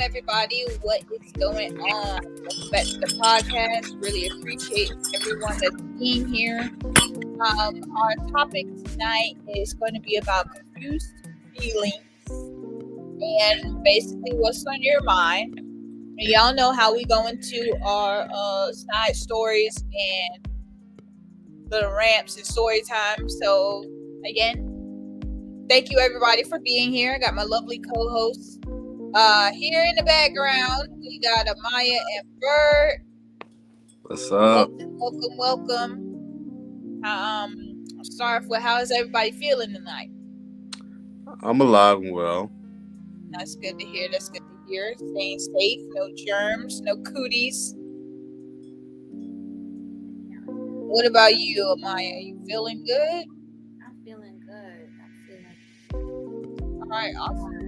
everybody. What is going on? Welcome back to the podcast. Really appreciate everyone that's being here. Our topic tonight is going to be about confused feelings and basically what's on your mind. And y'all know how we go into our side stories and little ramps and story time. So again, thank you everybody for being here. I got my lovely co-hosts here in the background. We got Amaya and Bert. What's up? Welcome. Start with how is everybody feeling tonight? I'm alive and well. That's good to hear. Staying safe, no germs, no cooties. What about you, Amaya? You feeling good? I'm feeling good. All right, awesome.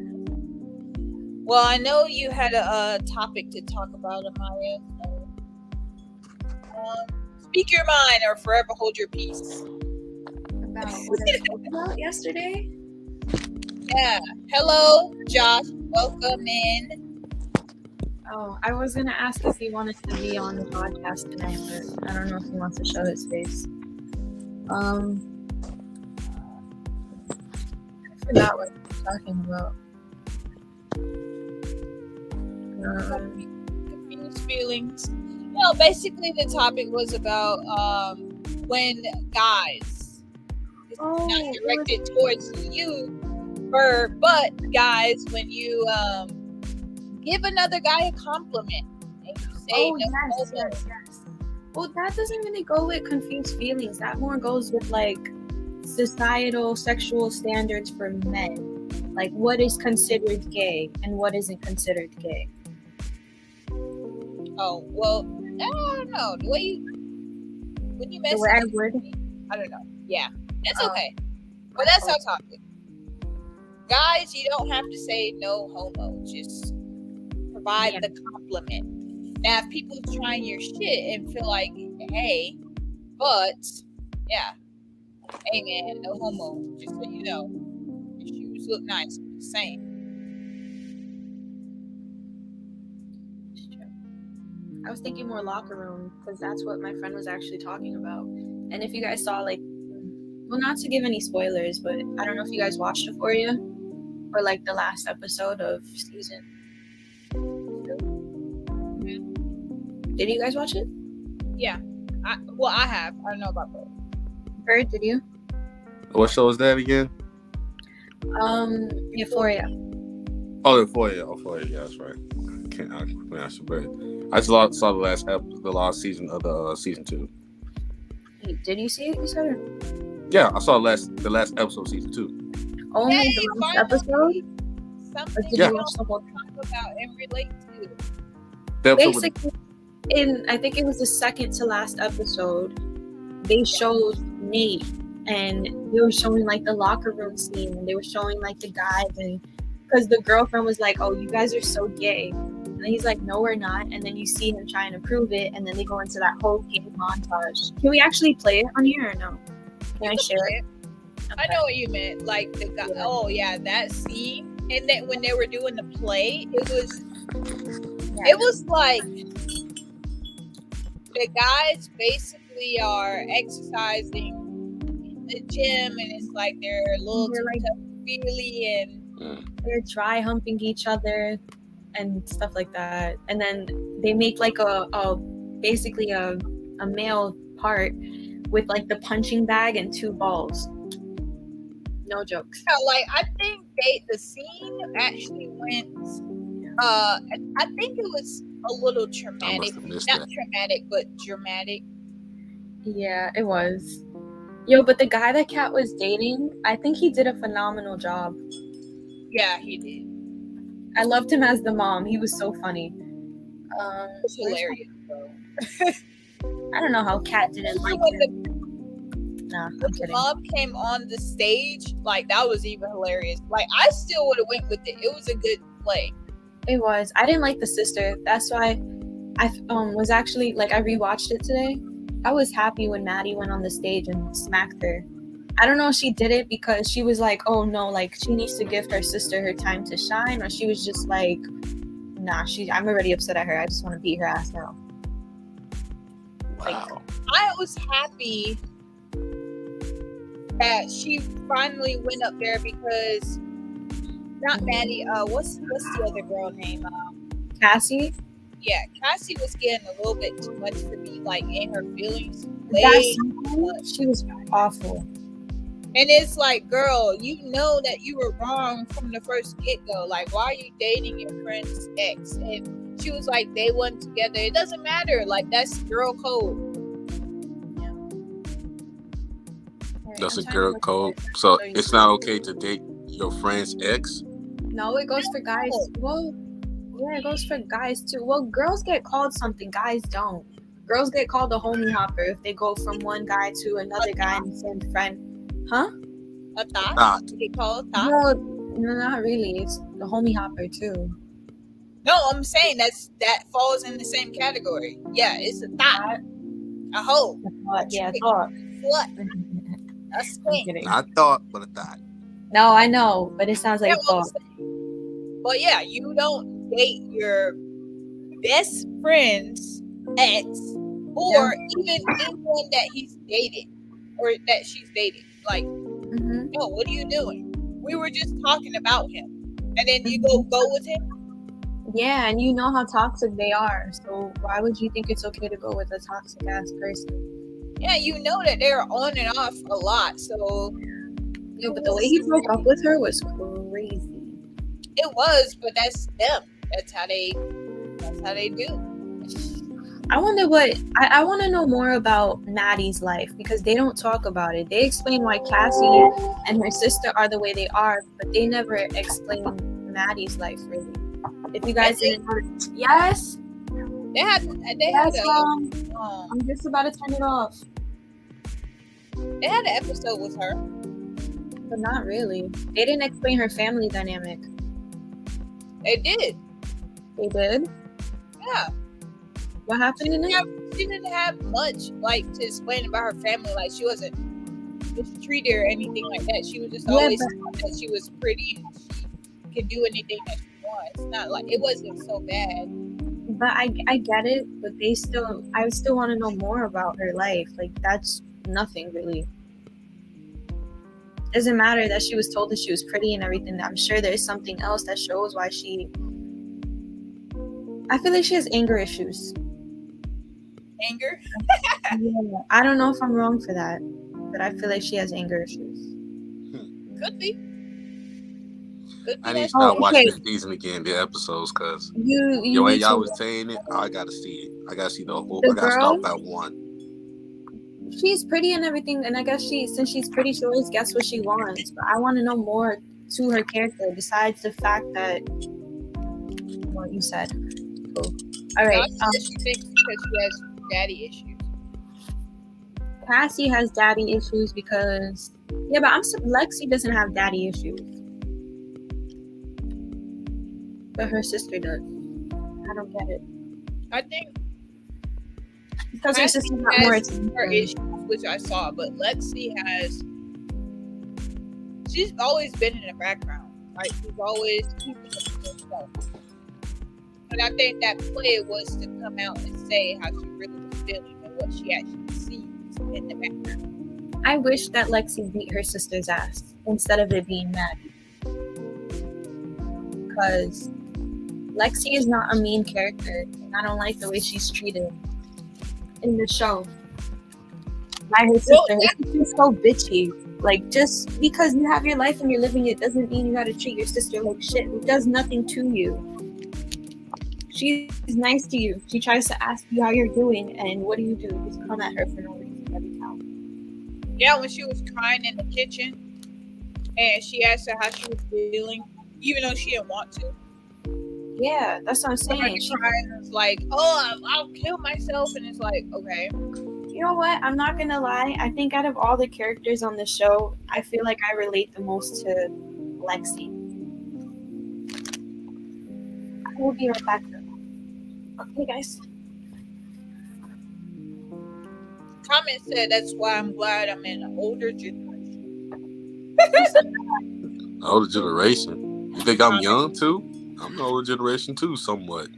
Well, I know you had a topic to talk about, Amaya. So, speak your mind or forever hold your peace. About what I spoke about yesterday? Yeah. Hello, Josh. Welcome in. Oh, I was going to ask if he wanted to be on the podcast tonight, but I don't know if he wants to show his face. I forgot what I was talking about. Confused feelings. Basically the topic was about when guys, it's not directed towards you, but guys, when you give another guy a compliment and you say yes. Well, that doesn't really go with confused feelings. That more goes with like societal sexual standards for men. Like what is considered gay and what isn't considered gay. Oh, well, I don't know. The way when you mess I don't know. Yeah, it's okay. Well, that's our topic. Guys, you don't have to say no homo. Just provide the compliment. Now, if people trying your shit and feel like, hey, but, yeah, hey, man, no homo. Just so you know, your shoes look nice. I'm just saying. I was thinking more locker room because that's what my friend was actually talking about. And if you guys saw, not to give any spoilers, but I don't know if you guys watched Euphoria or the last episode of season 2. Did you guys watch it? Yeah. I have. I don't know about both. Bird, did you? What show is that again? Euphoria. Oh, Euphoria. Yeah, that's right. I just saw the last season of the season 2. Hey, did you see it? You said it? Yeah, I saw the last episode of season 2. Only the last episode? Something you talk about and relate to. Basically, I think it was the second to last episode, they showed Nate and they were showing the locker room scene and they were showing the guys, and because the girlfriend was like, oh, you guys are so gay. And he's like, no, we're not. And then you see him trying to prove it. And then they go into that whole gay montage. Can we actually play it on here or no? Can I share it? Okay. I know what you meant. Like the guy. Yeah. Oh yeah, that scene. And then when they were doing the play, it was like the guys basically are exercising in the gym, and it's like they're a little too touchy-feely and they're dry humping each other and stuff like that. And then they make basically a male part with the punching bag and 2 balls. No jokes. Yeah, I think the scene actually went. I think it was a little traumatic. Not traumatic, but dramatic. Yeah, it was. Yo, but the guy that Kat was dating, I think he did a phenomenal job. Yeah, he did. I loved him as the mom. He was so funny. It's hilarious, bro. I don't know how Kat didn't like him. When the mom came on the stage, that was even hilarious. I still would have went with it. It was a good play. It was. I didn't like the sister. That's why I was actually I rewatched it today. I was happy when Maddie went on the stage and smacked her. I don't know if she did it because she was like, oh no, she needs to give her sister her time to shine, or she was just Nah, I'm already upset at her. I just want to beat her ass now. Wow. I was happy that she finally went up there because not Maddie. What's the other girl name? Cassie. Yeah, Cassie was getting a little bit too much for me, like in her feelings. She was awful. And it's like, girl, you know that you were wrong from the first get-go. Like, why are you dating your friend's ex? And she was like, they weren't together. It doesn't matter. Like, that's girl code. That's a girl code. So it's not okay to date your friend's ex? No, it goes for guys. Well, yeah, it goes for guys too. Well, girls get called something, guys don't. Girls get called a homie hopper if they go from one guy to another guy and the same friend. Huh? A thought? They call it thought? No, not really. It's the homie hopper too. No, I'm saying that falls in the same category. Yeah, it's a thought. A hoe. Yeah, thought. Slut. That's me. Not thought, but a thought. No, I know, but it sounds like a thought. But yeah, you don't date your best friend's ex or even anyone that he's dated or that she's dating. Like, no, what are you doing? We were just talking about him, and then you go with him. Yeah, and you know how toxic they are. So why would you think it's okay to go with a toxic ass person? Yeah, you know that they're on and off a lot. So yeah, but the way he broke up with her was crazy. It was, but that's them. That's how they do. I wonder what I want to know more about Maddie's life because they don't talk about it. They explain why Cassie and her sister are the way they are, but they never explain Maddie's life really. If you guys didn't know, yes, they had I'm just about to turn it off. They had an episode with her, but not really. They didn't explain her family dynamic. They did. They did? Yeah. What happened in it? She didn't have much like to explain about her family. Like she wasn't mistreated or anything like that. She was just always thought that she was pretty and she could do anything that she wants. It's not like it wasn't so bad. But I get it, but I still want to know more about her life. Like that's nothing really. Doesn't matter that she was told that she was pretty and everything. I'm sure there's something else that shows why she. I feel like she has anger issues. Anger? Yeah, I don't know if I'm wrong for that, but I feel like she has anger issues. Could be. I need to start watching this season again, the episodes, because the way y'all was saying it, I gotta see it. I gotta see the whole. I gotta start that one. She's pretty and everything, and I guess since she's pretty, she always gets what she wants. But I want to know more to her character besides the fact that what you said. Cool. All right. She thinks because she has daddy issues. Cassie has daddy issues because but Lexi doesn't have daddy issues, but her sister does. I don't get it. I think because her sister got more her issues, which I saw, but Lexi she's always been in the background. Like she's always keeping it to herself. But I think that play was to come out and say how she really was feeling and what she actually sees in the background. I wish that Lexi beat her sister's ass instead of it being Maddie. Because Lexi is not a mean character. And I don't like the way she's treated in the show by her sister. She's so bitchy. Like, just because you have your life and you're living it doesn't mean you gotta treat your sister like shit who does nothing to you. She's nice to you. She tries to ask you how you're doing, and what do? Just come at her for no reason every time. Yeah, when she was crying in the kitchen, and she asked her how she was feeling, even though she didn't want to. Yeah, that's what I'm saying. She was like, "Oh, I'll kill myself," and it's like, okay. You know what? I'm not gonna lie. I think out of all the characters on the show, I feel like I relate the most to Lexi. I will be right back. Okay, guys. Comment said that's why I'm glad I'm in an older generation. Older generation? You think I'm young too? I'm the older generation too, somewhat.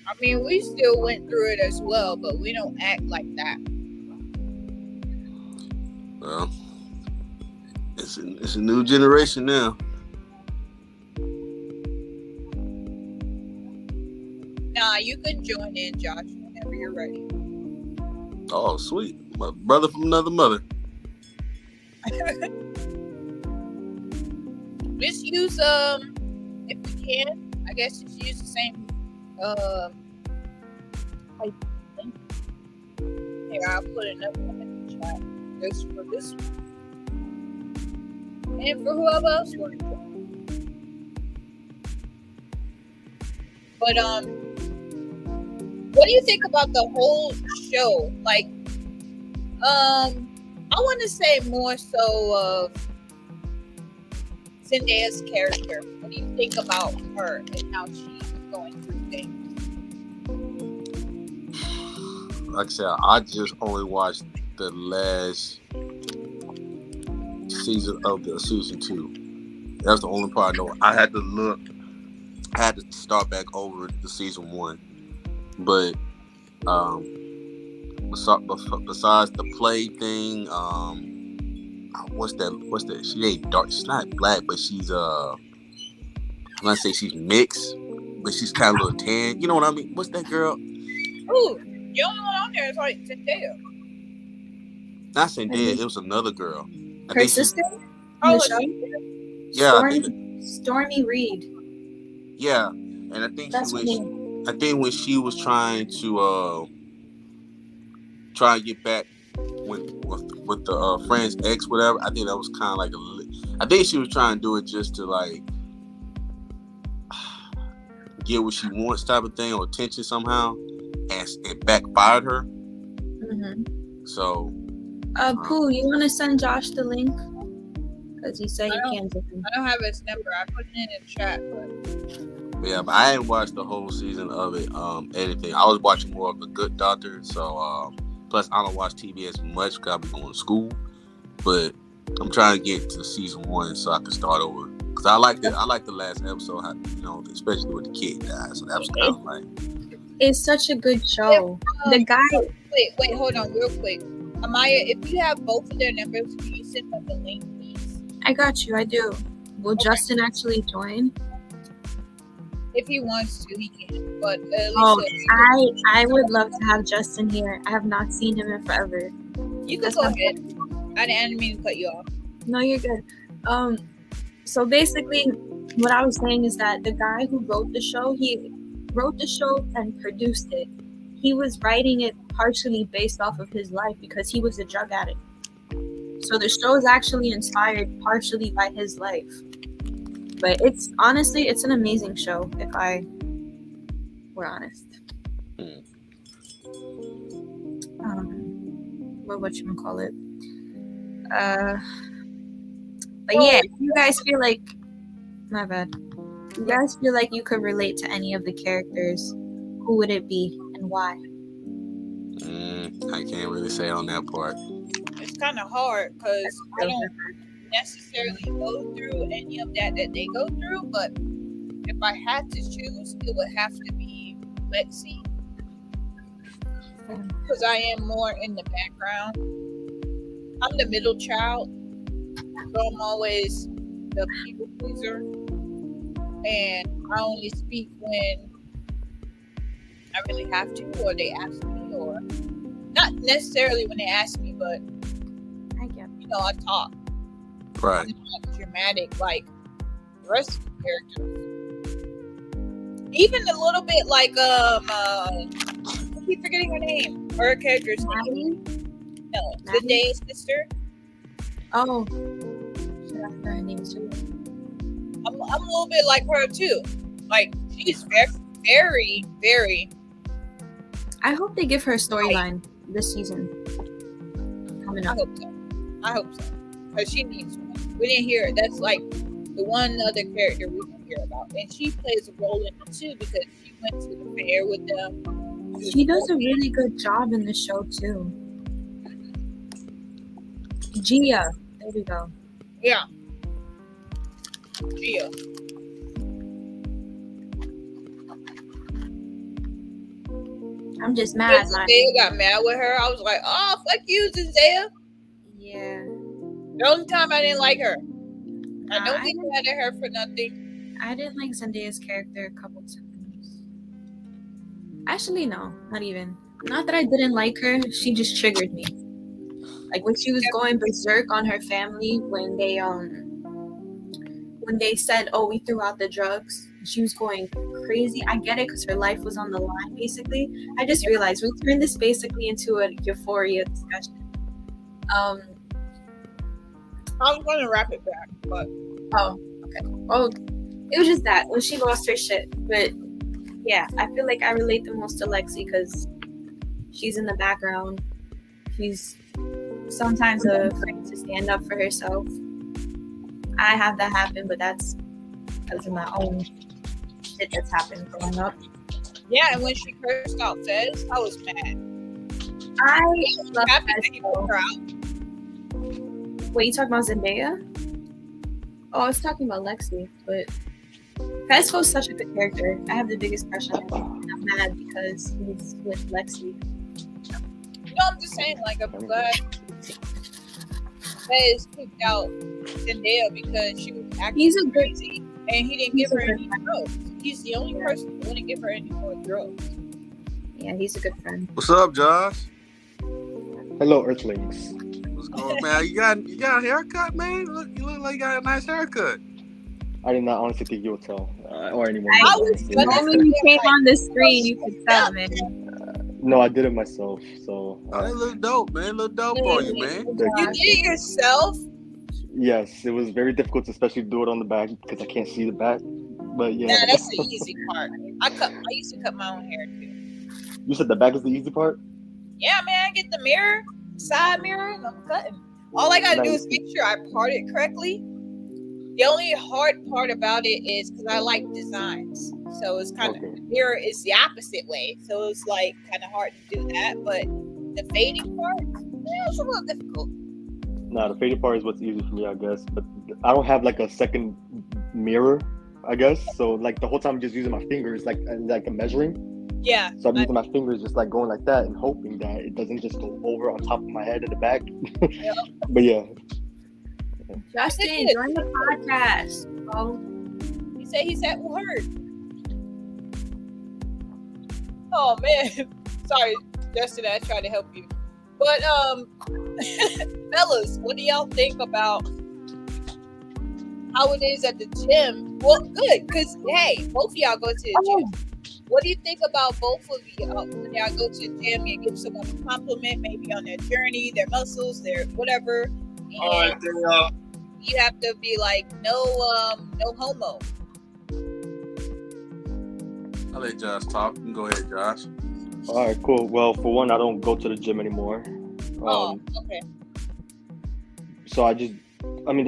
I mean, we still went through it as well, but we don't act like that. Well, it's a new generation now. Nah, you can join in, Josh, whenever you're ready. Oh, sweet. My brother from another mother. Just use, if we can, I guess just use the same, here, I'll put another one in the chat. Just for this one. And for whoever else wants to join. But, what do you think about the whole show? Like, I want to say more so of Zendaya's character. What do you think about her and how she's going through things? Like I said, I just only watched the last season of the season 2. That's the only part I know. I had to start back over the season 1. But besides the play thing, what's that? She ain't dark. She's not black, but she's I'm gonna say she's mixed, but she's kind of a little tan. You know what I mean? What's that girl? Ooh, the only one on there is like Zendaya. Not Zendaya. It was another girl. Her sister? Stormy Reed. Yeah, and I think when she was trying to try and get back with the friend's ex, whatever. I think that was kind of like I think she was trying to do it just to like get what she wants, type of thing, or attention somehow, and it backfired her. Mm-hmm. So, Pooh, you want to send Josh the link? Because he said he can't. I don't have his number. I put it in the chat, but. Yeah, but I didn't watch the whole season of it. Anything. I was watching more of The Good Doctor. So, plus I don't watch TV as much because I be going to school. But I'm trying to get to season 1 so I can start over. Because I like the last episode. Especially with the kid died. So that was kind of like. It's such a good show. The guy. Wait, hold on, real quick. Amaya, if you have both of their numbers, can you send them the link, please? I got you. I do. Will Justin actually join? If he wants to, he can. But I would love to have Justin here. I have not seen him in forever. You can go ahead. I didn't mean to cut you off. No, you're good. So basically, what I was saying is that the guy who wrote the show, he wrote the show and produced it. He was writing it partially based off of his life because he was a drug addict. So the show is actually inspired partially by his life. But it's an amazing show, if I were honest. Whatchamacallit? But yeah, if you guys feel like, my bad. If you guys feel like you could relate to any of the characters, who would it be and why? I can't really say on that part. It's kind of hard because I don't necessarily go through any of that they go through, but if I had to choose, it would have to be Lexi because I am more in the background. I'm the middle child, so I'm always the people pleaser, and I only speak when I really have to, or they ask me, or not necessarily when they ask me, but I talk. Right. I'm not dramatic like the rest of the characters. Even a little bit like I keep forgetting her name. Her character's name. No, Zendaya's sister. Oh. Her name too. I'm a little bit like her too. Like she's very, very, very. I hope they give her a storyline this season. Coming up. I hope so. Because she needs one. We didn't hear it. That's like the one other character we didn't hear about. And she plays a role in it too because she went to the fair with them. She does a really good job in the show too. Gia. There we go. Yeah. Gia. I'm just When mad, man. Zendaya got mad with her, I was like, oh, fuck you, Zendaya. Yeah. The only time I didn't like her. I Nah, don't get mad at her for nothing. I didn't like Zendaya's character a couple times. Actually, no, not even. Not that I didn't like her. She just triggered me. Like when she was going berserk on her family when they said, "Oh, we threw out the drugs." She was going crazy. I get it because her life was on the line, basically. I just realized we turned this basically into a Euphoria discussion. I was gonna wrap it back, but Oh, okay. Oh, it was just that when she lost her shit. But yeah, I feel like I relate the most to Lexi because she's in the background. She's sometimes afraid to stand up for herself. I have that happen, but that's because of my own shit that's happened growing up. yeah, and when she cursed out Fez, I was mad. I was love happy Fez, that he put her out. Wait, you talking about Zendaya? Oh, I was talking about Lexi, but Fezco's such a good character. I have the biggest crush on him. And I'm mad because he's with Lexi. No, I'm just saying, like, I'm glad Fez kicked out Zendaya because she was acting He's a good crazy, and he didn't give he's a her good any friend. drugs. He's the only person who wouldn't give her any more drugs. Yeah, he's a good friend. What's up, Josh? Hello, Earthlings. What's going on, man? You got a haircut, man? You look like you got a nice haircut. I did not honestly think you would tell, or anyone. I was The gonna moment you came on the screen, you could tell, man. No, I did it myself. So Oh, that look dope, man. Look dope on you, man. You did it yourself? yes, it was very difficult to especially do it on the back because I can't see the back. But yeah, Nah, that's the easy part. I used to cut my own hair too. you said the back is the easy part. Yeah, man, I get the mirror, side mirror, and I'm cutting. All I gotta do is make sure I part it correctly. The only hard part about it is because I like designs, so it's kind of Okay. the mirror is the opposite way, so it's like kind of hard to do that. But the fading part, it's a little difficult. Nah, the faded part is what's easy for me, I guess. But I don't have like a second mirror, I guess. So like the whole time I'm just using my fingers, like a measuring. Yeah, So I'm using my fingers just like going like that and hoping that it doesn't just go over on top of my head in the back. But yeah. Justin, join the podcast. Oh, he said he's at work. Oh man, sorry, Justin. I tried to help you, but fellas, what do y'all think about how it is at the gym? Well, good, cause hey, both of y'all go to the gym. What do you think about both of you when y'all go to the gym and give someone a compliment, maybe on their journey, their muscles, their whatever? And you have to be like, no homo. I'll let Josh talk. You can go ahead, Josh. All right, cool. Well, for one, I don't go to the gym anymore. Okay. So the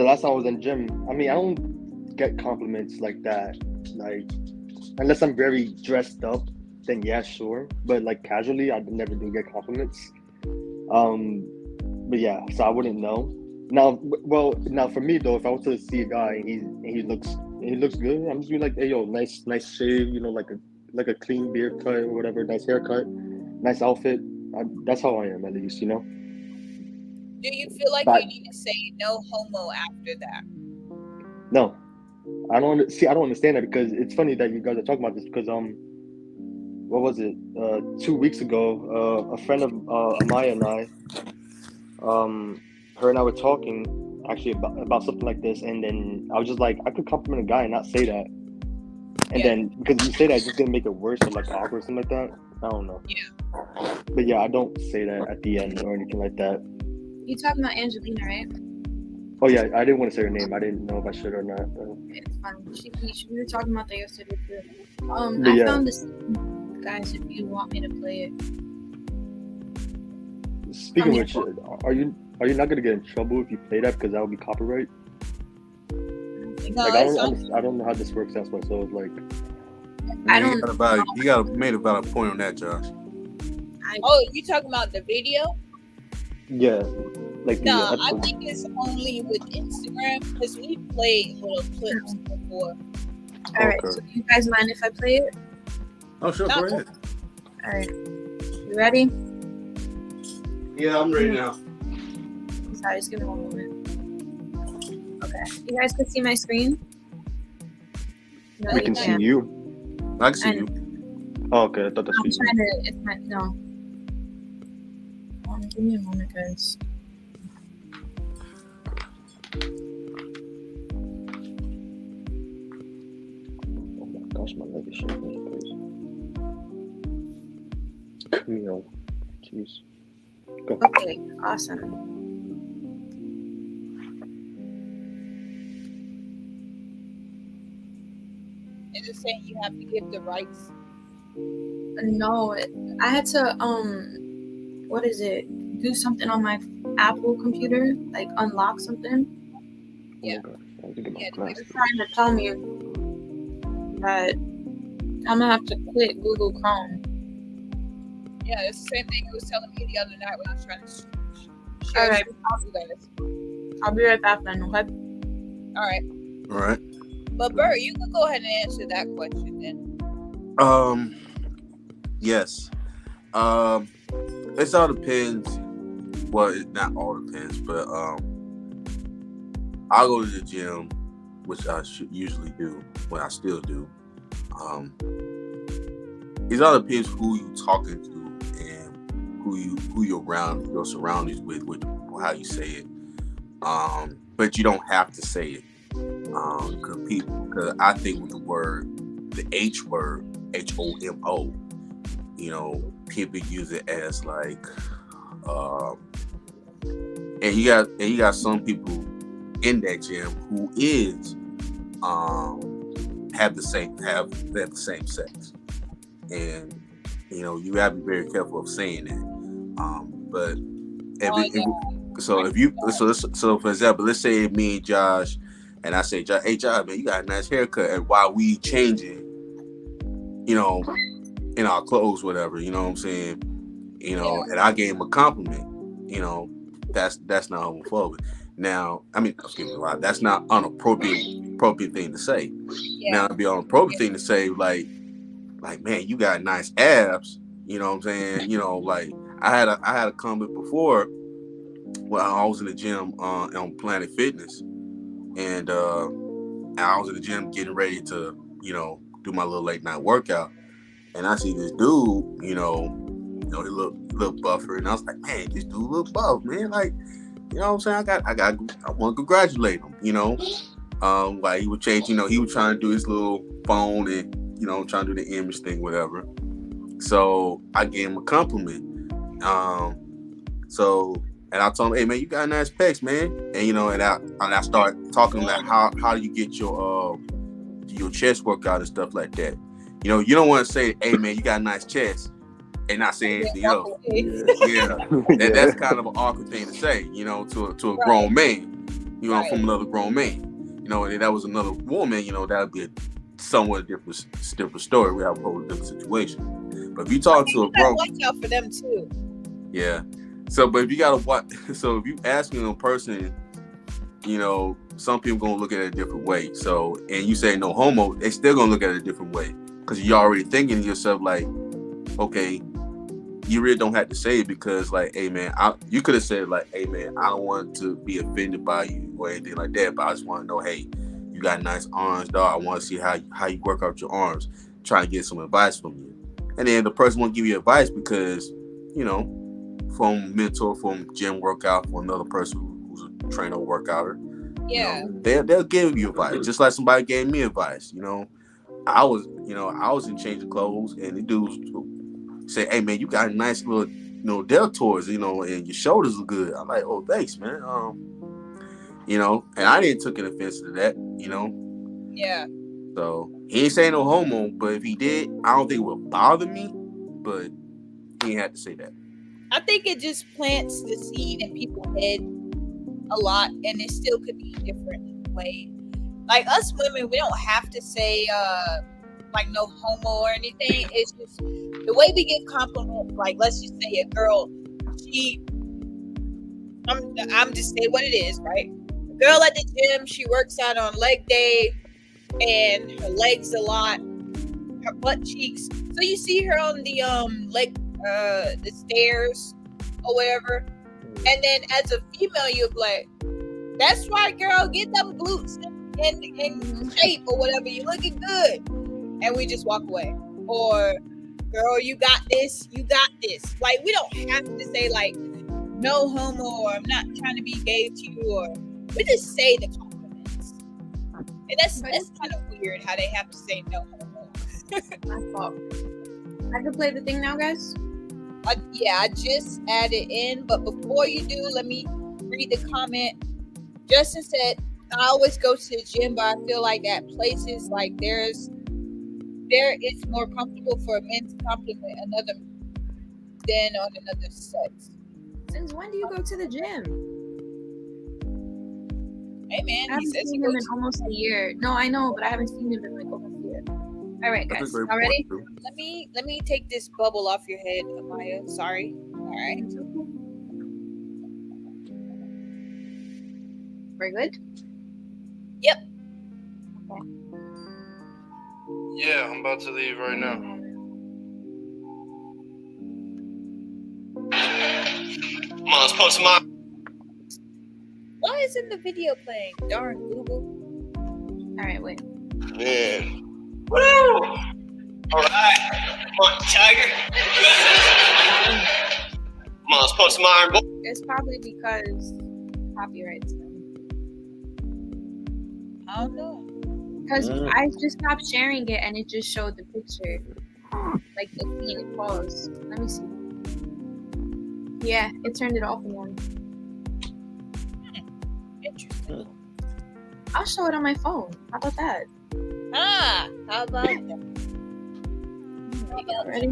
last time I was in gym, I don't get compliments like that. Like, unless I'm very dressed up, then yeah, sure. But like casually, I never do get compliments. But yeah, so I wouldn't know. Now for me though, if I was to see a guy and he looks good, I'm just be like, hey yo, nice shave, like a clean beard cut or whatever, nice haircut, nice outfit. That's how I am, at least, Do you feel like you need to say no homo after that? No, I don't understand that because it's funny that you guys are talking about this because what was it? 2 weeks ago, a friend of Amaya and I, her and I were talking actually about something like this, and then I was just like, I could compliment a guy and not say that, and then because you say that, it's just gonna make it worse or like awkward or something like that. I don't know. Yeah. But yeah, I don't say that at the end or anything like that. you talking about Angelina, right? Oh yeah, I didn't want to say her name. I didn't know if I should or not. It's fine. We were talking about that yesterday too. But I yeah. found this, guys. If you want me to play it, Speaking of which, are you not gonna get in trouble if you play that because that would be copyright? No, Like I don't know how this works out, so it's like. I don't. You got made a valid point on that, Josh. Oh, you talking about the video? Yeah, like No, the I think it's only with Instagram because we played little clips before. All right. Okay. So do you guys mind if I play it? Oh, sure, go ahead. All right. You ready? Yeah, I'm ready now. Sorry, just give me one moment. Okay. You guys can see my screen? No, We you can see can't. you. I can see And- you. Oh, okay, I thought that's I'm for you. trying to. It's my no. Give me a moment, guys. Oh my gosh, my leg is shaking like crazy. Camille. Jeez. Go. Okay, awesome. Is it saying you have to give the rights? No, I had to what is it? Do something on my Apple computer, like unlock something. Yeah. Oh my gosh, I have to get my Yeah, glasses. It's trying to tell me that I'm gonna have to quit Google Chrome. Yeah, it's the same thing it was telling me the other night when I was trying to share All right, with you guys. I'll be right back then. Okay. All right. All right. But Bert, you can go ahead and answer that question then. Yes. It all depends. Well, it not all depends, but I go to the gym, which I usually do, when I still do. It all depends who you talking to and who you're around, your surroundings with how you say it. But you don't have to say it. Because I think with the H word, HOMO, people use it as like, and you got some people in that gym who is have the same sex, and you gotta be very careful of saying that. But so for example, let's say me and Josh, and I say, hey Josh, man, you got a nice haircut, and while we changing, in our clothes, whatever, you know what I'm saying, and I gave him a compliment, that's not homophobic. Now, I mean, excuse me, that's not appropriate thing to say. Yeah. Now, it'd be an appropriate thing to say, like, man, you got nice abs. You know what I'm saying? Like I had a comment before when I was in the gym on Planet Fitness, and I was in the gym getting ready to, do my little late night workout, and I see this dude, he look buffer, and I was like, man, this dude look buff, man. Like, you know what I'm saying? I want to congratulate him, like he would change, he was trying to do his little phone and, trying to do the image thing, whatever. So I gave him a compliment. And I told him, hey man, you got nice pecs, man. And I start talking about how do you get your chest workout and stuff like that. You don't want to say, hey man, you got a nice chest, and not say anything else. Yeah. And that's kind of an awkward thing to say, to a grown man, from another grown man. And if that was another woman, that would be a somewhat different story. We have a whole different situation. But if you talk to a grown, watch out for them too. Yeah. So, but if you gotta watch, so if you asking a person, some people gonna look at it a different way. So, and you say no homo, they still gonna look at it a different way because you're already thinking to yourself like, okay, you really don't have to say it because, like, hey man, you could have said like, hey man, I don't want to be offended by you or anything like that, but I just want to know, hey, you got nice arms, dog. I want to see how you work out your arms. Try to get some advice from you, and then the person won't give you advice because, from mentor, from gym workout, for another person who's a trainer or workouter, they'll give you advice, just like somebody gave me advice. I was in change of clothes, and the dudes say, "Hey man, you got a nice little, deltoids, and your shoulders look good." I'm like, "Oh, thanks, man." And I didn't take an offense to that, Yeah. So he ain't saying no homo, but if he did, I don't think it would bother me, but he ain't had to say that. I think it just plants the seed in people's head a lot, and it still could be different ways. Like us women, we don't have to say like no homo or anything. It's just the way we give compliments. Like, let's just say a girl, I'm just saying what it is, right? A girl at the gym, she works out on leg day, and her legs a lot, her butt cheeks. So you see her on the the stairs or whatever. And then as a female, you'll be like, "That's right, girl, get them glutes in shape or whatever. You're looking good." And we just walk away. Or, "Girl, you got this. You got this." Like, we don't have to say like, "No homo," or "I'm not trying to be gay to you," or we just say the compliments. And that's kind of weird how they have to say no homo. My fault. I can play the thing now, guys. I just added in, but before you do, let me read the comment. Justin said, "I always go to the gym, but I feel like at places like there it's more comfortable for a man to compliment another than on another sex." Since when do you go to the gym? Hey man, I haven't seen him in almost a year. No, I know, but I haven't seen him in like almost a year. All right, guys, all ready? Let me take this bubble off your head, Amaya. Sorry. All right. We're good. Yep. Okay. Yeah, I'm about to leave right now. Come on, let's post my. Why isn't the video playing? Darn Google. All right, wait. Man. Woo! All right. Come on, Tiger. Come on, let's post some iron. It's probably because copyrights. I don't know. Because I just stopped sharing it and it just showed the picture. Like the scene, it paused. Let me see. Yeah, it turned it off again. Interesting. I'll show it on my phone. How about that? How about that? Ready?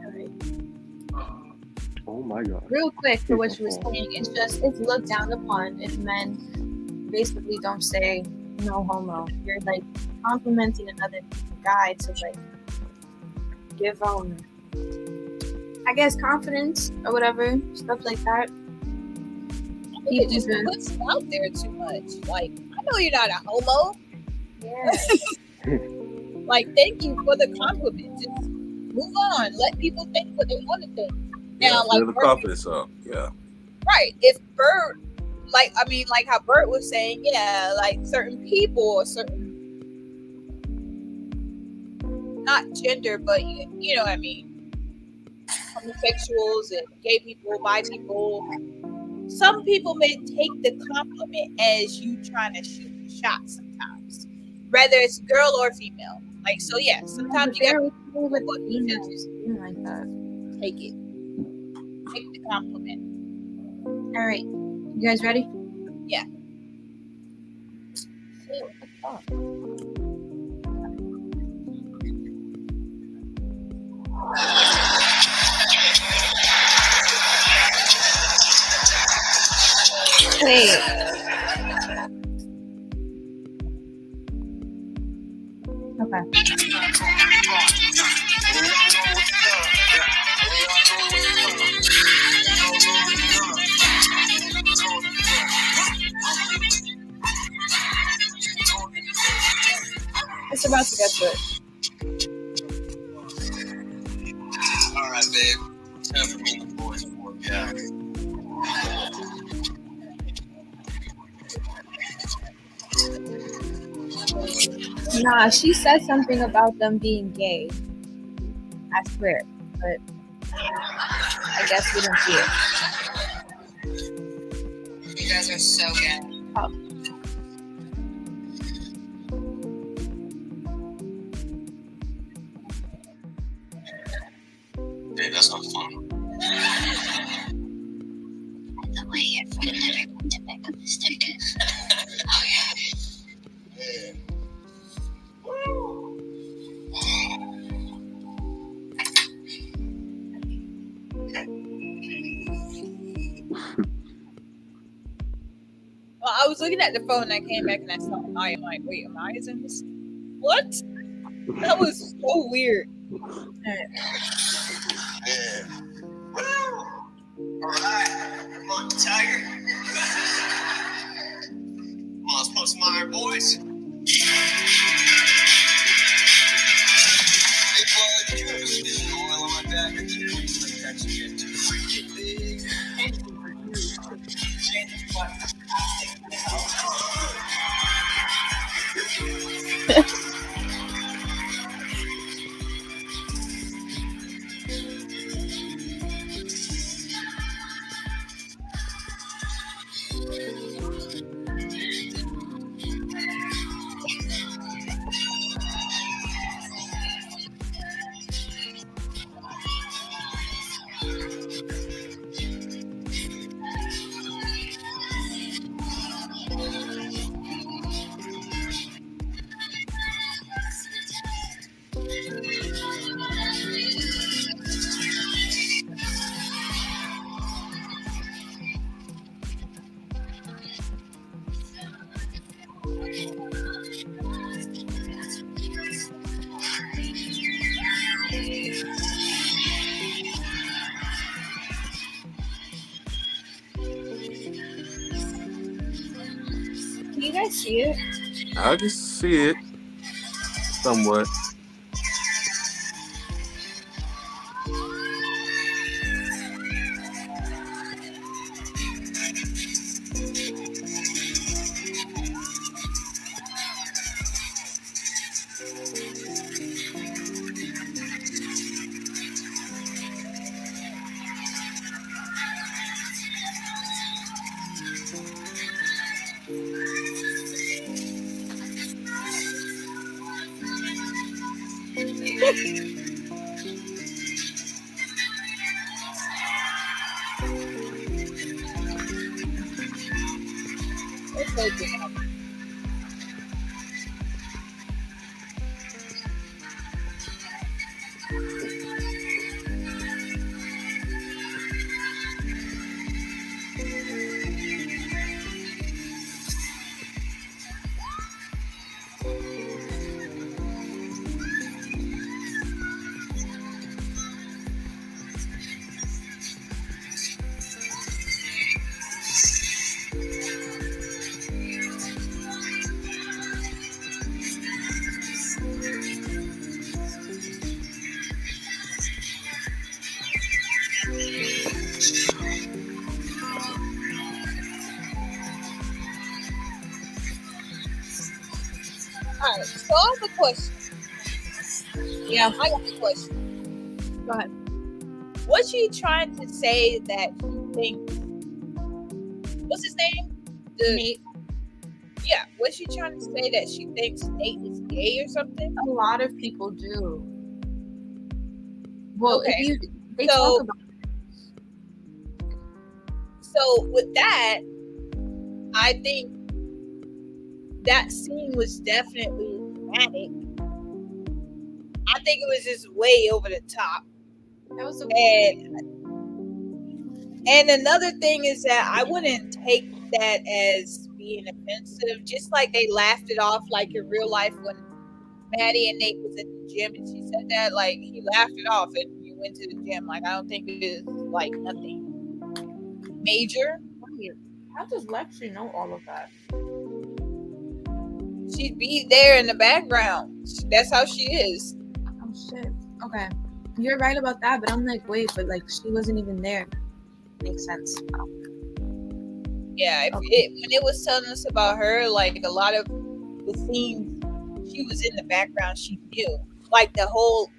Alright. Oh my god. Real quick for what you were saying, it's looked down upon if men basically don't say no homo. You're like complimenting another guy to like give I guess confidence or whatever, stuff like that. It just puts it out there too much. Like, I know you're not a homo. Yeah. Like, thank you for the compliment. Just move on. Let people think what they want to think. Now, like, the confidence up. Yeah. Right. If Bert, like how Bert was saying, yeah, like certain people or certain, not gender, but you know what I mean, homosexuals and gay people, bi people. Some people may take the compliment as you trying to shoot a shot sometimes, whether it's girl or female. Like, so yeah, sometimes you gotta like that. Take it. Take the compliment. All right, you guys ready? Yeah. Wait. Okay. It's about to get to it. All right, babe. Time for me and the boys to work out. Nah, she said something about them being gay. I swear, but I guess we didn't see it. You guys are so gay. Oh. Hey, that's not fun. The way you're frightened everyone to pick up this ticket. Oh yeah. Well, I was looking at the phone and I came back and I saw Amaya. I'm like, wait, Amaya's in this? What? That was so weird. Yeah. All right. Come on, Tiger. Come on, let's post some iron, boys. Hey, boy, Can you guys see it? I can see it somewhat. It's so good. All right, so I have a question. Yeah. I got a question. Go ahead. Was she trying to say that she thinks? What's his name? Nate. Yeah. Was she trying to say that she thinks Nate is gay or something? A lot of people do. Well, Okay. they So- talk about So with that, I think that scene was definitely dramatic. I think it was just way over the top. that was a And another thing is that I wouldn't take that as being offensive. Just like they laughed it off, like in real life when Maddie and Nate was in the gym and she said that, like he laughed it off and you went to the gym. Like I don't think it is like nothing major. How does Lexi know all of that? She'd be there in the background. That's how she is. Oh shit. Okay. You're right about that, but I'm like, wait, but like she wasn't even there. Makes sense. Yeah, when it was telling us about her, like a lot of the scenes, she was in the background. She knew, like the whole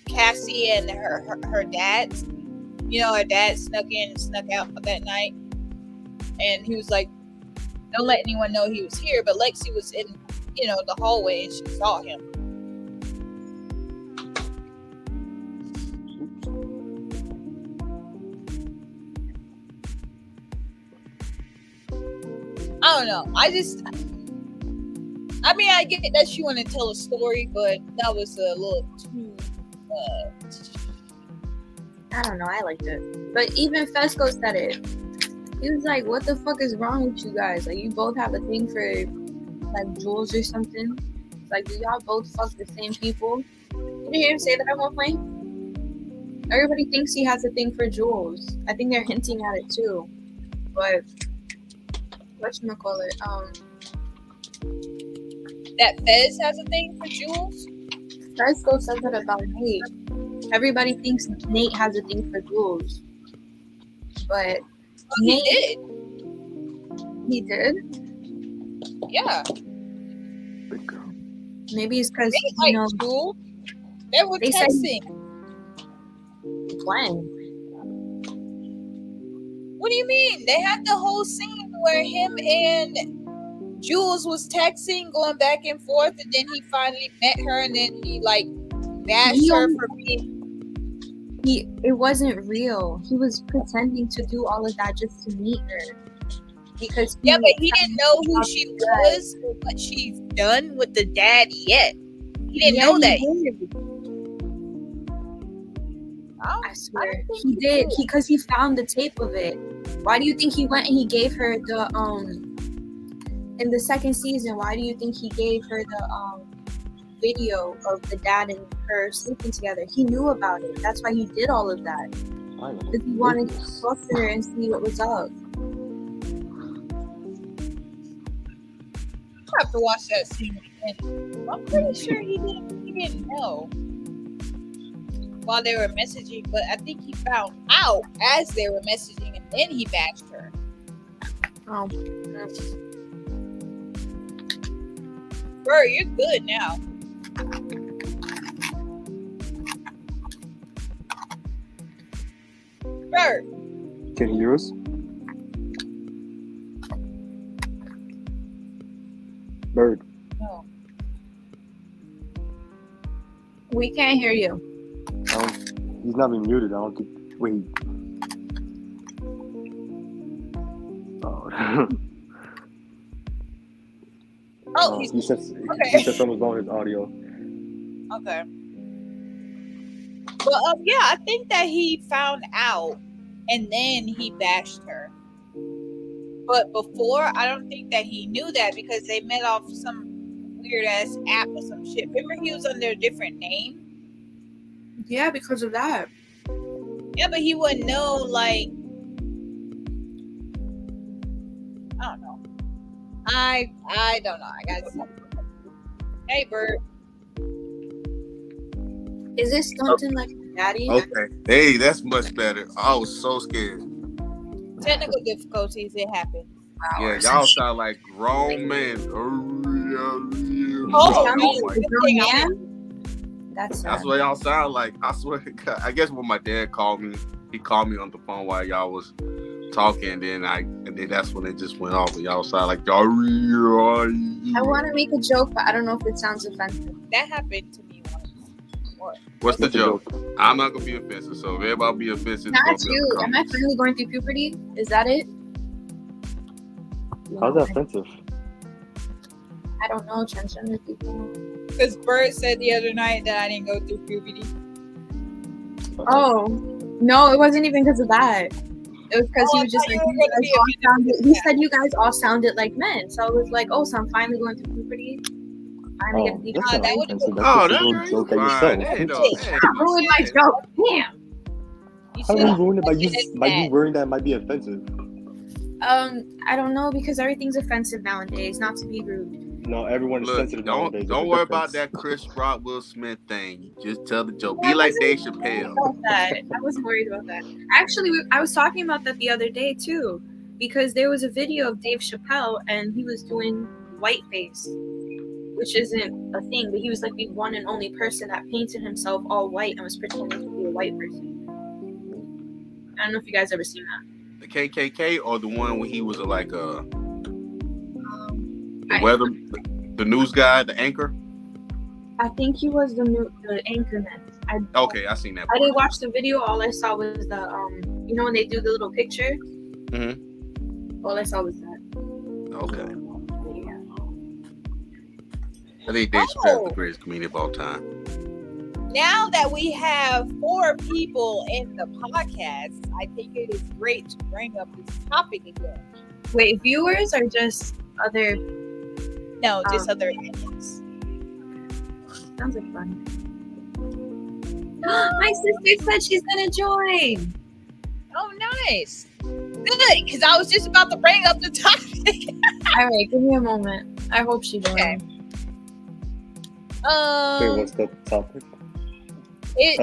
Cassie and her dad. You know, her dad snuck in and snuck out that night, and he was like, "Don't let anyone know he was here." But Lexi was in, the hallway and she saw him. I don't know. I get that she wanted to tell a story, but that was a little too much. I don't know. I liked it, but even Fesco said it. He was like, "What the fuck is wrong with you guys? Like, you both have a thing for like Jules or something. Like, do y'all both fuck the same people?" Did you hear him say that at one point? Everybody thinks he has a thing for Jules. I think they're hinting at it too. But whatchamacallit, That Fez has a thing for Jules. Fesco says that about Nate. Everybody thinks Nate has a thing for Jules. But He Nate, did. He did. Yeah. Big girl. Maybe it's because They you know like Jewel. They were They said- texting. when. What do you mean? They had the whole scene where him and Jules was texting, going back and forth, and then he finally met her, and then he like bashed He her only- for being. It wasn't real. He was pretending to do all of that just to meet her. Because Yeah, but he didn't know who she was or what she's done with the daddy yet. He didn't know that. I swear he did. Because he found the tape of it. Why do you think he went and he gave her the in the second season? Why do you think he gave her the video of the dad and her sleeping together? He knew about it. That's why he did all of that. I know. Because he wanted to talk to her and see what was up. I have to watch that scene again. I'm pretty sure he didn't know while they were messaging, but I think he found out as they were messaging, and then he bashed her. Oh, Bro, you're good now. Bro, Can you hear us? Bird. no. we can't hear you. He's not been muted. I don't think. Wait. Oh. Oh, he's he said something was wrong with his audio. okay. But yeah, I think that he found out and then he bashed her. But before, I don't think that he knew that because they met off some weird ass app or some shit. Remember, he was under a different name. Yeah, because of that. Yeah, but he wouldn't know. Like, I don't know. I don't know. I gotta see. Hey, Bert. Is this something like daddy? Okay. Hey, that's much better. I was so scared. Technical difficulties. It happened. Yeah, y'all sound like grown men. Oh, Sound no. like a grown man? That's That's what y'all sound like. I swear to God. I guess when my dad called me, he called me on the phone while y'all was talking, and then that's when it just went off. And y'all sound like y'all. I want to make a joke, but I don't know if it sounds offensive. That happened to me once. What's the joke? I'm not gonna be offensive, so if everybody be offensive, Not it's gonna be you. up to Am I finally going through puberty? Is that it? How's that offensive? I don't know. Transgender people. Because Bert said the other night that I didn't go through puberty. Oh no, it wasn't even because of that. It was because he was just I like, thought you were gonna be he said you guys all sounded like men. So I was like, oh, so I'm finally going through puberty. Finally get to be That's that not would- offensive. Oh, That's that's just a right. little joke at Fine. yourself. Hey, no, hey, ruined my joke. Damn. You How do you should- ruin it by you It's by you bad. worrying that it might be offensive? I don't know because everything's offensive nowadays. Not to be rude. No, everyone is Look, sensitive nowadays. don't There's a worry about difference. that Chris Rock Will Smith thing. You just tell the joke. Be like Dave Chappelle. About that. I wasn't worried about that. Actually, I was talking about that the other day too, because there was a video of Dave Chappelle and he was doing whiteface, which isn't a thing, but he was like the one and only person that painted himself all white and was pretending to be a white person. I don't know if you guys ever seen that. The KKK or the one when he was like the I- weather, the news guy, the anchor. I think he was the anchorman. Okay, I seen that. I didn't watch the video. All I saw was the you know when they do the little picture. Mhm. All I saw was that. Okay. Yeah. I think Dave Chappelle is the greatest comedian of all time. Now that we have 4 people in the podcast, I think it is great to bring up this topic again. Wait, viewers or just other? No, just other opinions. Sounds like fun. My sister said she's gonna join. Oh, nice. Good, because I was just about to bring up the topic. All right, give me a moment. I hope she joins. Okay. Wait, what's the topic?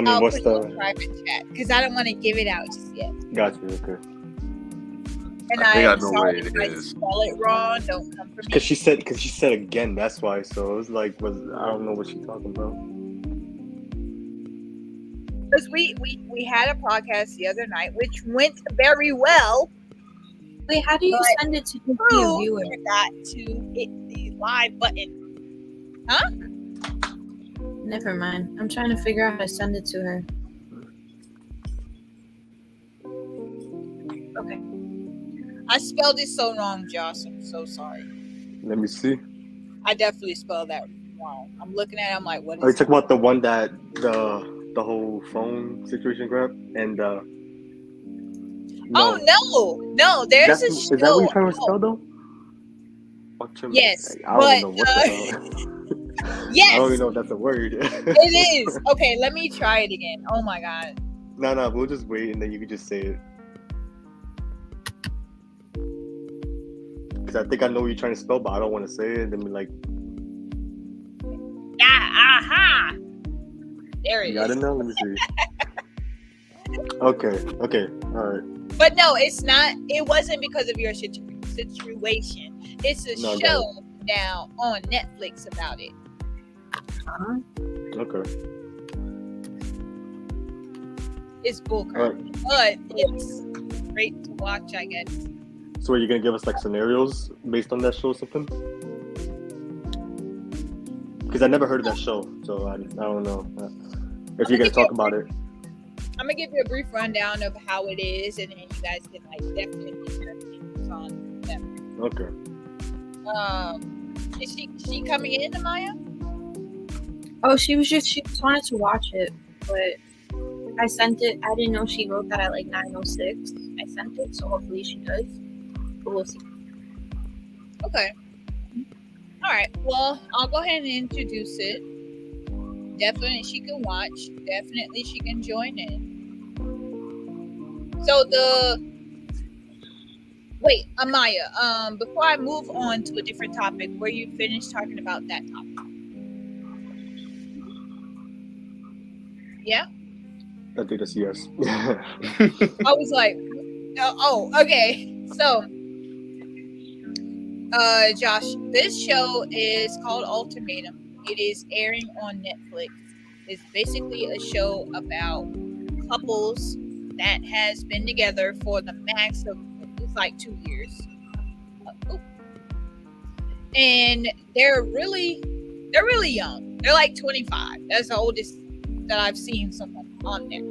I'll what's put it in the- private chat because I don't want to give it out just yet. Gotcha. Okay. And I think I I'm know sorry what it if I is. spell it wrong. Don't come for me. Because she said again. That's why. So it was like, I don't know what she's talking about. Because we had a podcast the other night, which went very well. Wait, how do you But send it to the Who viewer? forgot to hit the live button? Never mind. I'm trying to figure out how to send it to her. Okay. I spelled it so wrong, Josh. I'm so sorry. Let me see. I definitely spelled that wrong. I'm looking at it. I'm like, what Are you is talking about the one that the whole phone situation grabbed and Oh no, there's a is that what show. you're trying to spell though? Yes, I don't even know what the hell. Yes, I don't even know if that's a word. it is. Okay, let me try it again. Oh my god. No, we'll just wait and then you can just say it. Because I think I know what you're trying to spell, but I don't want to say it. And then be like, Aha! There it you got is. it now? Let me see. Okay, all right. But no, it's not. It wasn't because of your situation. It's a No, show now on Netflix about it. Uh-huh. Okay. It's bullcrap, but it's great to watch, I guess. So are you going to give us like scenarios based on that show or something? Because I never heard of that show, so I don't know if you're going to talk about it. I'm gonna give you a brief rundown of how it is, and then you guys can like definitely get your opinions on them. Okay. Is she coming in, Amaya? Oh, she wanted to watch it, but I sent it. I didn't know she wrote that at like 9:06. I sent it, so hopefully she does. But we'll see. Okay. All right. Well, I'll go ahead and introduce it. Definitely she can watch. Definitely she can join in. So wait, Amaya, before I move on to a different topic, were you finished talking about that topic? Yeah? I think that's yes. I was like, oh, okay. So Josh, this show is called Ultimatum. It is airing on Netflix. It's basically a show about couples that has been together for the max of it's like 2 years. And they're really young. They're like 25. That's the oldest that I've seen someone on there.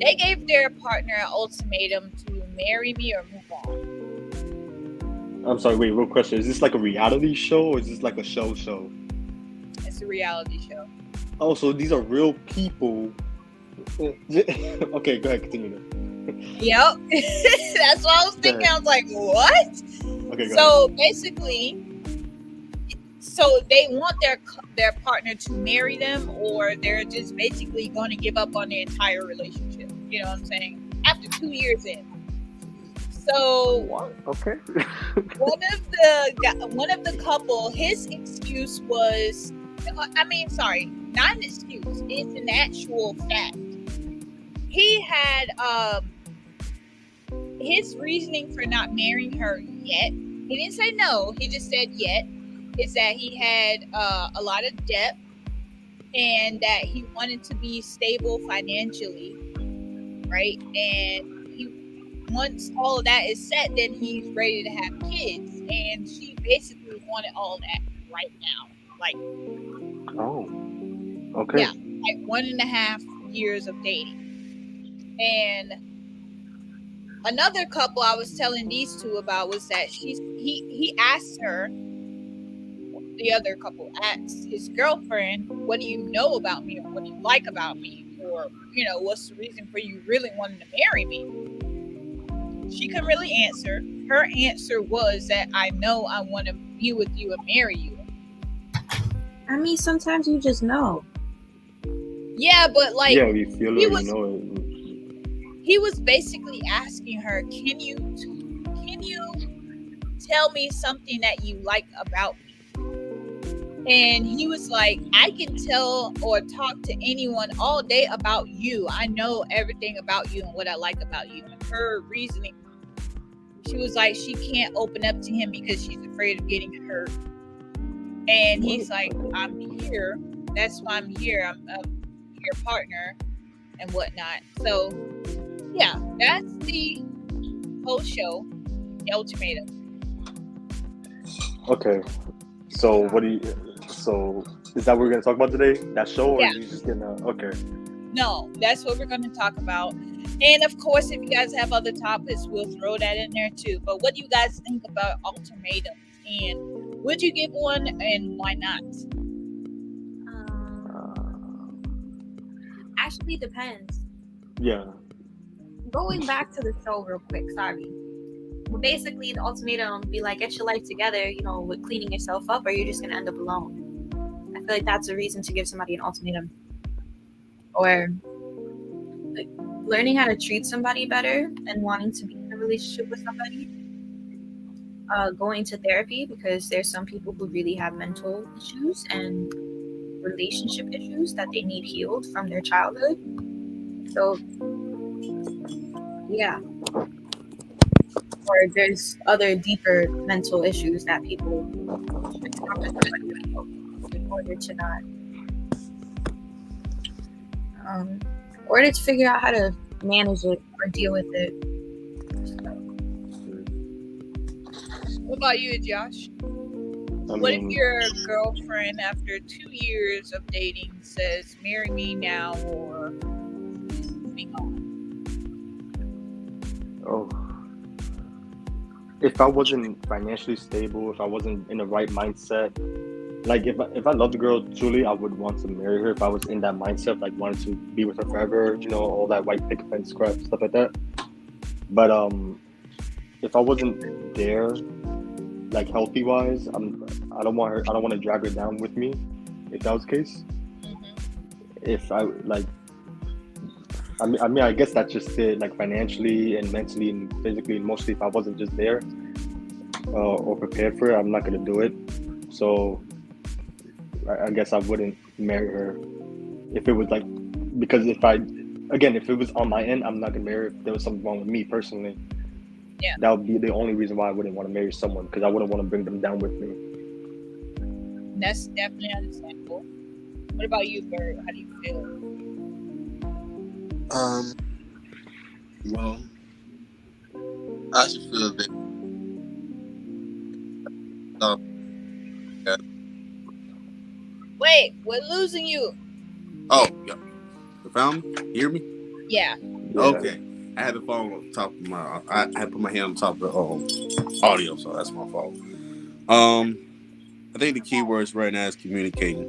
They gave their partner an ultimatum to marry me or move on. I'm sorry, wait, real question. Is this like a reality show or is this like a show? It's a reality show. Oh, so these are real people. Okay, go ahead, continue. Yep. That's what I was thinking. I was like, what? Okay, go So basically, so they want their partner to marry them, or they're just basically going to give up on the entire relationship. You know what I'm saying? After 2 years in. So ahead. Okay. one of the couple, his excuse was, not an excuse. It's an actual fact. He had his reasoning for not marrying her yet. He didn't say no. He just said yet. Is that he had a lot of debt and that he wanted to be stable financially, right? And once all of that is set, then he's ready to have kids. And she basically wanted all that right now. Like, Oh. Okay. Yeah. like 1.5 years of dating. And another couple I was telling these two about was that he asked her, the other couple asked his girlfriend, what do you know about me, or what do you like about me, or what's the reason for you really wanting to marry me? She couldn't really answer. Her answer was that I know I want to be with you and marry you. I mean, sometimes you just know. Yeah, but like Yeah, you feel he it, was- you know it. he was basically asking her, can you tell me something that you like about me? And he was like, I can tell or talk to anyone all day about you. I know everything about you and what I like about you. And her reasoning she was like, she can't open up to him because she's afraid of getting hurt. And he's like, I'm here. That's why I'm here. I'm your partner and whatnot. So, yeah, that's the whole show, The Ultimatum. Okay. So so is that what we're gonna talk about today? That show, or Yeah. are you just gonna? Okay. No, that's what we're going to talk about. And of course, if you guys have other topics, we'll throw that in there too. But what do you guys think about ultimatums? And would you give one, and why not? Actually depends. Yeah. Going back to the show real quick, sorry. Well, basically, the ultimatum would be like, get your life together, with cleaning yourself up, or you're just gonna end up alone. I feel like that's a reason to give somebody an ultimatum. Or like, learning how to treat somebody better and wanting to be in a relationship with somebody. Going to therapy, because there's some people who really have mental issues and relationship issues that they need healed from their childhood. So, yeah. Or there's other deeper mental issues that people should talk to somebody about in order to not, or to figure out how to manage it or deal with it. What about you, Josh? What if your girlfriend, after 2 years of dating, says, marry me now or be gone? Oh. If I wasn't financially stable, if I wasn't in the right mindset, like if I loved the girl truly, I would want to marry her. If I was in that mindset, like wanted to be with her forever, all that white picket fence crap, stuff like that. But if I wasn't there, like healthy wise, I don't want her. I don't want to drag her down with me. If that was the case, if I like, I mean, I guess that's just it. Like financially and mentally and physically and mostly, if I wasn't just there or prepared for it, I'm not gonna do it. So I guess I wouldn't marry her if it was like, because if it was on my end, I'm not gonna marry her if there was something wrong with me personally. Yeah. That would be the only reason why I wouldn't want to marry someone, because I wouldn't want to bring them down with me. That's definitely understandable. What about you, Bert? How do you feel? Well, I should feel that. Wait, we're losing you. Oh, yeah. You found me? Hear me? Yeah. Okay. I had the phone on top of my. I had put my hand on top of the audio, so that's my fault. I think the key words right now is communicating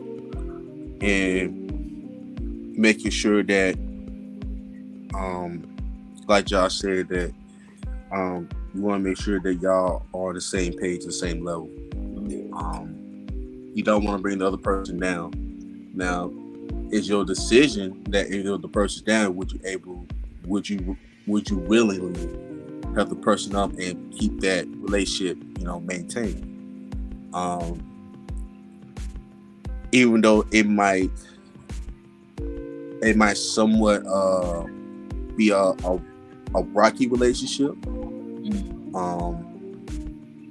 and making sure that, like Josh said, that you want to make sure that y'all are on the same page, the same level. You don't want to bring the other person down. Now, it's your decision that if the person's down, would you willingly help the person up and keep that relationship, maintained? Even though it might somewhat be a rocky relationship,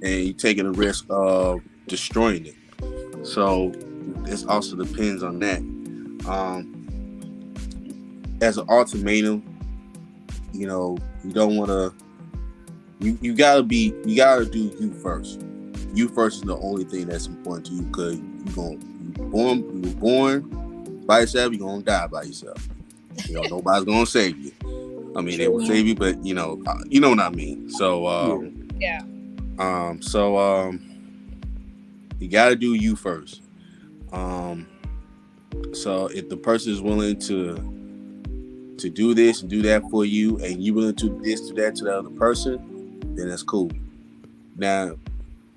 and you're taking a risk of destroying it. So it also depends on that. As an ultimatum, you don't want to. You gotta do you first. You first is the only thing that's important to you, because you were born by yourself. You're gonna die by yourself. Nobody's gonna save you. I mean, they will save you, but you know what I mean. So Yeah. You gotta do you first. So if the person is willing to do this and do that for you, and you willing to do this, do that to the other person, then that's cool. Now,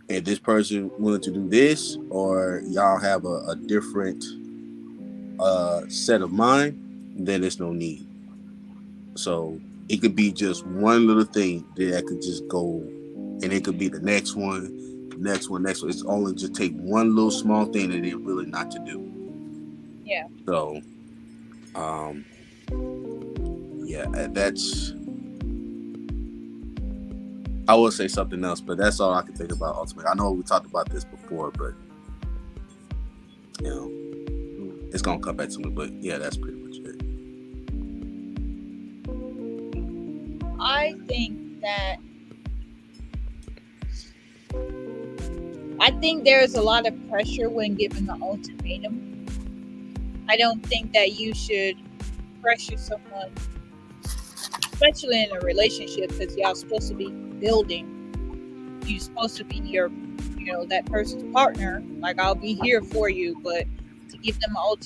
if this person willing to do this, or y'all have a different set of mind, then there's no need. So it could be just one little thing that could just go, and it could be the next one. It's only just take one little small thing that they're really not to do. Yeah. So, yeah, that's I would say something else, but that's all I can think about ultimately. I know we talked about this before, but you know, it's gonna come back to me. But yeah, that's pretty much it. I think there's a lot of pressure when given an ultimatum. I don't think that you should pressure someone, especially in a relationship, because y'all supposed to be building. You're supposed to be that person's partner. Like, I'll be here for you, but to give them an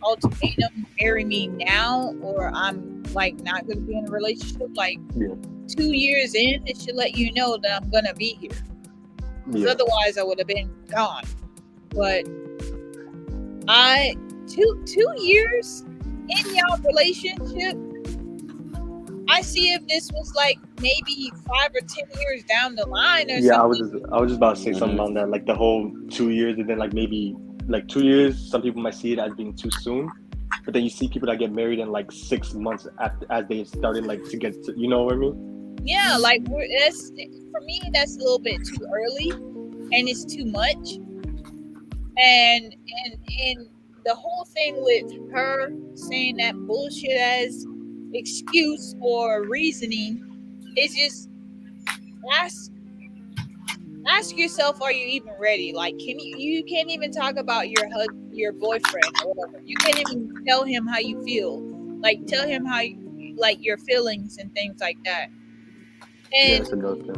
ultimatum, marry me now, or I'm like not going to be in a relationship. Like 2 years in, it should let you know that I'm going to be here. Yeah. Otherwise, I would have been gone. But 2 years in y'all relationship, I see if this was like maybe 5 or 10 years down the line or something. I was just about to say something on that, like the whole 2 years, and then like maybe like 2 years. Some people might see it as being too soon, but then you see people that get married in like 6 months after, as they started like to get to, you know what I mean? Yeah, like for me, that's a little bit too early, and it's too much. And the whole thing with her saying that bullshit as excuse or reasoning is just ask yourself, are you even ready? Like, you can't even talk about your boyfriend or whatever. You can't even tell him how you feel. Like, tell him how you, like, your feelings and things like that. And That's another thing.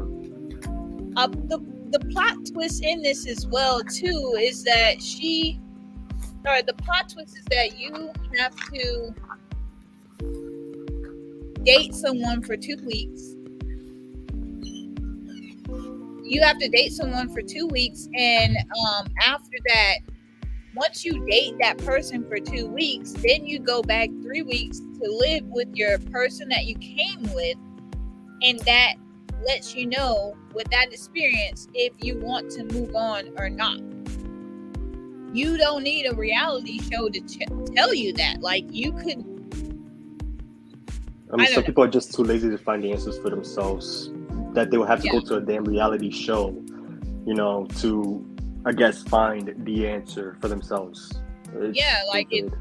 the plot twist in this as well too is that the plot twist is that you have to date someone for 2 weeks. You have to date someone for 2 weeks, and after that, once you date that person for 2 weeks, then you go back 3 weeks to live with your person that you came with, and that lets you know with that experience if you want to move on or not. You don't need a reality show to tell you that. Like, you could. I mean, some people are just too lazy to find the answers for themselves. That they will have to go to a damn reality show, to, I guess, find the answer for themselves. It's stupid.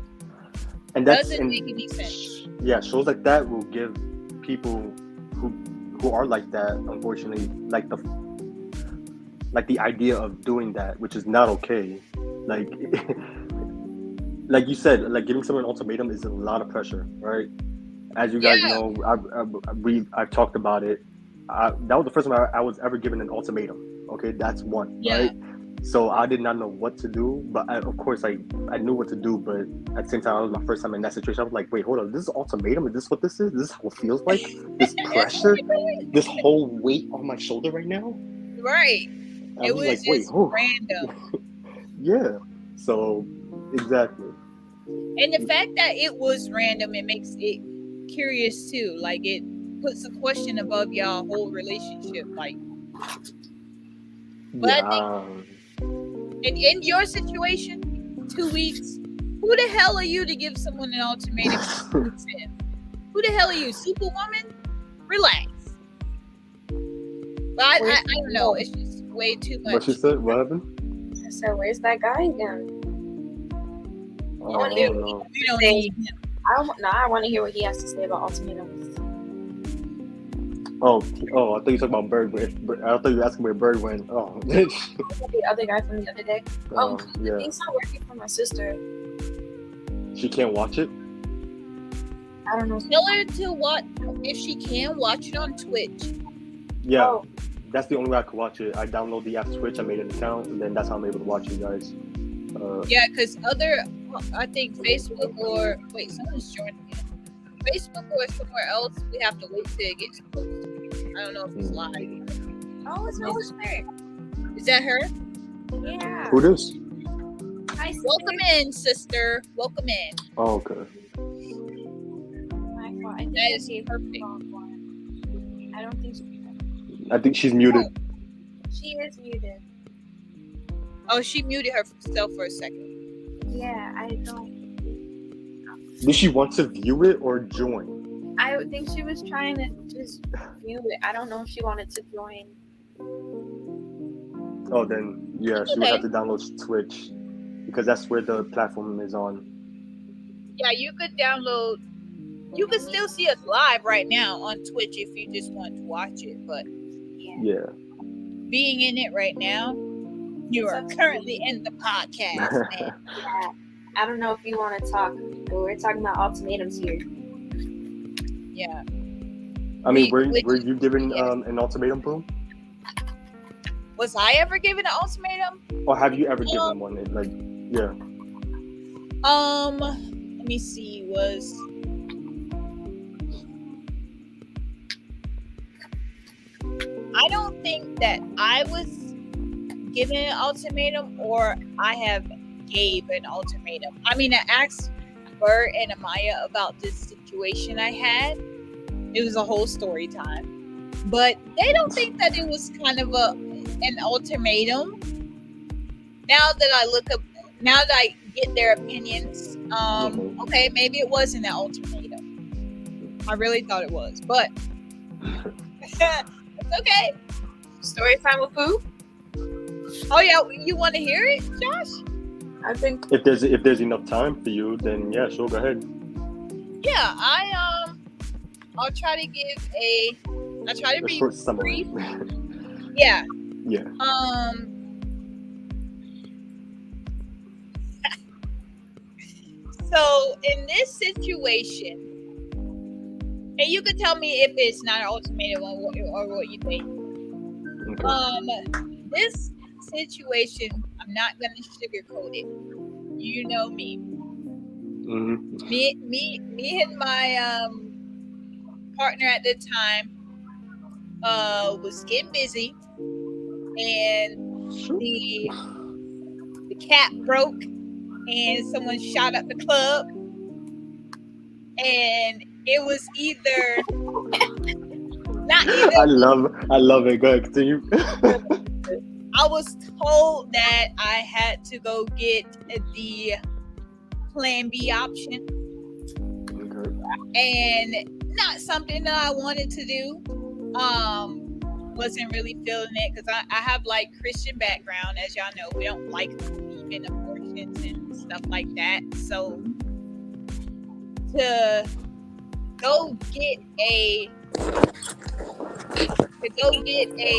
And doesn't make any sense. Yeah, shows like that will give people who are like that, unfortunately, like the idea of doing that, which is not okay. Like, like you said, like giving someone an ultimatum is a lot of pressure, right? As you guys know, I've talked about it. That was the first time I was ever given an ultimatum. Okay, that's one, right? So I did not know what to do, but of course I knew what to do. But at the same time, it was my first time in that situation. I was like, wait, hold on, this is an ultimatum? Is this what this is? This is how it feels like? This pressure? This whole weight on my shoulder right now? Right. It was like, just random. Yeah. So, exactly. And the fact that it was random, it makes it curious too. Like, it puts a question above y'all whole relationship. Like, but I think in your situation, 2 weeks, who the hell are you to give someone an ultimatum? Who the hell are you, Superwoman? Relax. But I don't know. It's just way too much. What she said? What happened? So where's that guy again? Oh, no. You don't need him. I want to hear what he has to say about ultimatums. Oh! I thought you were talking about Bird. I thought you were asking where Bird went. Oh, The other guy from the other day. yeah. He's not working for my sister. She can't watch it. I don't know. Tell her to watch, if she can, watch it on Twitch. Yeah, Oh. that's the only way I could watch it. I download the app Twitch. I made an account, and then that's how I'm able to watch you guys. Yeah, because I think Facebook or someone's joining me. Facebook or somewhere else, we have to wait till it gets posted. I don't know if it's live. Oh, it's Rosemary. Is that her? Yeah. Who this? Hi, Welcome in, sister. Welcome in. Oh, okay. My fault. That is perfect. I don't think I think she's muted. she is muted. Oh, she muted herself for a second. Yeah, I don't. Does she want to view it or join? I think she was trying to just view it. I don't know if she wanted to join. Oh, then yeah, she would Okay. have to download Twitch because that's where the platform is on. Yeah, you could download. You could still see us live right now on Twitch if you just want to watch it. But Yeah. being in it right now, you are currently in the podcast, man. Yeah. I don't know if you want to talk, but we're talking about ultimatums here. Yeah. I mean, were Which- you given yes. an ultimatum, Boom? Was I ever given an ultimatum? Or have you ever given one? Like, yeah. Let me see. I don't think that I was given an ultimatum or I have gave an ultimatum. I mean, I asked Bert and Amaya about this situation I had. It was a whole story time. But they don't think that it was kind of an ultimatum. Now that I get their opinions, okay, maybe it wasn't an ultimatum. I really thought it was, but it's okay. Story time with Pooh? Oh yeah, you want to hear it, Josh? I think If there's enough time for you, then yeah, sure, go ahead. Yeah, I'll try to give I'll try to A be short summary. brief. Yeah. Yeah. So in this situation, and you can tell me if it's not an ultimatum or what you think. Okay. This situation, I'm not gonna sugarcoat it. You know me. Mm-hmm. Me and my partner at the time was getting busy, and the cap broke, and someone shot up the club, and it was either not either. I love it. Go ahead, continue. I was told that I had to go get the Plan B option, Okay. and not something that I wanted to do. Wasn't really feeling it because I have like Christian background, as y'all know. We don't like believe in abortions and stuff like that. So to go get a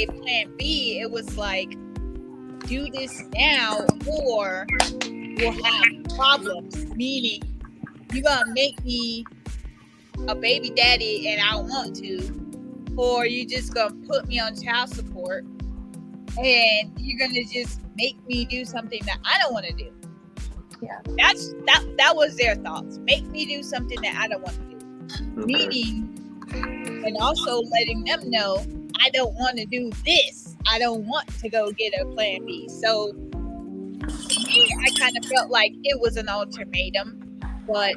Plan B, it was like, do this now or we'll have problems. Meaning, you're gonna make me a baby daddy and I don't want to, or you just gonna put me on child support and you're gonna just make me do something that I don't want to do. Yeah. That was their thoughts. Make me do something that I don't want to do. Okay. Meaning, and also letting them know I don't want to do this. I don't want to go get a Plan B. So to me, I kind of felt like it was an ultimatum, but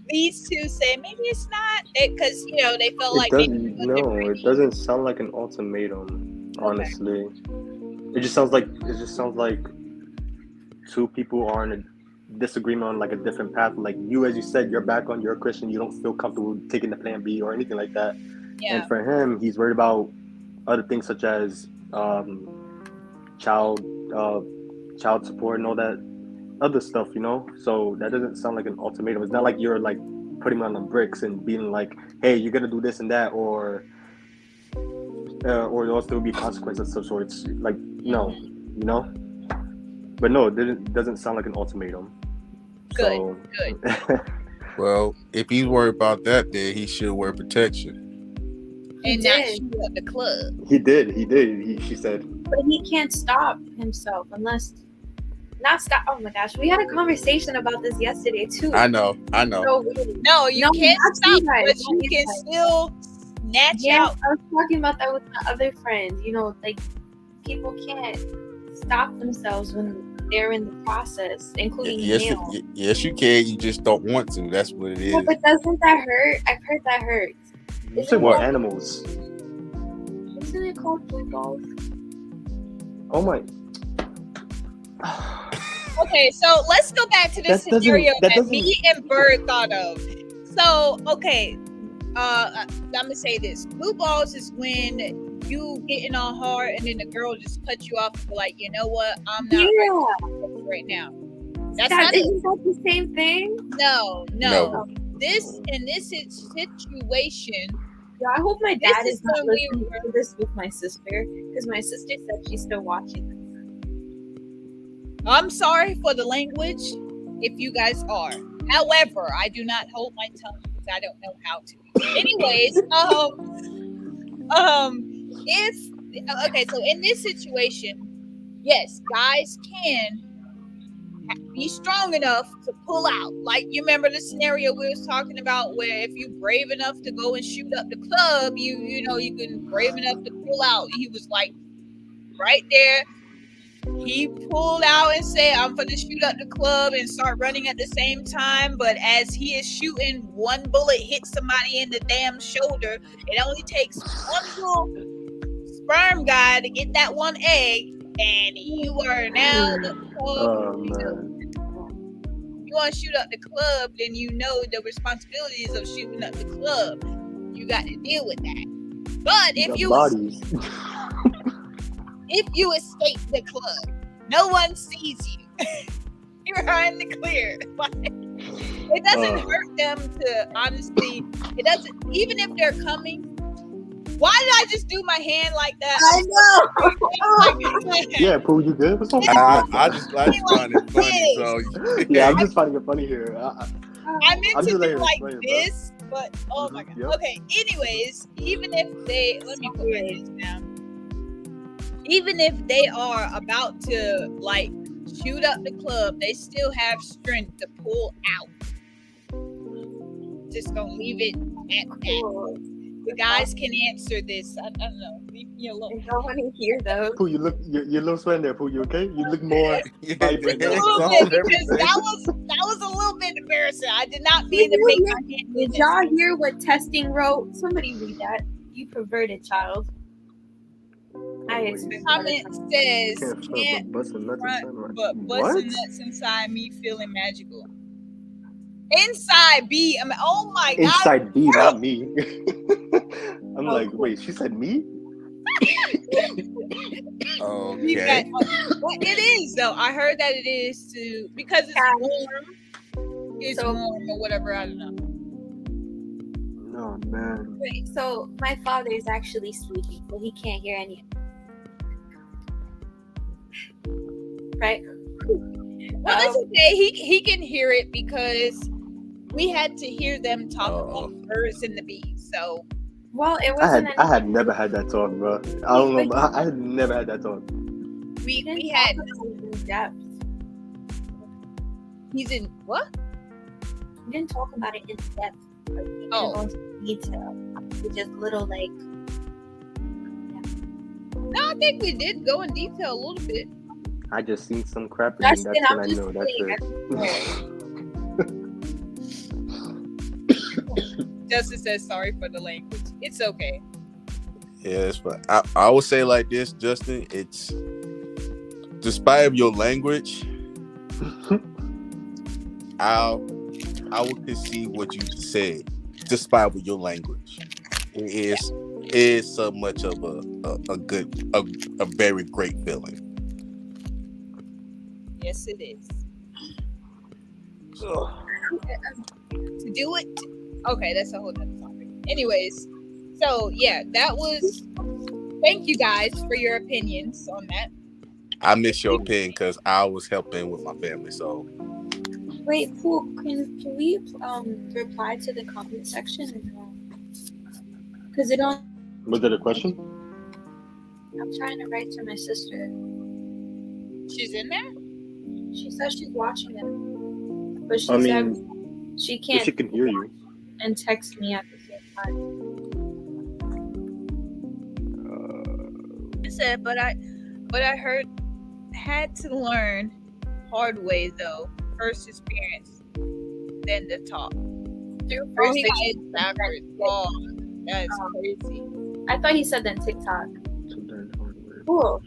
these two say maybe it's not, because they felt like It doesn't sound like an ultimatum, honestly. It just sounds like two people are in a disagreement on like a different path. Like you, as you said, you're back on, you're a Christian, you don't feel comfortable taking the Plan B or anything like that. Yeah. And for him, he's worried about other things such as child support and all that other stuff, So that doesn't sound like an ultimatum. It's not like you're like putting him on the bricks and being like, hey, you're gonna do this and that, or else there will be consequences of some sort. It's like, no, But no, it doesn't sound like an ultimatum. Good. Well, if he's worried about that, then he should wear protection. And not shoot up the club. He did. She said. But he can't stop himself unless. Not stop. Oh my gosh, we had a conversation about this yesterday too. I know. So weird. No, you can't not stop, you guys, but not you you can guys. still snatch Yeah, out. I was talking about that with my other friends. Like people can't stop themselves when they're in the process, including male. Yes, you can. You just don't want to. That's what it is. Yeah, but doesn't that hurt? I've heard that hurts. You said what animals? Isn't it called blue balls? Oh my. Okay, so let's go back to the That doesn't- scenario that that, doesn't- me and Bird thought of. So, okay, I'm gonna say this: blue balls is when you getting all hard, and then the girl just cuts you off and be like, you know what, I'm not ready right now. That's not Isn't that the same thing? no. No. This in this situation, Yeah, I hope my This dad is is not when we listening were- to this with my sister, because my sister said she's still watching this. I'm sorry for the language if you guys are. However, I do not hold my tongue because I don't know how to. Anyways, if okay, so in this situation, yes, guys can be strong enough to pull out. Like, you remember the scenario we was talking about where if you brave enough to go and shoot up the club, you know you can brave enough to pull out. He was like right there. He pulled out and said, I'm gonna shoot up the club and start running at the same time. But as he is shooting, one bullet hits somebody in the damn shoulder. It only takes one little sperm guy to get that one egg, and you are now the Oh man. you want to shoot up the club, then you know the responsibilities of shooting up the club. You got to deal with that. But if you bodies. if you escape the club, no one sees you. You're in the clear. Like, it doesn't hurt them to honestly. It doesn't, even if they're coming. Why did I just do my hand like that? I know. Yeah, Pooh, you good? What's up? I just find it funny. So Yeah, I'm just finding it funny here. I meant I'm to just do letting you like explain it, this, but oh my god. Yep. Okay. Anyways, even if they let me put my hands down. Even if they are about to like shoot up the club, they still have strength to pull out. Just gonna leave it at that. The guys can answer this. I don't know. Leave me alone. don't want to hear those. Pooh, you're a little sweating there, Pooh. You okay? You look more. yeah, vibrant. A little bit, because that was a little bit embarrassing. I did not mean to make my hand do Did this. y'all hear what testing wrote? Somebody read that. You perverted child. I expect Comment says Can't can't busting nuts front, inside, right? but What? busting nuts inside me feeling magical. Inside B, I mean, oh my god. Inside B, not me. I'm like, wait, she said me? We got, Okay. well, it is though. I heard that it is to because it's warm. It's So- warm or whatever. I don't know. Oh man. Wait, so my father is actually sleeping, so he can't hear any. Right? Well, that's okay. He can hear it because we had to hear them talk about birds and the bees. So Well, it I wasn't. had never had that talk, bro. I don't know, but I had never had that talk. we had. in depth. He's in what? We didn't talk about it in depth. Like, we didn't Oh. go into detail. It's just little like. No, I think we did go in detail a little bit. I just seen some crap and That's that's it. when I'm I just know that's saying. it. Justice says sorry for the language. It's okay. Yeah, it's fine. I would say like this, Justin. It's despite your language, I would concede what you said. Despite with your language, it is so much of a very great feeling. Yes, it is. To do it. Okay, that's a whole other topic. Anyways, so yeah, that was. Thank you guys for your opinions on that. I miss your opinion because I was helping with my family. So Wait, Pooh, can we reply to the comment section? Because it don't. Was that a question? I'm trying to write to my sister. She's in there. She says she's watching it, but she I said mean, she if can't she can hear you. and text me at the same time. I said, but I had to learn hard way though. First experience, then the talk. Through Oh, first he experience. is backwards. Oh, that's crazy. I thought he said then TikTok. Cool.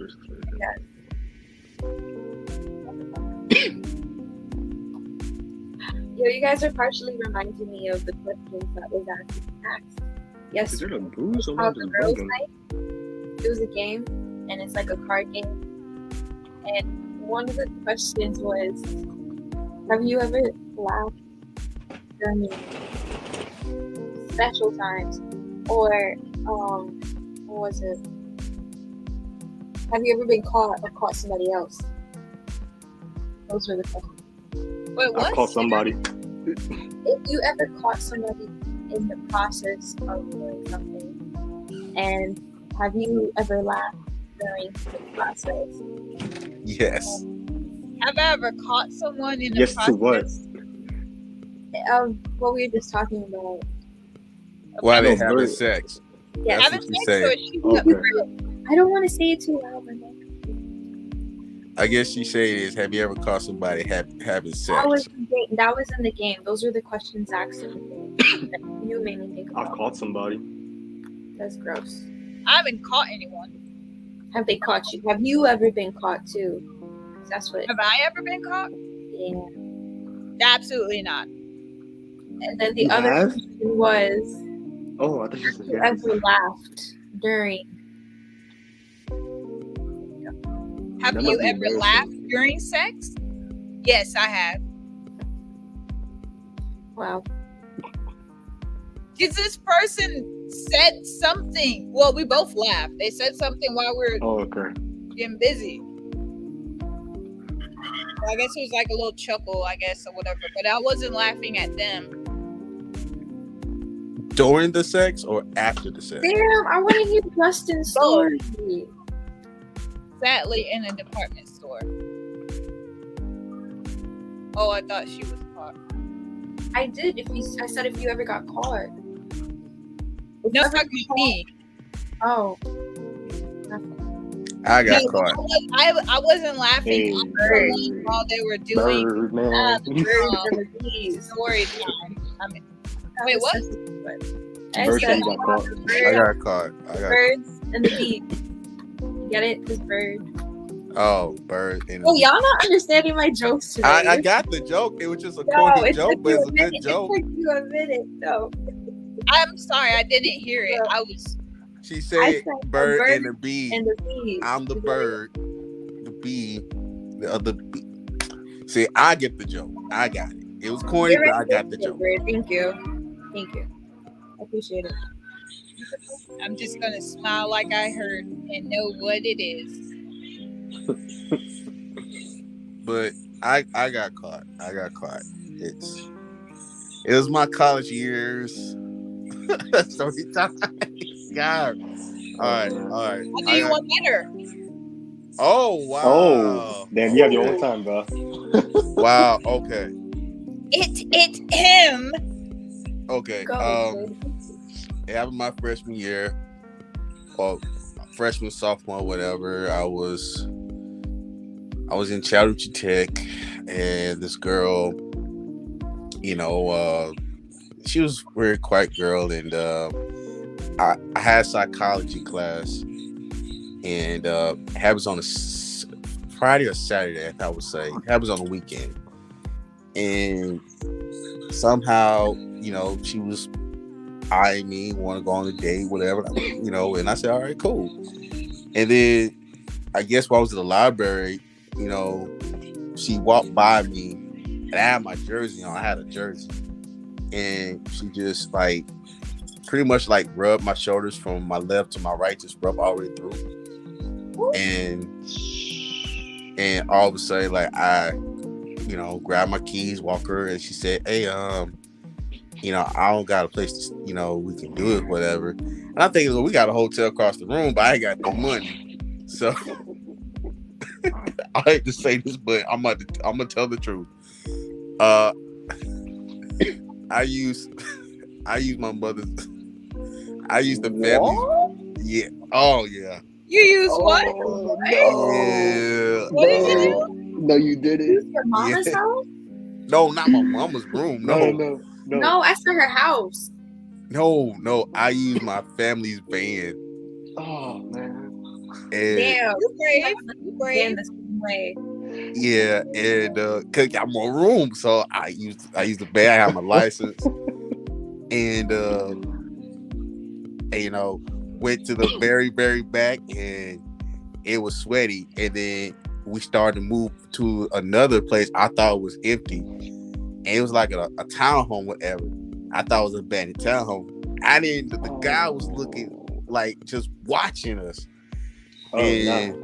Yo, you guys are partially reminding me of the questions that was asked. Yes, Is it a booze or how not the just girls' bugging? night. It was a game, and it's like a card game. And one of the questions was, have you ever laughed during special times, or what was it? Have you ever been caught or caught somebody else? Those were the questions. Wait, I what? caught somebody. If you ever caught somebody in the process of doing something, and have you ever laughed during the process? Yes. Have I ever caught someone in the Yes to process? what? What we were just talking about. While they No, having bird. sex. Yeah, That's Having what you sex say. or she Okay. I don't want to say it too loud, but I guess she said is, have you ever caught somebody having sex? that was in the game. Those were the questions asked in the game. That you made me think I about. caught somebody. That's gross. I haven't caught anyone. Have they caught you? Have you ever been caught too? 'Cause that's what. Have I ever been caught? Yeah. Absolutely not. And then the You other have? question was, Oh, I thought you said you yes. ever laughed during? Have That you must be ever embarrassing. laughed during sex? Yes, I have. Wow. Because this person said something. Well, we both laughed. They said something while we were Oh, okay. getting busy. So I guess it was like a little chuckle, I guess, or whatever. But I wasn't laughing at them. During the sex or after the sex? Damn, I want to hear Justin's story. Sadly, in a department store. Oh, I thought she was caught. I did. I said if you ever got caught. No, talking about me. Oh. I got No, caught. I wasn't laughing Hey, at bird. someone while they were doing Bird, man. Birds and the bees. story time. I mean, That Wait, was what? such a- I Bird said said you got caught. I got caught. birds and the bees. You get it? Because bird. Oh, bird. And Oh, y'all not understanding my jokes today. I got the joke. It was just a No, corny it joke, took but you it's a a good minute. joke. It took you a minute. No. I'm sorry, I didn't hear it. I was. She I said said bird, bird and the bee. And the bees. I'm the You get it? bird, the bee, the other bee. See, I get the joke. I got it. It was corny, You're but I right. got the joke. Bird. Thank you. Thank you. I appreciate it. I'm just gonna smile like I heard and know what it is. But I got caught. It was my college years. Story time. God. All right. I'll do you one better. Oh wow. Oh, damn, you have your own Okay. time, bro. Wow. Okay. It's him. Okay. Go. It happened my freshman year, or freshman, sophomore, whatever. I was in Chattahoochee Tech, and this girl, she was a very quiet girl, and I had psychology class, and it happens on a Friday or Saturday, I would say. It happens on the weekend, and somehow, she was eyeing me, want to go on a date, whatever, and I said, all right, cool. And then I guess while I was in the library, she walked by me, and I had my jersey on. I had a jersey, and she just pretty much rubbed my shoulders from my left to my right, just rubbed all the way through. And all of a sudden, I grabbed my keys, walked her, and she said, hey, I don't got a place to, we can do it, whatever. And I'm thinking, well, we got a hotel across the room, but I ain't got no money. So I hate to say this, but I'm gonna tell the truth. I used my mother's. I used the family. What? Yeah. Oh yeah. You use what? Oh, Yeah. What did you no. No, you didn't. Use your mama's Yeah. house? No, not my mama's room. No. No, I said her house. No. I used my family's van. Oh man. And Damn. You brave. You In brave. the same way. Yeah, and cause I got more room, so I used the bed. I have my license, and you know, went to the very very back, and it was sweaty. And then we started to move to another place. I thought it was empty, and it was like a townhome, whatever. I thought it was a abandoned townhome. I didn't. The guy was looking like just watching us, and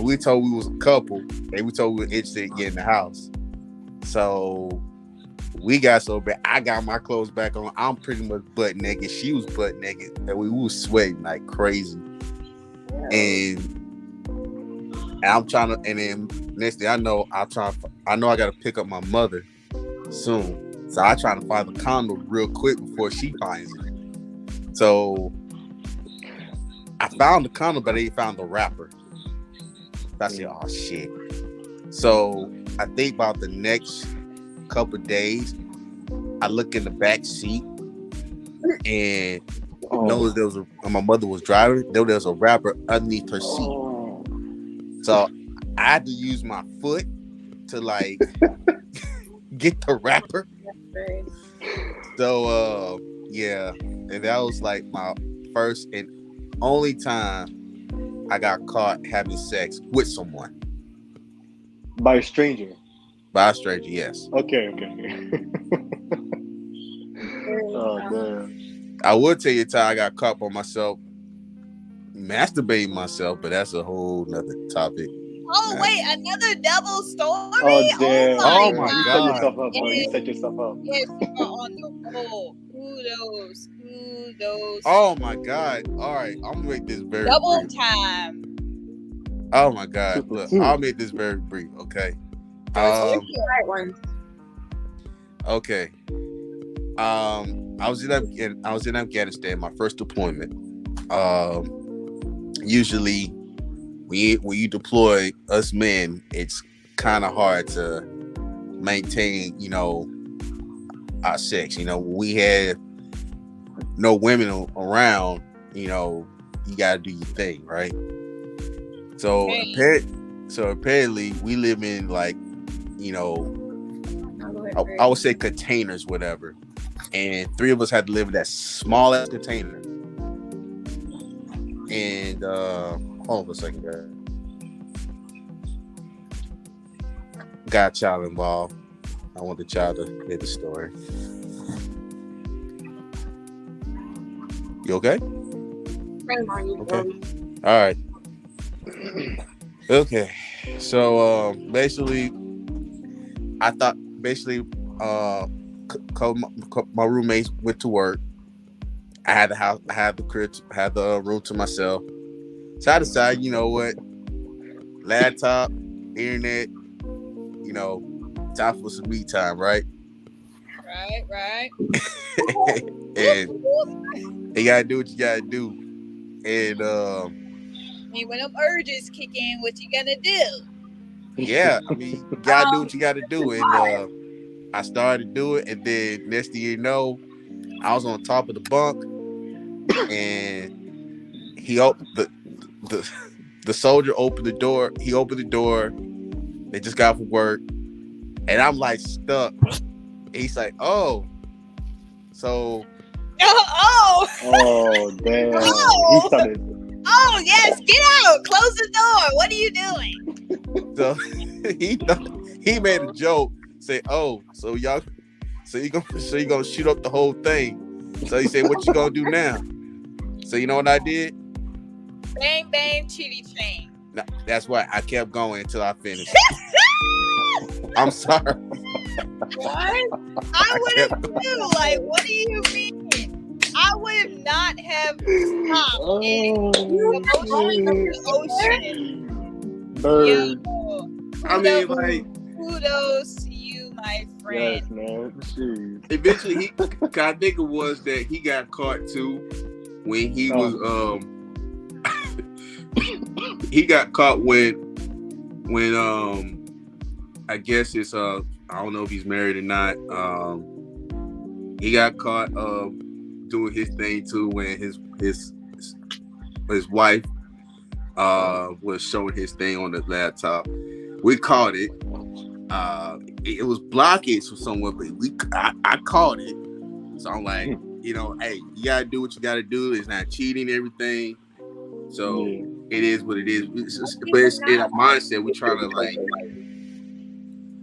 we told we was a couple, and we told we were interested in getting the house. So we got so bad. I got my clothes back on. I'm pretty much butt naked. She was butt naked, and we was sweating like crazy. And I'm trying to. And then next thing I know, I know I got to pick up my mother soon. So I trying to find the condom real quick before she finds it. So I found the condom, but I ain't found the wrapper. I said, "Oh shit!" So I think about the next couple of days, I look in the back seat and noticed there was my mother was driving. There was a wrapper underneath her seat. So I had to use my foot to like get the wrapper. So yeah, and that was like my first and only time I got caught having sex with someone. By a stranger? By a stranger, yes. Okay. Oh, man. I would tell you a time I got caught by myself masturbating myself, but that's a whole nother topic. Oh, wait, another double story? Oh, damn. Oh, my You God. set yourself up, bro. You set yourself up. Yes, you are on the roll. Kudos. Oh, my God. All right, I'm going to make this very Double brief. time. Oh, my God. Look, I'll make this very brief, okay? Okay. I was in Afghanistan, my first deployment. Usually when you deploy us men, it's kind of hard to maintain, our sex. When we had no women around, you gotta do your thing, right? So apparently we live in like, I would say containers, whatever. And 3 of us had to live in that small ass container. And hold on for a second, guys. Got a child involved. I want the child to hear the story. You okay? Okay. All right. Okay. So basically, I thought my roommates went to work. I had the house, I had the crib, had the room to myself. So I decided, you know what, laptop, internet, time for some me time, right? Right. And you gotta do what you gotta do. And when them urges kick in, what you gonna do? Yeah, I mean, you gotta do what you gotta do. And I started to do it, and then next thing you know, I was on top of the bunk, and he opened the soldier opened the door. He opened the door. They just got from work, and I'm like stuck. And he's like, "Oh, so." Oh damn! Oh. He started. Oh yes, get out! Close the door. What are you doing? So he made a joke. Say, "Oh, so you gonna shoot up the whole thing?" So he said, "What you gonna do now?" So you know what I did? Bang bang, chitty chain. No, that's why I kept going until I finished. I'm sorry. What? I would have too. Like, what do you mean? I would not have stopped. Bird. I mean, like, kudos to you, my friend. Yes, man. Jeez. Eventually, I think it was that he got caught too when he was he got caught when I guess it's I don't know if he's married or not. He got caught doing his thing too when his wife was showing his thing on the laptop. We caught it. It was blockage from somewhere, but I caught it. So I'm like, you know, hey, you gotta do what you gotta do. It's not cheating, everything. So it is what it is. But it's in our mindset. We try to like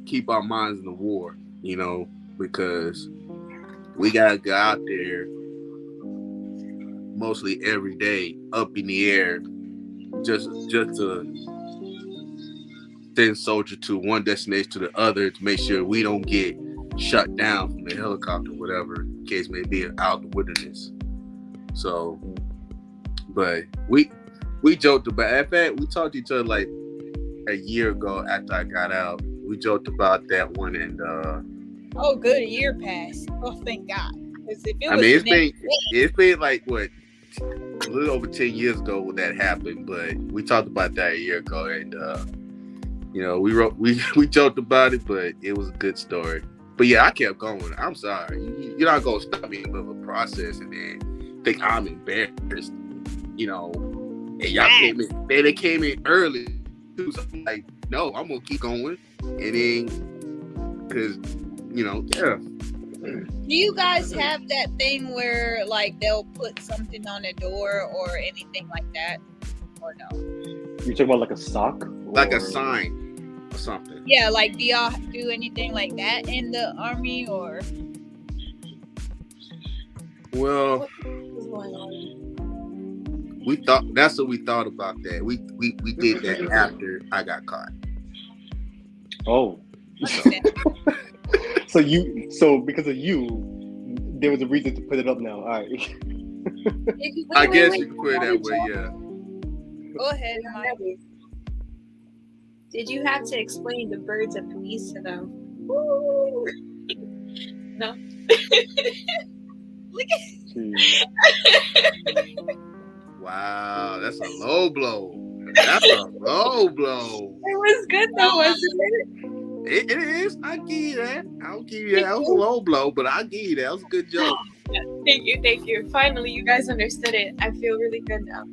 keep our minds in the war, you know, because we gotta go out there mostly every day, up in the air, just to send soldier to one destination to the other to make sure we don't get shut down from the helicopter, whatever the case may be, out in the wilderness. So, but we joked about. In fact, we talked to each other like a year ago after I got out. We joked about that one, and oh, good, a year passed. Oh, thank God. Because if it I was mean, the it's been like what, a little over 10 years ago when that happened. But we talked about that a year ago, and you know, we joked about it, but it was a good story. But yeah, I kept going. I'm sorry, you're not gonna stop me in the middle of a process and then think I'm embarrassed. You know, and y'all came in. They came in early. So I'm like, no, I'm gonna keep going, and then because you know, yeah. Do you guys have that thing where like they'll put something on the door or anything like that, or no? You talking about like a sock, Like a sign or something? Yeah, like do y'all do anything like that in the army or? Well, we thought that's what we thought about that. We did that after I got caught. Oh. So because of you, there was a reason to put it up now. All right. I guess you can put it that way, yeah. Go ahead, Mike. Did you have to explain the birds of peace to them? No. Look at Wow, that's a low blow. That's a low blow. It was good though, wasn't it? It is. I give you that. I'll give you that. That was a low blow, but I'll give you that. That was a good joke. Yeah, thank you. Finally, you guys understood it. I feel really good now.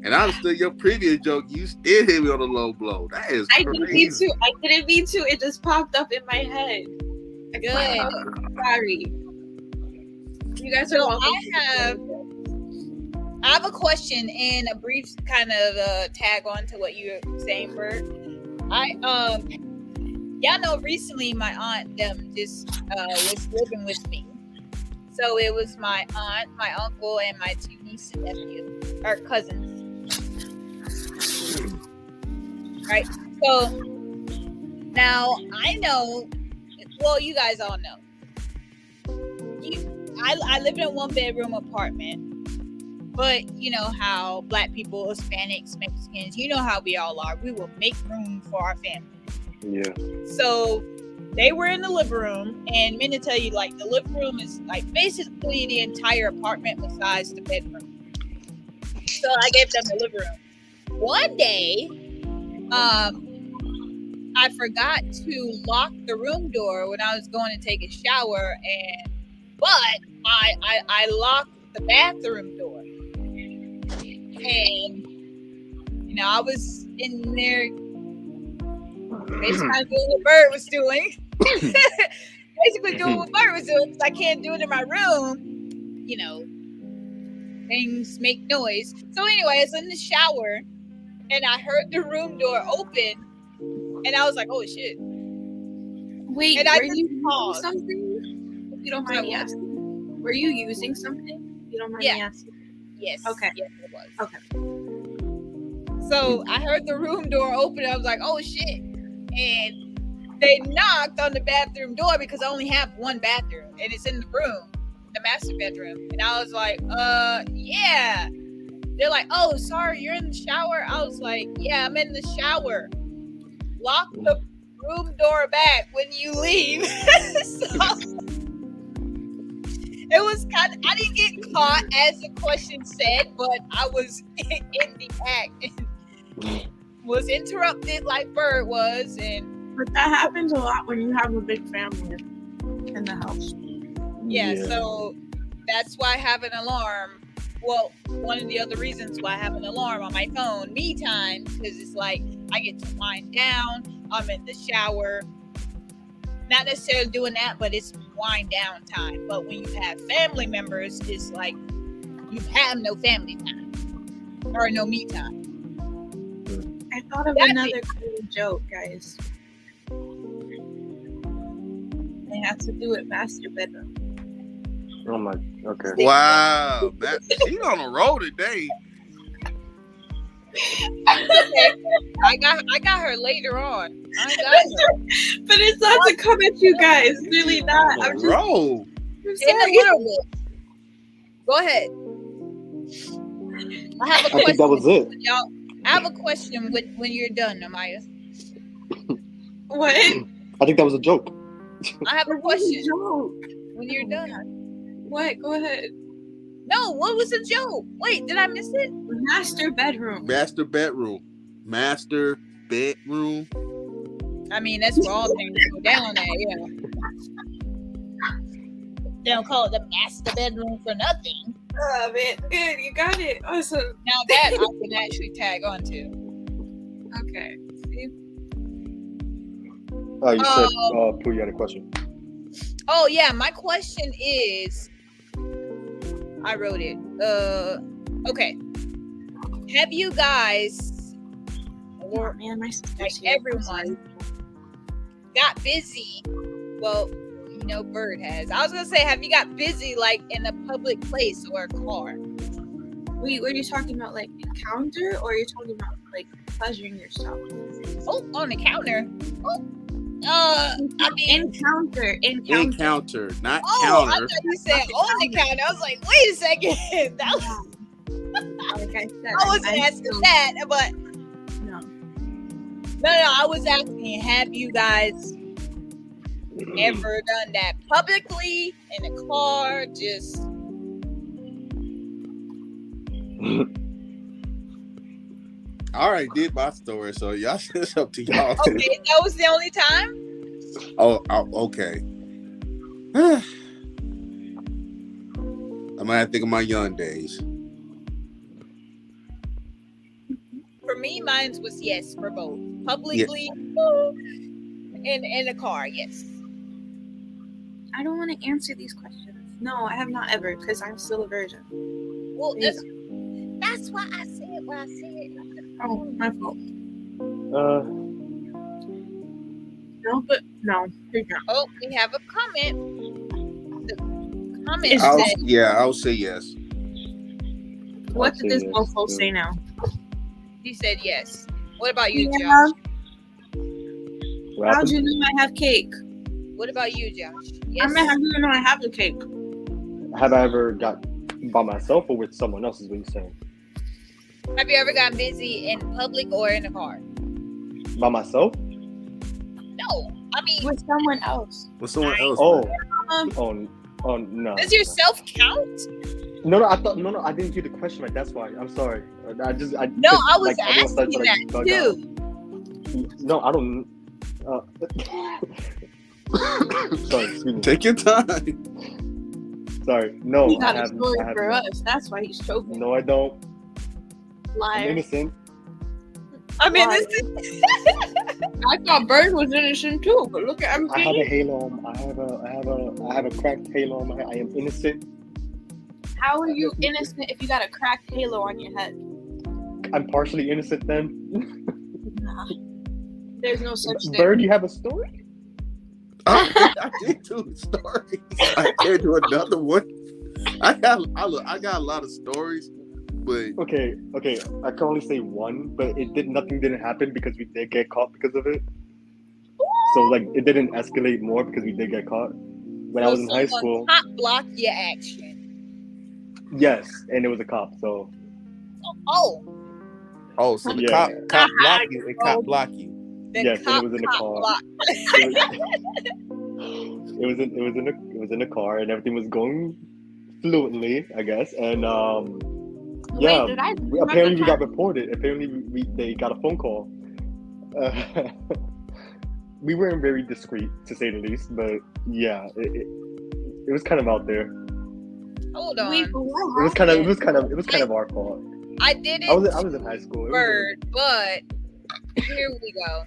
And I understood your previous joke. You still hit me on a low blow. That is crazy. I didn't mean to. It just popped up in my head. good. Sorry. You guys are So welcome. I have a question and a brief kind of tag on to what you were saying, Bert. Y'all know recently my aunt just was living with me. So it was my aunt, my uncle, and my two nieces and nephews, or cousins. Right? So now I know, well, you guys all know. I live in a 1-bedroom apartment, but you know how Black people, Hispanics, Mexicans, you know how we all are. We will make room for our family. Yeah. So they were in the living room, and meant to tell you, like, the living room is like basically the entire apartment besides the bedroom. So I gave them the living room. One day, I forgot to lock the room door when I was going to take a shower, but I locked the bathroom door, and you know I was in there. Basically doing what Bird was doing. Basically doing what Bird was doing because I can't do it in my room. You know, things make noise. So anyway, I was in the shower and I heard the room door open and I was like, oh shit. Wait, and I were just you using paused. something? If you don't mind me asking. Were you using something? If you don't mind me asking. Yes. Okay. Yes, it was. Okay. So I heard the room door open. I was like, oh shit. And they knocked on the bathroom door because I only have one bathroom and it's in the room, the master bedroom. And I was like, yeah. They're like, oh, sorry, you're in the shower? I was like, yeah, I'm in the shower. Lock the room door back when you leave. So it was kind of, I didn't get caught as the question said, but I was in the act and was interrupted like Bird was. But that happens a lot when you have a big family in the house. Yeah, so that's why I have an alarm. Well, one of the other reasons why I have an alarm on my phone, me time, because it's like I get to wind down. I'm in the shower. Not necessarily doing that, but it's wind down time. But when you have family members, it's like you have no family time or no me time. I thought of another cool joke, guys. It has to do with master bedroom. Oh my. Okay. Wow, that she's on a roll today. I got her later on. I got her. But it's not to come at you guys. It's really not. I'm just Roll. I'm In sorry. a little bit. Go ahead. I have a I question. think that was it. Y'all, I have a question when you're done, Amaya. What? I think that was a joke. I have a What was the question joke? when you're done. What? Go ahead. No, what was the joke? Wait, did I miss it? Master bedroom. Master bedroom. Master bedroom. I mean, that's where all things go down at, yeah. They don't call it the master bedroom for nothing. Oh man, good. You got it. Awesome. Now that I can actually tag on to. Okay. See? Oh, you said, Pooh, you had a question. Oh yeah, my question is, I wrote it. Okay. Have you guys, Oh or man, my sister's like here. everyone, got busy? Well, you know, Bird has. I was gonna say, have you got busy like in a public place or a car? Wait, what are you talking about? Like encounter, or are you talking about like pleasuring yourself? Oh, on the counter. Oh, I mean, Encounter. Encounter, not oh, I counter. thought you said on the counter. I was like, wait a second. That was, Like I said, I wasn't asking that, but No. no, I was asking, have you guys ever done that publicly in a car? Just I already did my story, so y'all, it's up to y'all. okay, that was the only time. Oh, okay. I might have to think of my young days. For me, mine was yes for both. Publicly, in a car, yes. I don't want to answer these questions. No, I have not ever, because I'm still a virgin. Well, that's why I said what I said. Oh, my fault. No, but no. You're not. Oh, we have a comment. The comment It's- said, I'll say yes. What I'll did say this yes, mofo too. say now? he said yes. What about you, Yeah. Josh? what How'd happened? you know I have cake? What about you, Josh? I Yes. mean, how do you know I have the cake? Have I ever got by myself or with someone else? Is what you're saying? Have you ever gotten busy in public or in a car? By myself? No. I mean, With someone else. With someone else. Oh, Um, no. does your self count? No, I didn't hear the question right. That's why. I'm sorry. No, I was everyone started asking to, that bug too. out. No, I don't. Sorry, excuse me. Take your time. Sorry. No, he got I a haven't. story I have for not. us. That's why he's choking. No, I don't. I'm Liar. innocent. I'm Why? innocent. I thought Bird was innocent too, but look at I have a MP. halo. I have a cracked halo on my head. I am innocent. How are you innocent if you got a cracked halo on your head? I'm partially innocent then. Nah. There's no such thing. Bird, you have a story? I did two stories. I can't do another one. I got a lot of stories, but Okay. I can only say one, but nothing didn't happen because we did get caught because of it. So like it didn't escalate more because we did get caught. When I was in high school, Top block your action. yes, and it was a cop. So Oh, so the Yeah. cop block you and cop block you. the Yes, and it cop was in the car. block. it was in a car, and everything was going fluently, I guess. And yeah, Wait, did I apparently we got reported. Apparently they got a phone call. We weren't very discreet, to say the least, but yeah, it was kind of out there. Hold on. Wait, but what It was kind of our fault. I did it. I was in high school. It was- Bird, but here we go.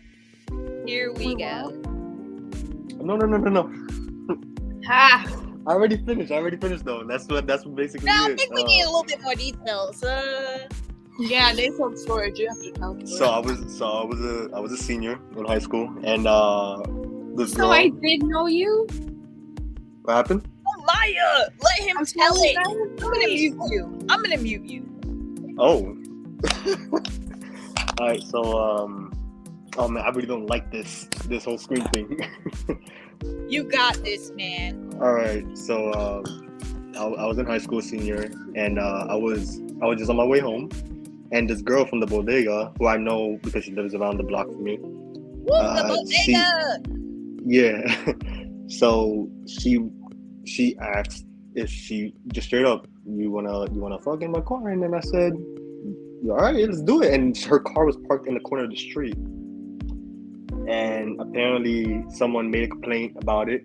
Here we go. No. Ah, I already finished though. That's basically No, I it. think we need a little bit more details. yeah, they told storage. You have to tell storage. I was a senior in high school, and this So girl. I did know you. What happened? Oh, Maya, let him I'm tell sorry, it. I'm gonna mute you. Oh. All right. So oh man, I really don't like this whole screen thing. You got this, man. All right. So I was in high school, senior, and I was just on my way home, and this girl from the bodega, who I know because she lives around the block from me. Woo, the bodega. Yeah. So she asked if she just straight up, you wanna fuck in my car? And then I said, all right, let's do it. And her car was parked in the corner of the street. And apparently someone made a complaint about it.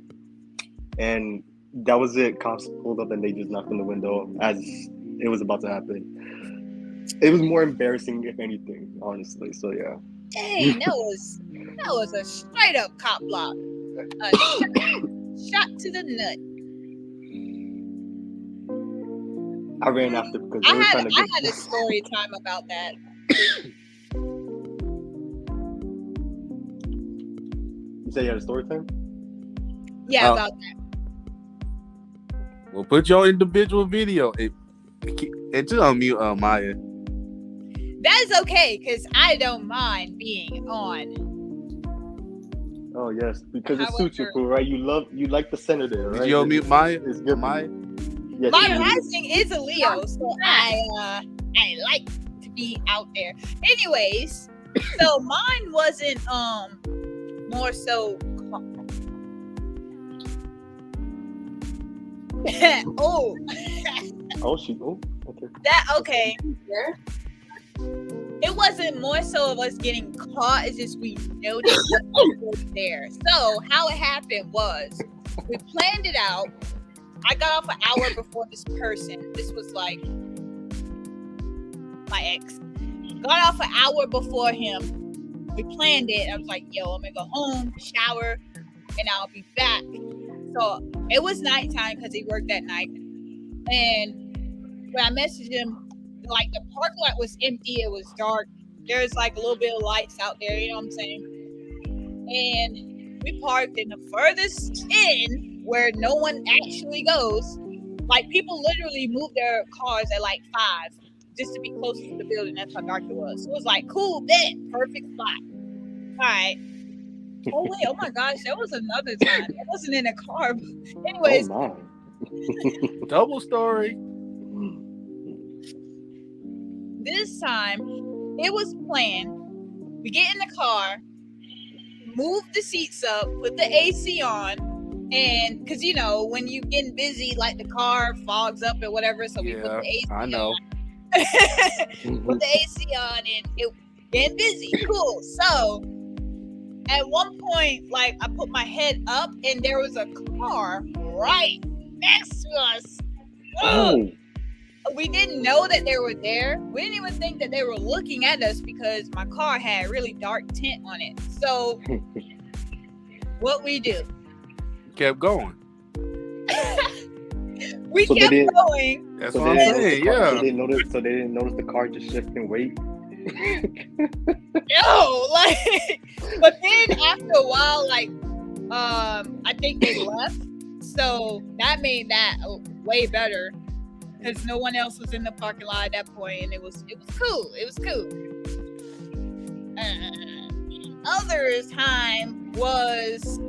And that was it. Cops pulled up and they just knocked on the window as it was about to happen. It was more embarrassing, if anything, honestly. So yeah. Dang, that was a straight up cop block. A shot to the nut. I ran after because I they were trying to had get. a story time about that. You say you had a story time? Yeah, Oh. about that. Well, put your individual video. It just unmute Maya. That is okay, because I don't mind being on. Oh yes, because it suits you, However- cool, right? You like the center there, right? Did you unmute Maya? It's good. Maya? Yes, My you- rising is a Leo, so I like to be out there. Anyways, so mine wasn't more so oh okay. that okay. It wasn't more so of us getting caught, it's just we noticed that it was there. So how it happened was we planned it out. I got off an hour before this person. This was like my ex. Got off an hour before him. We planned it. I was like, yo, I'm gonna go home, shower, and I'll be back. So it was nighttime because he worked that night. And when I messaged him, like the parking lot was empty, it was dark. There's like a little bit of lights out there, you know what I'm saying? And we parked in the furthest end where no one actually goes. Like people literally moved their cars at like 5 just to be closer to the building. That's how dark it was. So it was like, cool, bet, perfect spot. All right. Oh wait, oh my gosh, there was another time. It wasn't in a car. Anyways, Oh Double story. this time it was planned. We get in the car, move the seats up, put the AC on, and because you know when you getting busy, like the car fogs up or whatever, so we put Yeah, the AC I know. on. Put the AC on, and it getting busy. Cool. So at one point, like I put my head up, and there was a car right next to us. Ugh. We didn't know that they were there. We didn't even think that they were looking at us because my car had really dark tint on it. So what we do? Kept going. We So they kept didn't- going. That's So what I'm they didn't saying. notice the car- Yeah. they didn't notice the car just shifting weight. Yo, like, but then after a while, like, I think they left. So that made that way better because no one else was in the parking lot at that point, and it was cool. It was cool. Other time was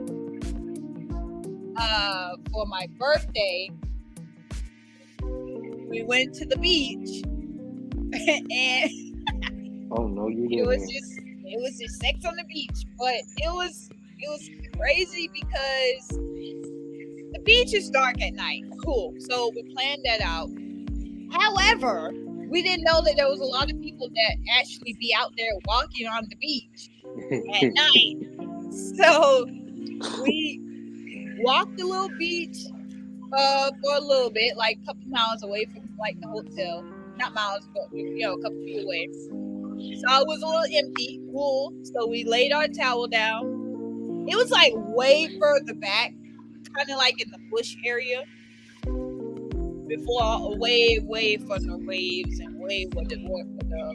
for my birthday. We went to the beach, and Oh no, you it was didn't. just sex on the beach, but it was crazy because the beach is dark at night. Cool. So we planned that out. However, we didn't know that there was a lot of people that actually be out there walking on the beach at night. So we walked the little beach for a little bit, like a couple miles away from like the hotel. Not miles, but a couple feet away. So it was a little empty, cool. So we laid our towel down. It was like way further back, kind of like in the bush area, before way from the waves and way where the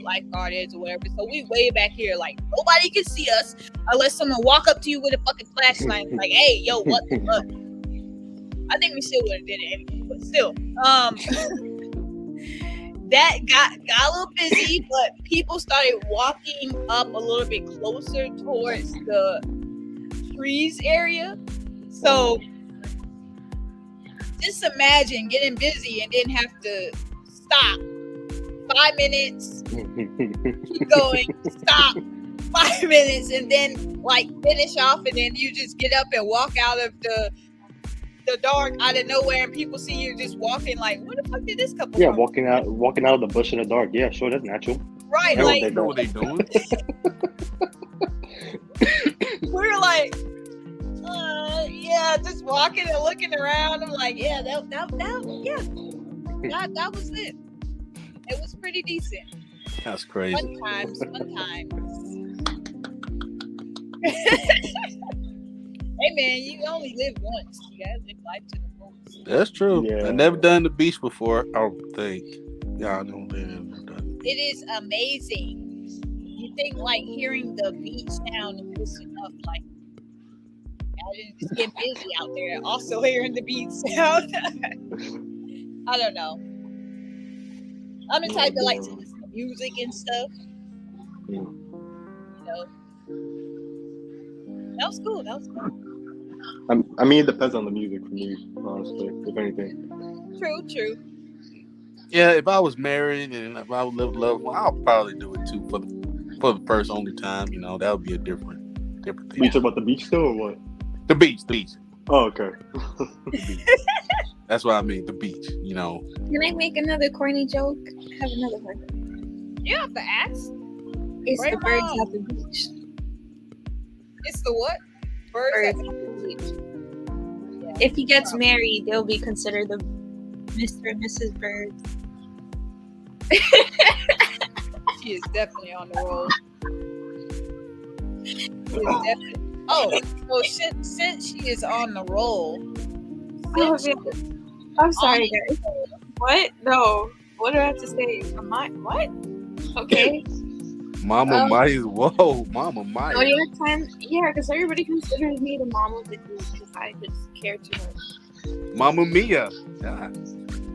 lifeguard is or whatever. So we way back here, like nobody can see us unless someone walk up to you with a fucking flashlight, like, "Hey, yo, what the fuck?" I think we still would have did it anyway, but still, that got a little busy, but people started walking up a little bit closer towards the trees area. So just imagine getting busy and then have to stop 5 minutes, keep going, stop 5 minutes, and then like finish off, and then you just get up and walk out of the dark out of nowhere, and people see you just walking like, where the fuck did this couple Yeah, from? walking out of the bush in the dark. Yeah, sure, that's natural. Right, I know like They know what they doing. we're like, yeah, just walking and looking around. I'm like, yeah, that was it. It was pretty decent. That's crazy. Fun times. Hey man, you only live once. You gotta live life to the fullest. That's true. Yeah. I never done the beach before. I don't think. Yeah, I don't think I've never done It is amazing. You think like hearing the beach sound is just enough, like I just get busy out there. Also hearing the beach sound. I don't know. I'm the type that likes to listen to music and stuff. You know. That was cool. I mean, it depends on the music for me, honestly, if anything. True. Yeah, if I was married and if I would live love, well, I'll probably do it too for the first only time. You know, that would be a different We thing. talk about the beach still or what? The beach. Oh, okay. The beach. That's what I mean. The beach. You know. Can I make another corny joke? I have another one. You have to ask. It's Right the birds on. at the beach. It's the what? Birds. Birds at the beach. If he gets married, they'll be considered the Mr. and Mrs. Bird. She is definitely on the roll. She is definitely. Oh, so since she is on the roll. Oh, since I'm sorry, guys. What? No. What do I have to say? What? Okay. Mama Maya. Whoa, Mama Maya. Oh, yeah, time. Yeah, because everybody considers me the mom of the group because I just care too much. Mama Mia. God.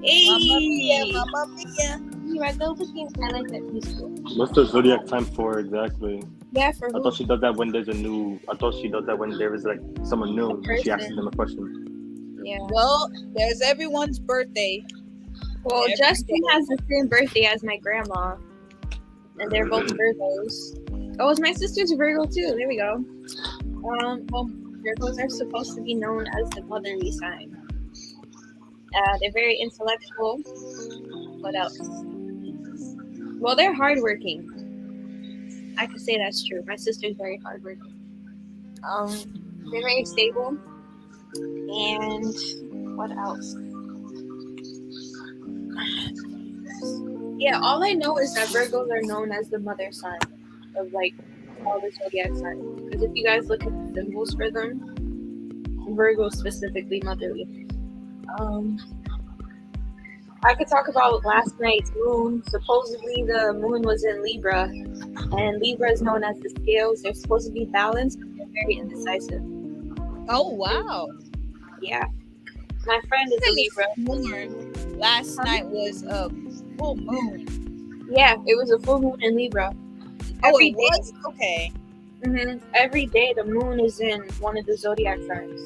Hey, Mamma Mia. You are go looking. I like that musical. What's the zodiac time for exactly? Yeah, for I who? thought she does that when there's I thought she does that when there is like someone new. She asks them a question. Yeah. Well, there's everyone's birthday. Well, Every Justin day. has the same birthday as my grandma, and they're both Virgos. Oh, my sister's a Virgo too. There we go. Well, Virgos are supposed to be known as the motherly sign. They're very intellectual. What else? Well, they're hardworking. I could say that's true. My sister's very hardworking. They're very stable. And what else? Yeah, all I know is that Virgos are known as the mother sign of like all the zodiac signs. Because if you guys look at the symbols for them, Virgo specifically motherly. I could talk about last night's moon. Supposedly the moon was in Libra, and Libra is known as the scales. They're supposed to be balanced, but they're very indecisive. Oh wow! Yeah, my friend is a Libra. Moon. Last night was a full moon. Yeah, it was a full moon in Libra. Oh, Every it day. was? Okay. Every day the moon is in one of the zodiac signs.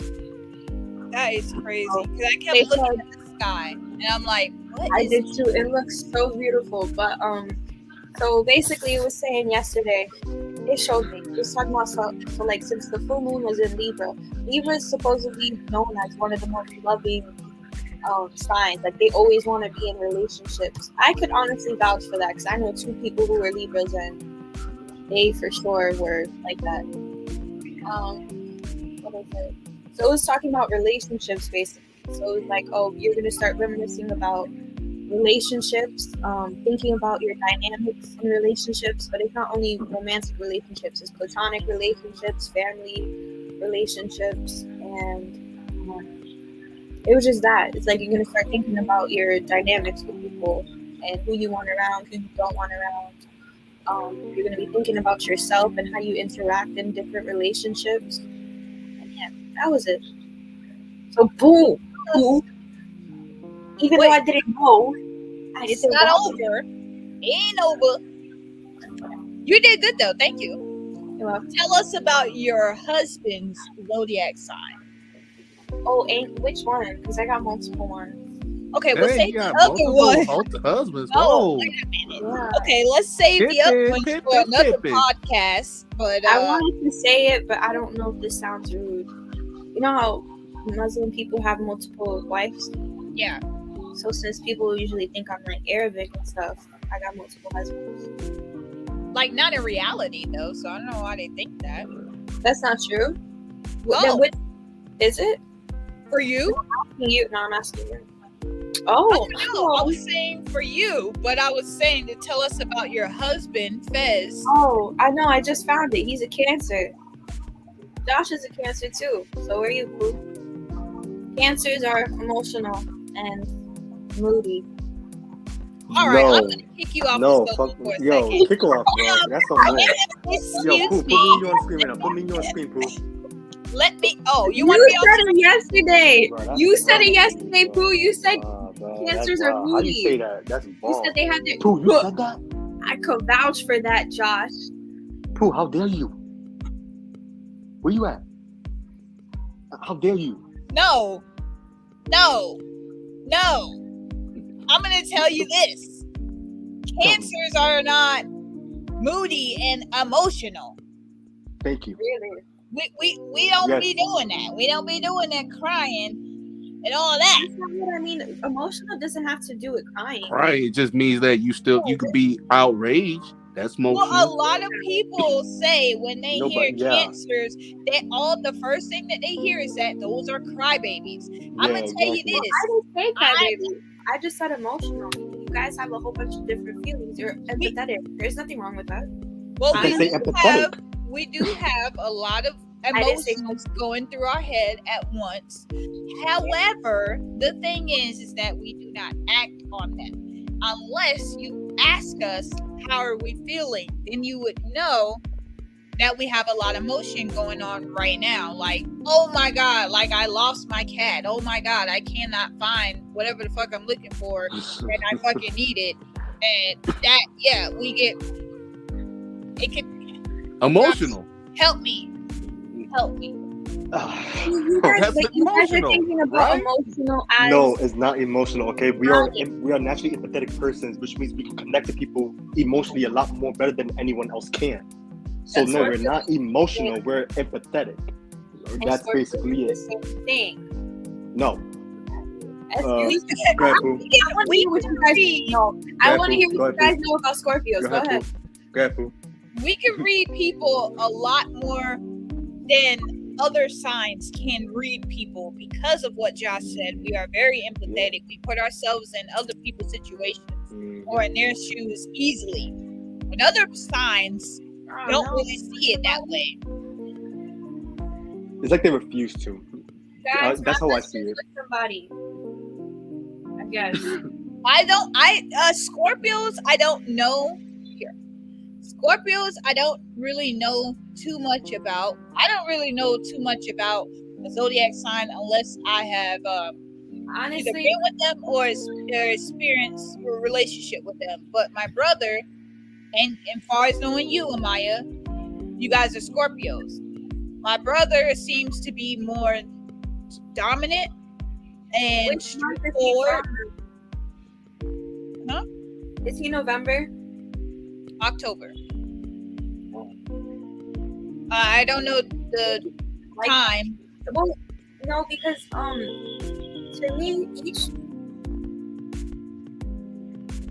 That is crazy. Because I They kept looking said- at the sky, and I'm like, what I is did too. It looks so beautiful. But so basically it was saying yesterday, it showed me. It was talking about so like since the full moon was in Libra, Libra is supposedly known as one of the most loving signs. Like they always want to be in relationships. I could honestly vouch for that because I know two people who were Libras and they for sure were like that. What is it? So it was talking about relationships basically. So it was like, oh, you're gonna start reminiscing about relationships, thinking about your dynamics in relationships, but it's not only romantic relationships, it's platonic relationships, family relationships, and it was just that. It's like you're going to start thinking about your dynamics with people and who you want around, who you don't want around. You're going to be thinking about yourself and how you interact in different relationships. And yeah, that was it. So boom. Even though I didn't know, It's not over. It ain't over. You did good though. Thank you. You're welcome. Tell us about your husband's zodiac sign. Oh, which one? Because I got multiple ones. Okay, we'll Dang, save you the got other one. multiple husbands. No, Whoa. wait a minute. Yeah. Okay, let's save the other ones Pippin, for another Pippin. podcast. But I wanted to say it, but I don't know if this sounds rude. You know how Muslim people have multiple wives? yeah, So since people usually think I'm like Arabic and stuff, I got multiple husbands. like not in reality though. So I don't know why they think that. That's not true. No. Then what is it? For you? I'm asking you. Oh, No, I was saying for you, but I was saying to tell us about your husband, Fez. Oh, I know. I just found it. He's a Cancer. Josh is a Cancer too. So are you, boo? Cancers are emotional and moody. All right, I'm No. gonna kick you off No, the fuck, sofa for a yo, second. kick off, bro. That's so nice. Yo, Excuse Pooh, put me. me and you on screen right now. Put me and you on screen, Pooh. Let me. Oh, you You want to be said on? it yesterday. Bro, that's You said it bomb, yesterday, bro. Pooh. You said Bro, Cancers that's are wild. How do you moody. say that? That's you bomb. said they have their. Pooh, you said that? I could vouch for that, Josh. Pooh, how dare you? Where you at? How dare you? No. I'm gonna tell you this. Cancers are not moody and emotional. Thank you. Really? We don't Yes. be doing that. We don't be doing that crying and all that. That's not what I mean. Emotional doesn't have to do with crying. Right. It just means that you could be outraged. That's Well, a emotional. lot of people say when they No, hear but yeah. cancers, the first thing that they hear is that those are crybabies. I'm Yeah, gonna tell you exactly. this. I didn't say crybaby. I just said emotional. You guys have a whole bunch of different feelings. You're empathetic. There's nothing wrong with that. Well, I we can say do empathetic. have a lot of didn't say emotions going through our head at once. However, the thing is that we do not act on them unless you ask us how are we feeling. Then you would know that we have a lot of emotion going on right now. Like, oh my God, like I lost my cat. Oh my God, I cannot find whatever the fuck I'm looking for, and I fucking need it. And that, yeah, we get. It can Emotional. help me. Help me. You guys, That's but you guys are emotional, thinking about right? emotional as No, it's not emotional. Okay, we are Right. naturally empathetic persons, which means we can connect to people emotionally a lot more better than anyone else can. So That's no, right. we're not emotional. We're empathetic. That's Scorpio basically is it. the same thing. No. Excuse me. Go ahead, Pooh. I want to hear what you guys know. I ahead, want to Pooh. hear Go what you ahead, guys know about Scorpios. Go ahead. Pooh. Go ahead, Pooh. We can read people a lot more than other signs can read people because of what Josh said. We are very empathetic. We put ourselves in other people's situations or in their shoes easily. When other signs Oh, don't no. really see it that way. It's like they refuse to. Guys, that's how I see with it. somebody. I guess. Scorpios, I don't know. Here. Scorpios, I don't really know too much about. I don't really know too much about the zodiac sign unless I have either Honestly, been with them or experienced a relationship with them. But my brother, and far as knowing you, Amaya, you guys are Scorpios. My brother seems to be more dominant and which month is he straightforward. from? Huh? Is he November? October. I don't know the Like- time. Well, no, because to me each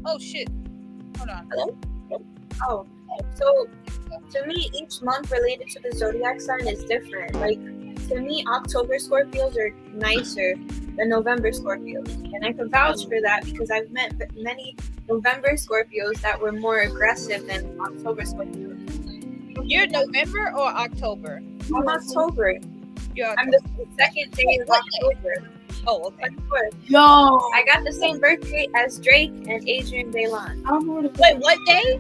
Oh shit! Hold on. so to me each month related to the zodiac sign is different. Like to me, October Scorpios are nicer than November Scorpios, and I can vouch for that because I've met many November Scorpios that were more aggressive than October Scorpios. You're November or October? I'm October. You're I'm the second day of October. Oh, okay. 24th. Yo, I got the same birthday as Drake and Adrian Bailon. I don't know what Wait, what day?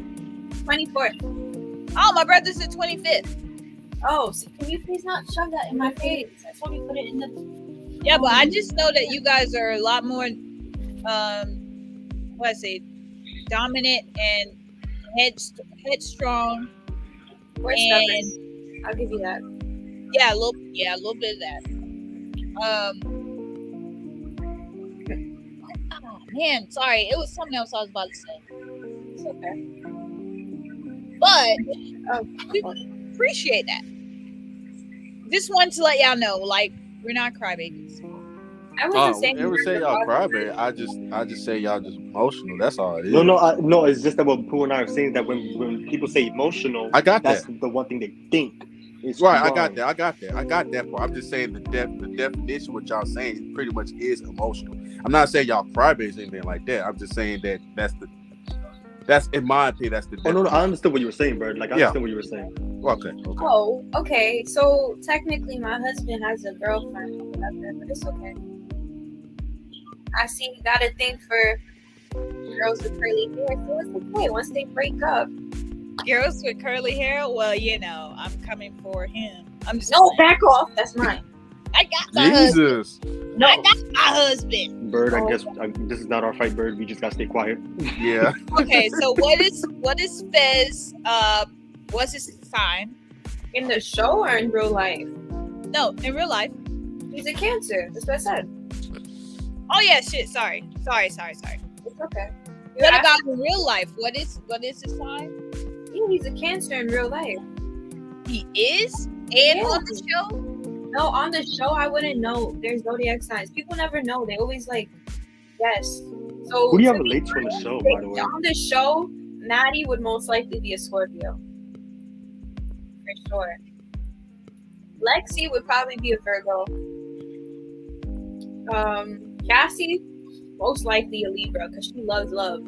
24th. Oh, my brother's the 25th. Oh, so can you please not shove that in my face? I told you put it in the. Yeah, but I just know that you guys are a lot more, dominant and headstrong. We're And stubborn. I'll give you that. yeah, a little bit of that. Oh, man, sorry, it was something else I was about to say. It's okay. But we Oh, appreciate that. Just wanted to let y'all know, like, we're not crybabies. I wasn't saying. Never say y'all cry, baby. I just say y'all just emotional. That's all it is. No. It's just that what Pooh and I are saying that when people say emotional, I got that's that. the one thing they think. Is Right, I wrong. got that. I got that part. I'm just saying the definition what y'all saying pretty much is emotional. I'm not saying y'all crybabies or anything like that. I'm just saying that that's in my opinion, that's the Oh no, definition. I understood what you were saying, Bird. Like I Yeah. understood what you were saying. Okay. Oh, okay. So technically, my husband has a girlfriend or whatever, but it's okay. I see you got a thing for girls with curly hair, so it's okay once they break up. Girls with curly hair, well, you know, I'm coming for him. I'm just No, back off. That's mine. I got my husband. Jesus. No. I got my husband. Bird, Oh. I guess this is not our fight, Bird. We just gotta stay quiet. Yeah. Okay, so what is Fez? What's his sign? In the show or in real life? No, in real life. He's a Cancer. That's what I said. Oh yeah, shit. Sorry. It's okay. You What asked- about in real life? What is his sign? Yeah, he's a Cancer in real life. He is, and Yeah. on the show. No, on the show, I wouldn't know their zodiac signs. People never know. They always like, yes. So Who do you have to be relates to on the show, honest, by the way? on the show, Maddie would most likely be a Scorpio. For sure. Lexi would probably be a Virgo. Cassie, most likely a Libra because she loves love.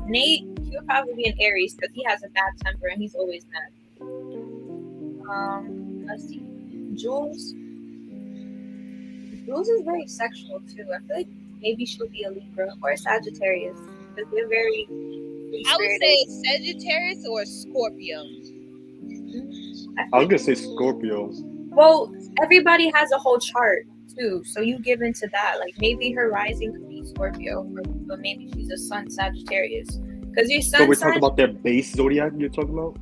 Nate, he would probably be an Aries because he has a bad temper and he's always mad. Let's see. Jules is very sexual too. I feel like maybe she'll be a Libra or a Sagittarius because they're very I would say Sagittarius or Scorpio. I was gonna say Scorpio. Well, everybody has a whole chart too, so you give into that. Like maybe her rising could be Scorpio, but maybe she's a Sun Sagittarius. Because your So sun we're sign, talking about their base zodiac. You're talking about,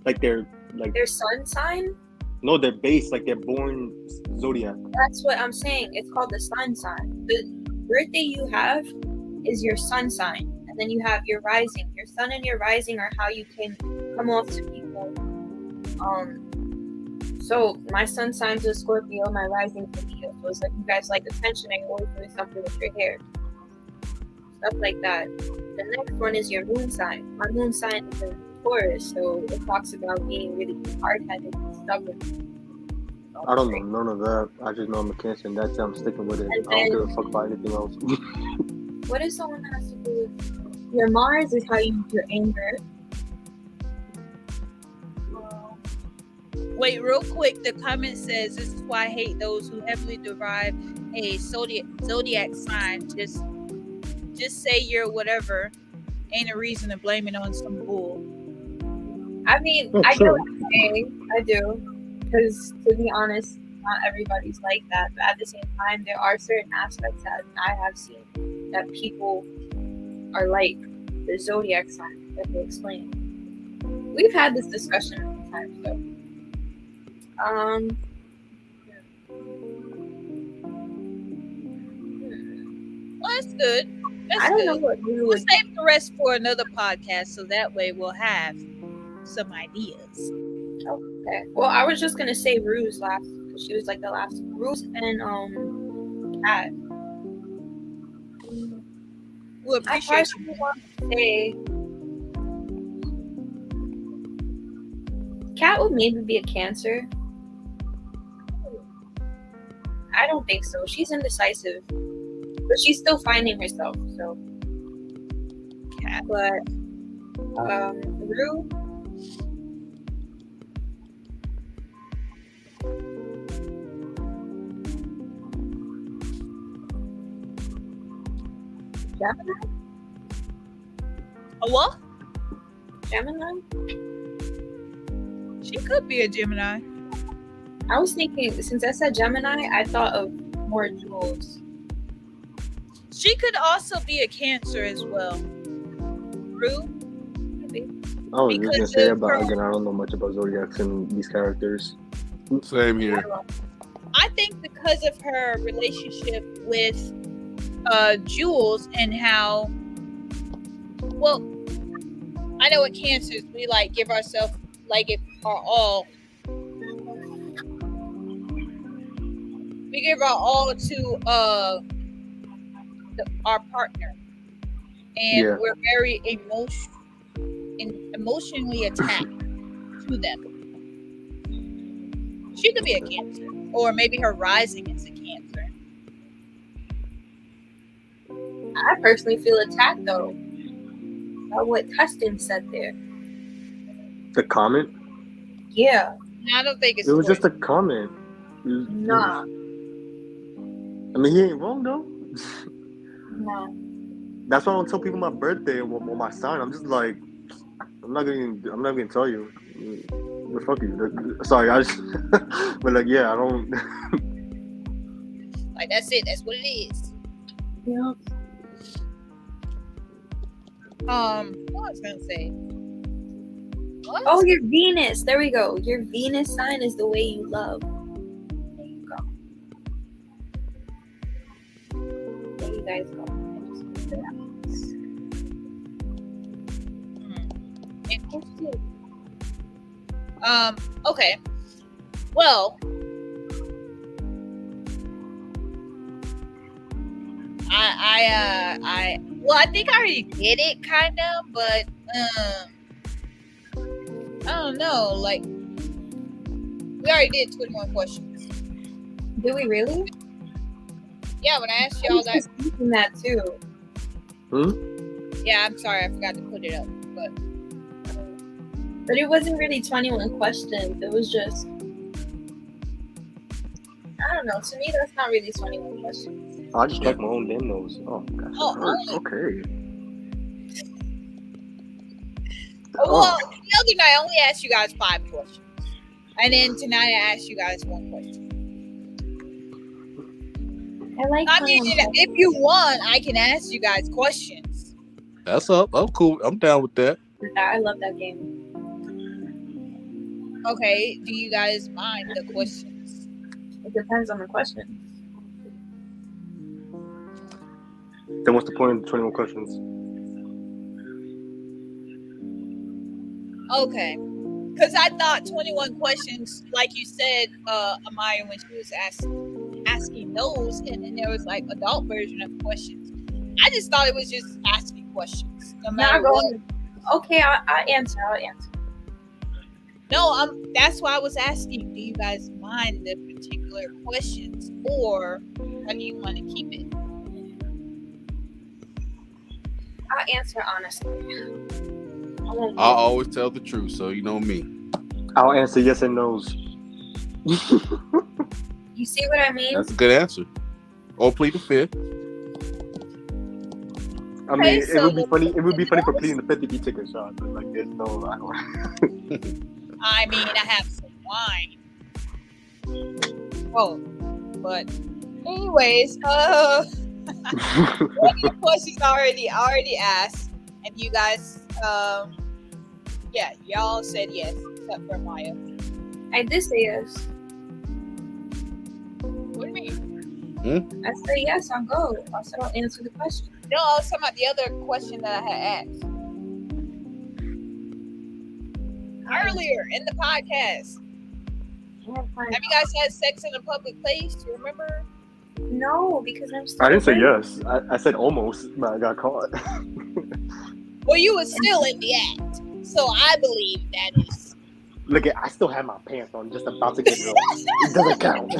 like their their sun sign. no, their base, like their born zodiac. That's what I'm saying. It's called the sun sign. The birthday you have is your sun sign, and then you have your rising. Your sun and your rising are how you can come off to people. So my sun sign's a Scorpio, my rising's a Leo. So it's like you guys like attention and you're always doing something with your hair. Stuff like that. The next one is your moon sign. My moon sign is a Taurus, so it talks about being really hard-headed and stubborn. I don't know none of that. I just know I'm a Cancer, and that's it. I'm sticking with it. And I don't give a fuck about anything else. What is someone that has to do with your Mars is how you use your anger. Wait, real quick. The comment says, "This is why I hate those who heavily derive a zodiac sign. Just say you're whatever. Ain't a reason to blame it on some bull." I mean, Oh, I sure. get what you're saying. I do. Because to be honest, not everybody's like that. But at the same time, there are certain aspects that I have seen that people are like the zodiac sign that they explain. We've had this discussion many times, though. Well, that's good. That's I don't good. know what you We'll would. save the rest for another podcast, so that way we'll have some ideas. Okay. Well, I was just gonna say Ruse last because she was like the last. Ruse and Kat. We'll I appreciate probably you. want to say Kat would maybe be a Cancer. I don't think so. She's indecisive, but she's still finding herself. So, Cat. but Rue, Gemini, A what? Gemini. She could be a Gemini. I was thinking, since I said Gemini, I thought of more Jules. She could also be a Cancer as well. Rue? I was just Because gonna say of about her- again. I don't know much about zodiacs and these characters. Same here. I think because of her relationship with Jules and how, well, I know with Cancers we like give ourselves like it our all. We give our all to our partner, and Yeah. we're very emotionally attached to them. She could be a Cancer, or maybe her rising is a Cancer. I personally feel attacked though by what Tustin said there. The comment. Yeah, I don't think it's. It was towards- just a comment. nah, I mean, he ain't wrong though. nah. That's why I don't tell people my birthday or my sign. I'm just like, I'm not gonna tell you. Well, fuck you. Sorry, I just, but like, yeah, I don't. like that's it. That's what it is. Yeah. What was I gonna say? What? Oh, your Venus. There we go. Your Venus sign is the way you love. There you go. There you guys go. Interesting. Okay. Well, I think I already did it, kind of, but I don't know. Like, we already did 21 questions. Do we really? Yeah, when I asked I y'all was that. just thinking that too. Yeah, I'm sorry, I forgot to put it up, But it wasn't really 21 questions. It was just, I don't know. To me, that's not really 21 questions. I just like my own damn nose. Oh, gosh, it Oh, hurts. Okay. Well, the other night I only asked you guys 5 questions, and then tonight I asked you guys 1 question. I like I mean, 21 if you want, I can ask you guys questions. That's up. I'm cool. I'm down with that. questions. I love that game. Okay, do you guys mind the questions? It depends on the question. Then what's the point of the 21 questions? Okay, because I thought 21 questions, like you said, Amaya, when she was asking those, and then there was like adult version of questions. I just thought it was just asking questions, no matter what. Okay, I'll answer. No, that's why I was asking. Do you guys mind the particular questions, or how do you want to keep it? I'll answer honestly. I won't. I always tell the truth, so you know me. I'll answer yes and no's. You see what I mean? That's a good answer. Or plead the fifth. I mean, Okay, it would be so- funny. It would be funny for pleading the fifth if you take a shot, but like, there's no. I don't. I mean, I have some wine. Oh, but anyways, one of the questions already asked, and you guys, yeah, y'all said yes, except for Maya. I did say yes. What do you mean? I said yes. I'll go. I said I'll answer the question. No, I was talking about the other question that I had asked earlier in the podcast. Have you guys had sex in a public place? You remember? No, because I'm still. I didn't say awake. yes. I said almost, but I got caught. Well, you were still in the act, so I believe that is. Look, I still have my pants on, just about to get drunk. It doesn't count.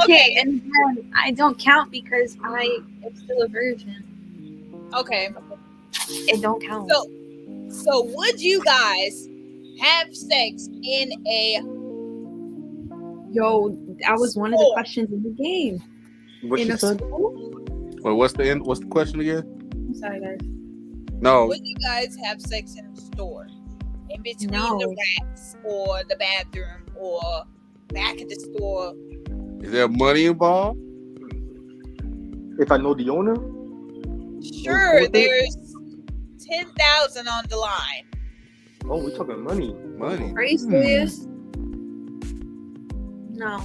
Okay, and then I don't count because I am still a virgin. Okay. It don't count. So would you guys have sex in a Yo, that was one of the questions in the game. What In she a said? school? Well, what's the question again? I'm sorry, guys. No, would you guys have sex in a store? In between No. the racks or the bathroom or back at the store? is there money involved? If I know the owner? Sure, with it? there's 10,000 on the line. Oh, we're talking money. Money. Are you serious? No.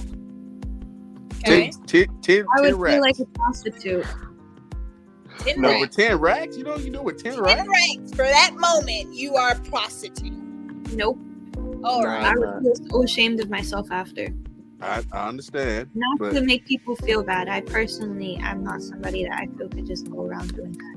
Okay. 10 I would racks. feel like a prostitute. 10 No, No, racks. with 10 racks, you know what you do with 10 10 racks? racks. For that moment, you are a prostitute. Nope. All Nah. right. I would feel so ashamed of myself after. I understand. Not But- to make people feel bad. I personally am not somebody that I feel could just go around doing that.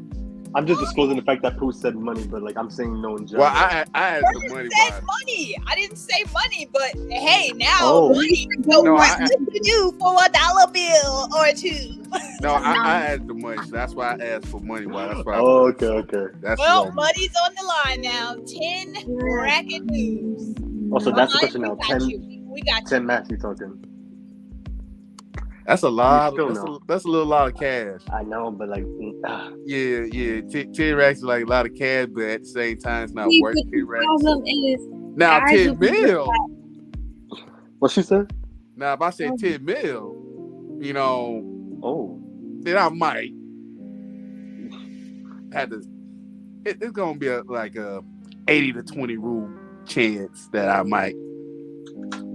I'm just disclosing the fact that Pooh said money, but like I'm saying no in general. Well, I asked the money Said wise. money. I didn't say money, but hey, now Oh. money. So No, what I- would you do for $1 bill or two? No, I asked the money. So that's why I asked for money wise. That's why. Oh, okay. That's Well, what money's on the line now. 10 racket news. Also, that's the Alright, question now. we got 10 you. We got you. 10 max you talking. That's a lot. still That's know. a little lot of cash. I know, but like, Yeah. 10 racks is like a lot of cash, but at the same time, it's not See, worth but 10 the racks. problem is, Now, guys 10 will be mil. what she said? Now, if I say 10 mil, you know, Oh, then I might have to. It's gonna be like a 80 to 20 rule chance that I might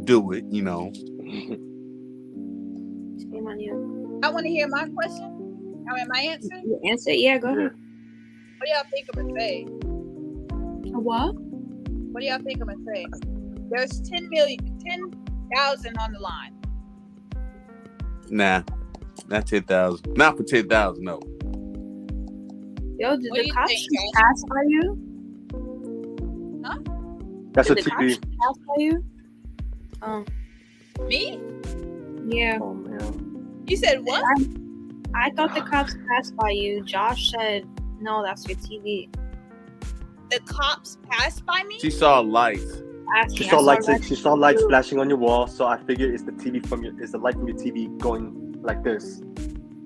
do it. You know, shame on you. I want to hear my question. I mean, my answer. You answer? Yeah, go ahead. What do y'all think I'm gonna say? A what? What do y'all think I'm gonna say? There's 10,000 on the line. nah, not 10,000. Not for 10,000. No. Yo, did What do the you cops think, just Josh? pass by you? that's a Did the cops TV. just pass by you? Me? Yeah. Oh man. You said what? I thought the cops passed by you. Josh said, no, that's your TV. The cops passed by me? She saw lights. Ask She me, saw I lights. red- She saw lights flashing on your wall, so I figured it's the TV from your. It's the light from your TV going like this.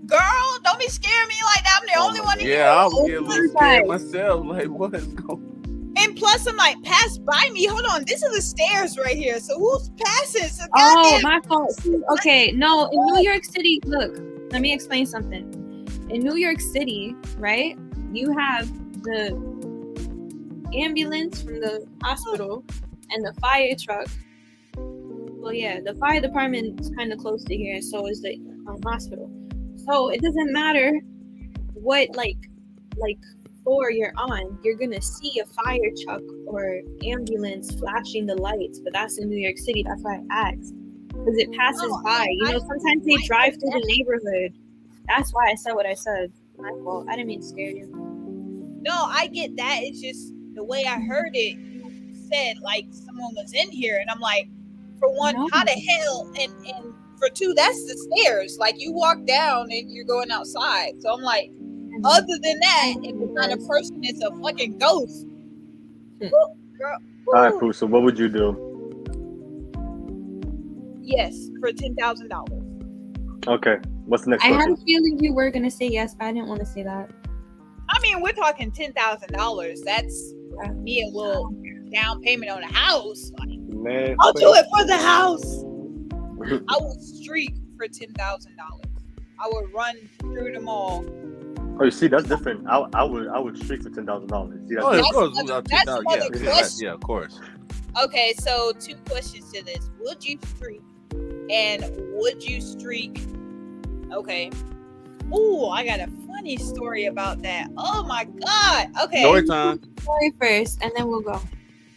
Girl, don't be scaring me like that. I'm the Oh only my one God. here. Yeah, I was getting a Oh, little you scared guys. myself. Like, what is going? And plus, I'm like, pass by me. Hold on, this is the stairs right here. So who's passing? So Oh, goddamn. my fault. See, okay, no, in New York City, look, let me explain something. In New York City, right, you have the ambulance from the hospital and the fire truck. Well, yeah, the fire department is kind of close to here, and so is the hospital. So it doesn't matter what like floor you're on, you're gonna see a fire truck or ambulance flashing the lights. But that's in New York City. That's why I asked, because it passes No, by. You know, sometimes they drive through the neighborhood. That's why I said what I said. My fault. I didn't mean to scare you. No, I get that. It's just the way I heard it. You said like someone was in here, and I'm like, for one, No. how the hell? And for two, that's the stairs. Like you walk down and you're going outside. So I'm like, other than that, if it's not a person, it's a fucking ghost. Woo, girl. All right, Woo. Pooh. So what would you do? Yes, for $10,000. Okay. What's the next I had question? a feeling you were gonna say yes, but I didn't want to say that. I mean, we're talking $10,000. That's me a little down payment on a house. Like, Man, I'll do it for the house. I would streak for $10,000. I would run through them all. Oh, you see, that's different. I would streak for $10,000. See, that's Oh, different. of course, another- without that's 10,000. another question. Yeah, of course. Okay, so 2 questions to this. Would you streak? And would you streak? Okay. Ooh, I got a funny story about that. Oh my God. Okay. Story time. Story first, and then we'll go.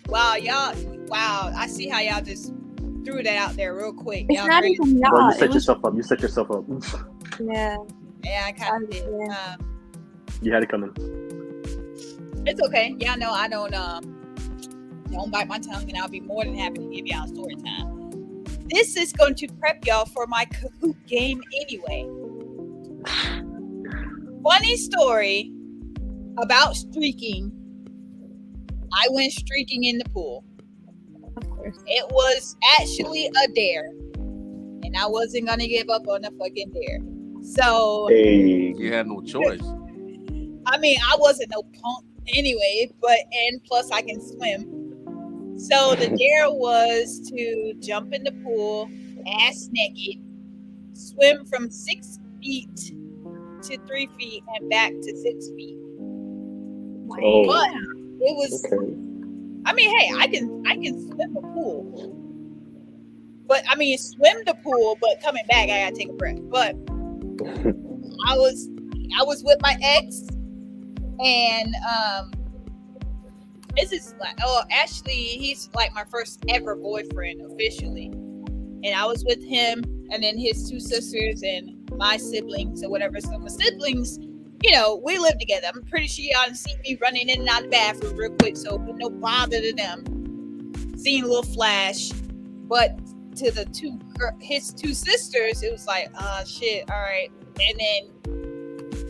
Wow, y'all. Wow. I see how y'all just threw that out there real quick. It's Y'all not crazy. even Well, y'all. you set It was, yourself up. You set yourself up. yeah. Yeah, I kind of did. Yeah. You had it coming. It's okay. Y'all know I don't bite my tongue, and I'll be more than happy to give y'all story time. this is going to prep y'all for my Kahoot game anyway. Funny story about streaking. I went streaking in the pool. Of course. It was actually a dare, and I wasn't gonna give up on the fucking dare. So, Hey, You had no choice. I mean, I wasn't no punk anyway, and plus I can swim. So the dare was to jump in the pool, ass naked, swim from 6 feet to 3 feet and back to 6 feet. oh, But it was, okay. I mean, hey, I can swim the pool. But I mean, swim the pool, but coming back, I gotta take a breath. But I was with my ex, and this is like, actually, he's like my first ever boyfriend officially, and I was with him, and then his 2 sisters and my siblings or whatever. So my siblings, you know, we live together. I'm pretty sure y'all see me running in and out of the bathroom real quick, so no bother to them. Seeing a little flash, but to the his 2 sisters, it was like, shit, all right. And then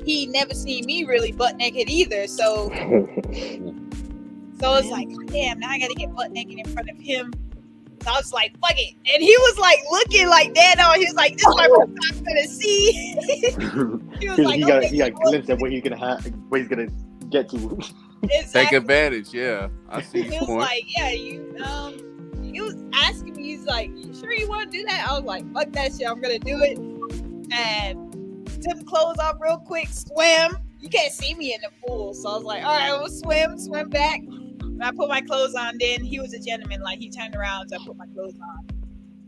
he never seen me really butt naked either, so it's like, damn, now I gotta get butt naked in front of him. So I was like, fuck it. And he was like looking like that on. He was like, this is my first time gonna see. He was like, okay, he got a glimpse at what he's gonna get to. Take exactly. advantage. Yeah, I see He your was point. like, yeah, he was asking me, he's like, you sure you want to do that? I was like, fuck that shit, I'm gonna do it. And took the clothes off real quick, swim. You can't see me in the pool, so I was like, all right, we'll swim back. And I put my clothes on. Then he was a gentleman, like he turned around, so I put my clothes on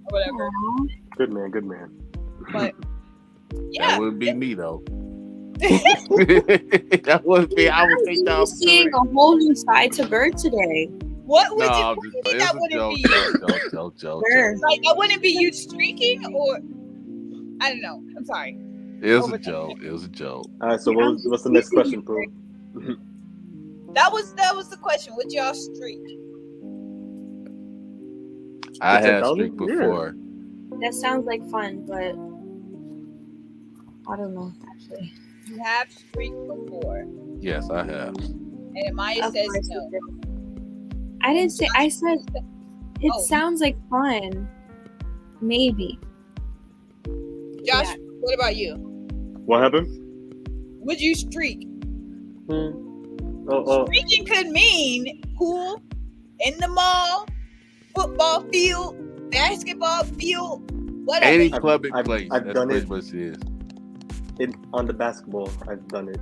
or whatever. Good man. But yeah, That wouldn't be me though. That wouldn't be. I would take the You're seeing opportunity. a whole new side to Bird today. what would No, you? I'm What do just, you think it's that a wouldn't be? joke. Bird. Like that wouldn't be you streaking, or I don't know. I'm sorry. It was a joke. It was a joke. All right, so what's the next question, bro? That was the question. Would y'all streak? I It's had 10,000? streak before. That sounds like fun, but I don't know actually. You have streaked before, Yes, I have. and Amaya Of says course no. you did. I didn't say. I said it Oh. sounds like fun. Maybe. Josh, Yeah. what about you? What happened? Would you streak? Oh, Streaking could mean pool, in the mall, football field, basketball field, whatever. Any public I've place. done That's pretty it. much it is. on the basketball, I've done it.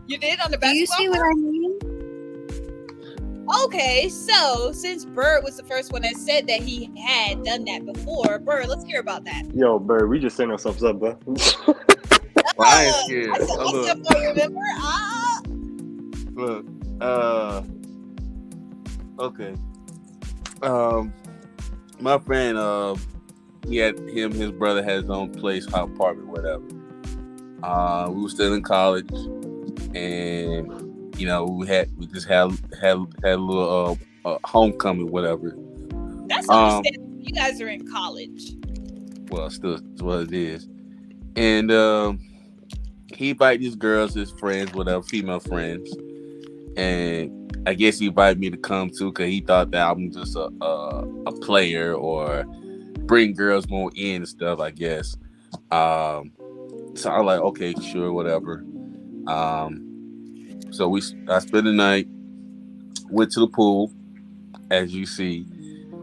You did on the Do basketball you see what court? I mean? Okay, so since Bird was the first one that said that he had done that before, Bird, let's hear about that. Yo, Bird, we just setting ourselves up, bro. Well, I ain't scared. I said, Oh, what's look, up, I remember? look. Okay. My friend, his brother had his own place, apartment, whatever. We were still in college, and you know, we just had a little homecoming, whatever. That's understandable. You guys are in college. Well, still it's what it is. And he invited these girls, his friends, whatever, female friends, and I guess he invited me to come too because he thought that I'm just a player or bring girls more in and stuff, I guess. So I'm like, okay, sure, whatever. So I spent the night, went to the pool, as you see.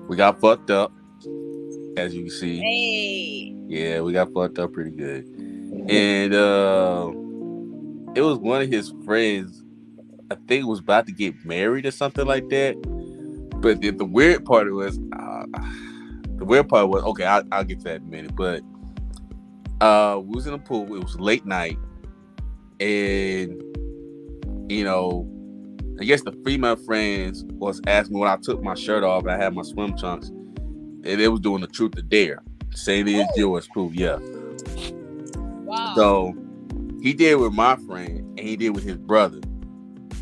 We got fucked up, as you see. Hey. Yeah, we got fucked up pretty good. And it was one of his friends, I think was about to get married or something like that. But the weird part was, okay, I'll get to that in a minute. But we was in the pool. It was late night. And, you know, I guess the female friends was asking me when I took my shirt off and I had my swim trunks. And they was doing the truth or dare. Same as yours, proof, yeah. Wow. So he did with my friend and he did with his brother.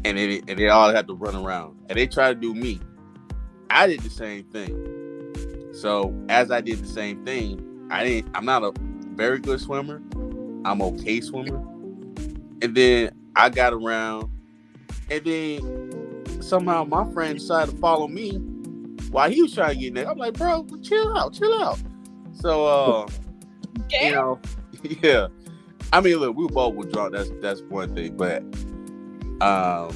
And they all had to run around. And they tried to do me. I did the same thing. So as I did the same thing, I'm not a very good swimmer. I'm okay swimmer. And then I got around, and then somehow my friend decided to follow me while he was trying to get in there. I'm like, bro, chill out. So you know, yeah. I mean, look, we both were drunk. That's one thing, but I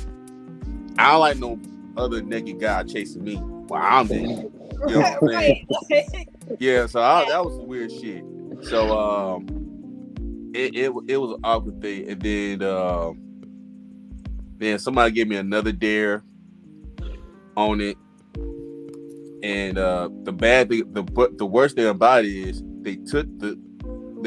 don't like no other naked guy chasing me while I'm there. You know what I'm saying? Yeah. So that was some weird shit. So it was an awkward thing, and then somebody gave me another dare on it, and the bad thing, the worst thing about it is they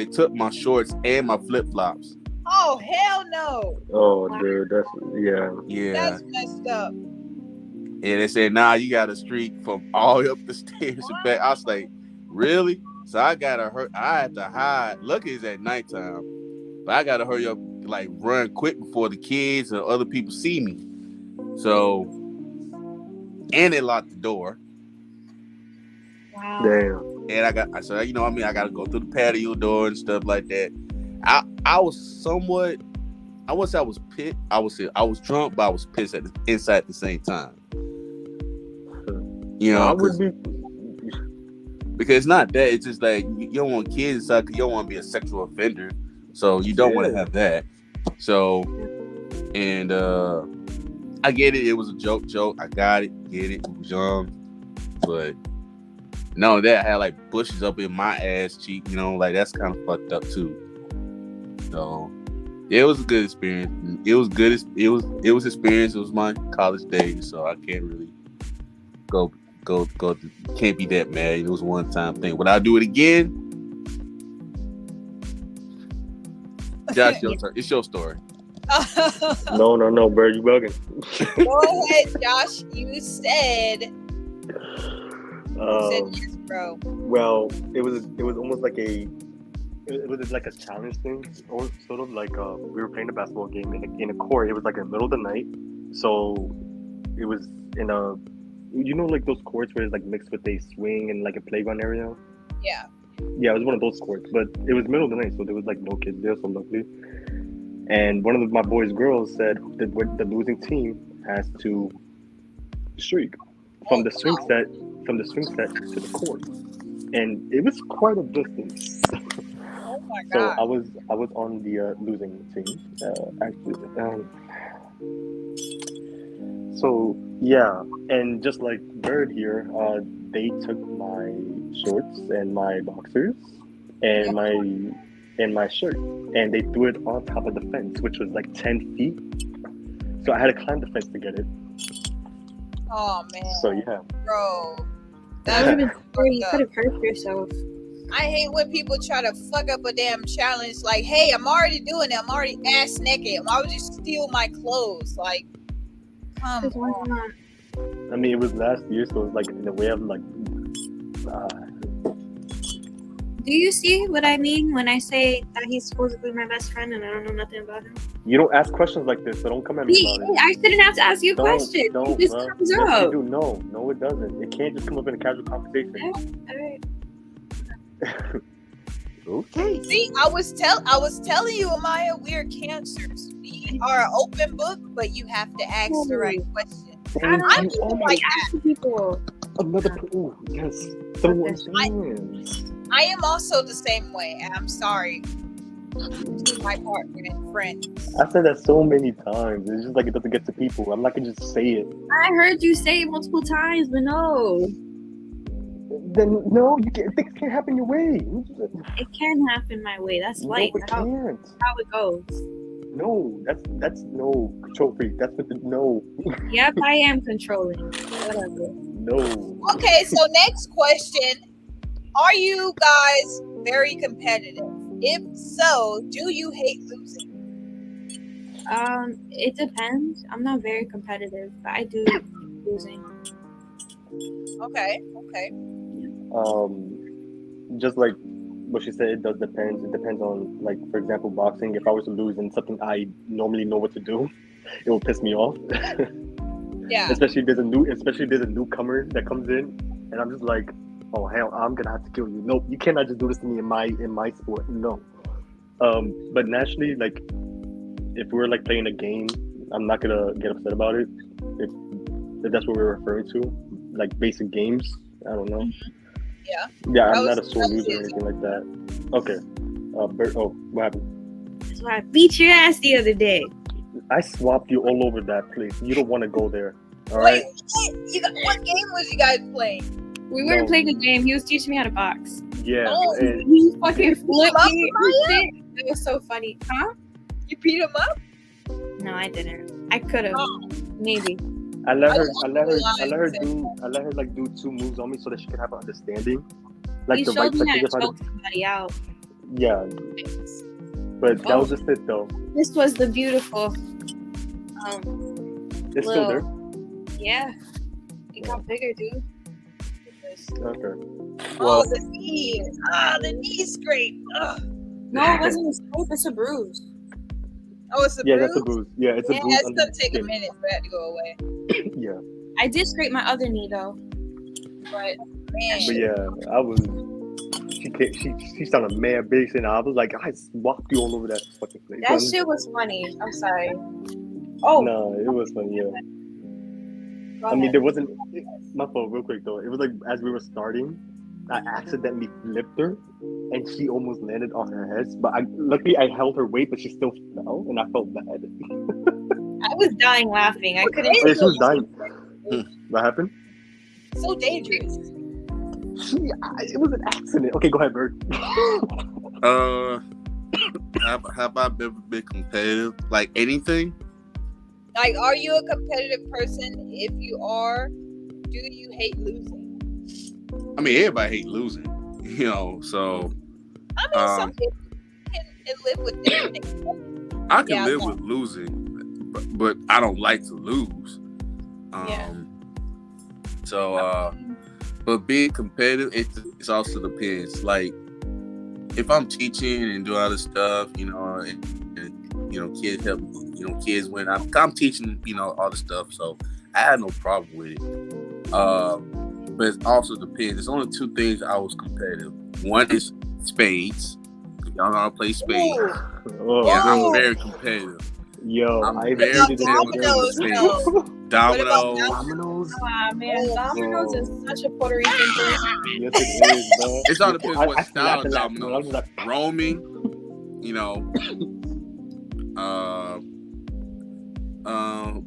took my shorts and my flip flops. Oh hell no! Oh, dude, that's yeah. That's messed up. And they said, nah, you got to streak from all the way up the stairs and back. I was like, really? So I had to hide. Lucky it's at nighttime, but I gotta hurry up, like run quick before the kids and other people see me. So, and they locked the door. Wow. Damn. And I gotta go through the patio door and stuff like that. I was somewhat, I wouldn't say I was pissed. I was drunk, but I was pissed inside at the same time. You know, I would be. because it's not that. It's just like you don't want kids inside because you don't want to be a sexual offender. So you don't want to have that. So, and I get it. It was a joke. I got it. Get it. I was young, but no, that I had like bushes up in my ass cheek. You know, like that's kind of fucked up too. So it was a good experience. It was good. It was experience. It was my college days, so I can't really go. Can't be that mad. It was a one-time thing. Would I do it again? Josh, your turn. It's your story. No, bro, you bugging. Go ahead, Josh. You said yes, bro. Well, it was almost like it was like a challenge thing, or sort of like we were playing a basketball game in a court. It was like in the middle of the night, so it was in a, you know, like those courts where it's like mixed with a swing and like a playground area. Yeah. Yeah, it was one of those courts, but it was middle of the night, so there was like no kids there, so luckily. And one of my boys' girls said that the losing team has to streak from the swing set to the court, and it was quite a distance. Oh my So god. I was on the losing team, actually. So yeah, and just like Bird here, they took my shorts and my boxers and my shirt, and they threw it on top of the fence, which was like 10 feet. So I had to climb the fence to get it. Oh man. So yeah, Bro. That would have been fucked scary. You up. could have hurt yourself. I hate when people try to fuck up a damn challenge. Like, hey, I'm already doing it. I'm already ass naked. Why would you steal my clothes? Like, come Because why on. not? I mean, it was last year, so it was like in a way of like. Do you see what I mean when I say that he's supposedly my best friend and I don't know nothing about him? You don't ask questions like this, so don't come at me about it. I shouldn't have to ask you a question. Don't, It just bruh. comes Yes, up. you do. No, it doesn't. It can't just come up in a casual conversation. All right. Okay. See, I was telling you, Amaya, we're cancers. We are an open book, but you have to ask the right questions. Thank I'm you. Oh my like Ask people. Another. Oh yes. Someone stands. I am also the same way, and I'm sorry to my partner and friends. I said that so many times. It's just like it doesn't get to people. I'm not gonna just say it. I heard you say it multiple times, but no. Then no, you can't. Things can't happen your way. It can happen my way. That's life. No, it That's how can't. it goes. No, that's no control freak. That's what the no. Yep, I am controlling. Whatever. No. Okay, so next question. Are you guys very competitive? If so, do you hate losing? It depends. I'm not very competitive, but I do losing. Okay. Just like what she said, it does depend. It depends on, like, for example, boxing. If I was to lose in something I normally know what to do, it will piss me off. Yeah. especially if there's a newcomer that comes in, and I'm just like, oh hell, I'm gonna have to kill you. Nope, you cannot just do this to me in my sport. No. But naturally, like if we're like playing a game, I'm not gonna get upset about it. If that's what we're referring to, like basic games. I don't know. Yeah. Yeah, That I'm not a was- sore that was loser or it. anything like that. Okay. Bert, what happened? So I beat your ass the other day. I swapped you all over that place. You don't want to go there. All right. Wait, what game was you guys playing? We weren't No. playing a game. He was teaching me how to box. Yeah. Oh. and- He fucking flipped up, me. and shit. It was so funny. Huh? You beat him up? No, I didn't. I could have. Oh. Maybe. I let I her. don't I let her. realize I let her that. do. I let her like do 2 moves on me so that she could have an understanding, like You the showed right me how technique to of how choke somebody out. Yeah, but that Oh. was just it though. This was the beautiful. It's Well, still there. Yeah. It got bigger, dude. Okay. Oh, the knee. The knee scrape. Ugh. No, it wasn't a scrape. It's a bruise. Oh, it's a Yeah, bruise? that's a bruise. Yeah, it's a Yeah, bruise it's under gonna the take a skin. minute for that to go away. Yeah, I did scrape my other knee though. But man, but yeah, I was. She sounded mad big, and I was like, I swapped you all over that fucking place. That shit was funny. I'm sorry. Oh, No, it was funny. Yeah. go I mean, ahead. there wasn't. My fault, real quick though. It was like as we were starting, I accidentally flipped her, and she almost landed on her head. But luckily I held her weight, but she still fell, and I felt bad. I was dying laughing. I couldn't. Oh, yeah, she was dying. What happened? so dangerous. It was an accident. Okay, go ahead, Bert. Have I ever been competitive? Like anything? Like, are you a competitive person? If you are, do you hate losing? I mean, everybody hate losing, you know. So I mean, some people can live with it. I can Yeah, live no. with losing, but I don't like to lose. Yeah. So, but being competitive, it also depends. Like, if I'm teaching and doing other stuff, you know, and you know, kids help, you know, kids when I'm teaching, you know, all the stuff. So I had no problem with it. But it also depends. There's only 2 things I was competitive. One is spades. Y'all know how to play spades. Oh, Yeah, Oh. I'm very competitive. Yo, I'm I very hated it. Dominoes, no. Dominoes. Dominoes. Ah man, dominoes is such a Puerto Rican thing. Yes, it is, bro. It all depends what style of I dominoes. was like, Roaming, you know.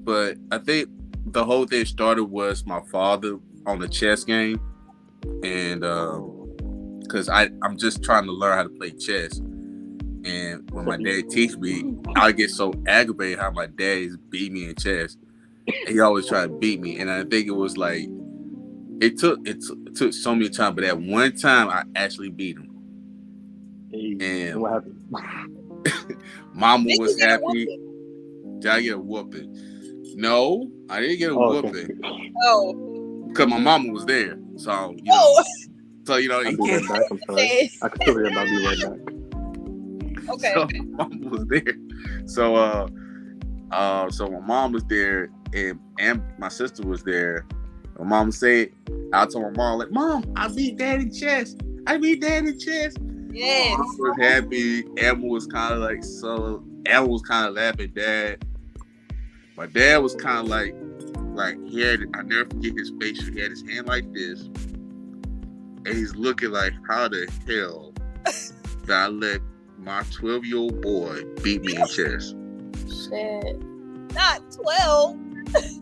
But I think the whole thing started was my father on the chess game, and because I'm just trying to learn how to play chess. And when my dad teach me, I get so aggravated how my dad is beat me in chess. He always try to beat me, and I think it was like it took so many times, but at one time I actually beat him. hey, And what happened? Mama Did was you get a happy. whooping? Did I get a whooping? No, I didn't get a Oh, whooping okay. Oh, because my mama was there. So you know, oh, you I'll be right back. I'm sorry. okay. I can still hear him. I'll be right back. Okay. So my mom was there. So my mom was there and my sister was there. My mom said, I told my mom, like, Mom, I beat Dad in chess. Yes. Mom was happy. Emma was kind of like, Emma was kind of laughing at Dad. My dad was kind of like he had, I never forget his face. He had his hand like this. And he's looking like, how the hell did I let my 12-year-old boy beat me in chess? Shit. Not 12.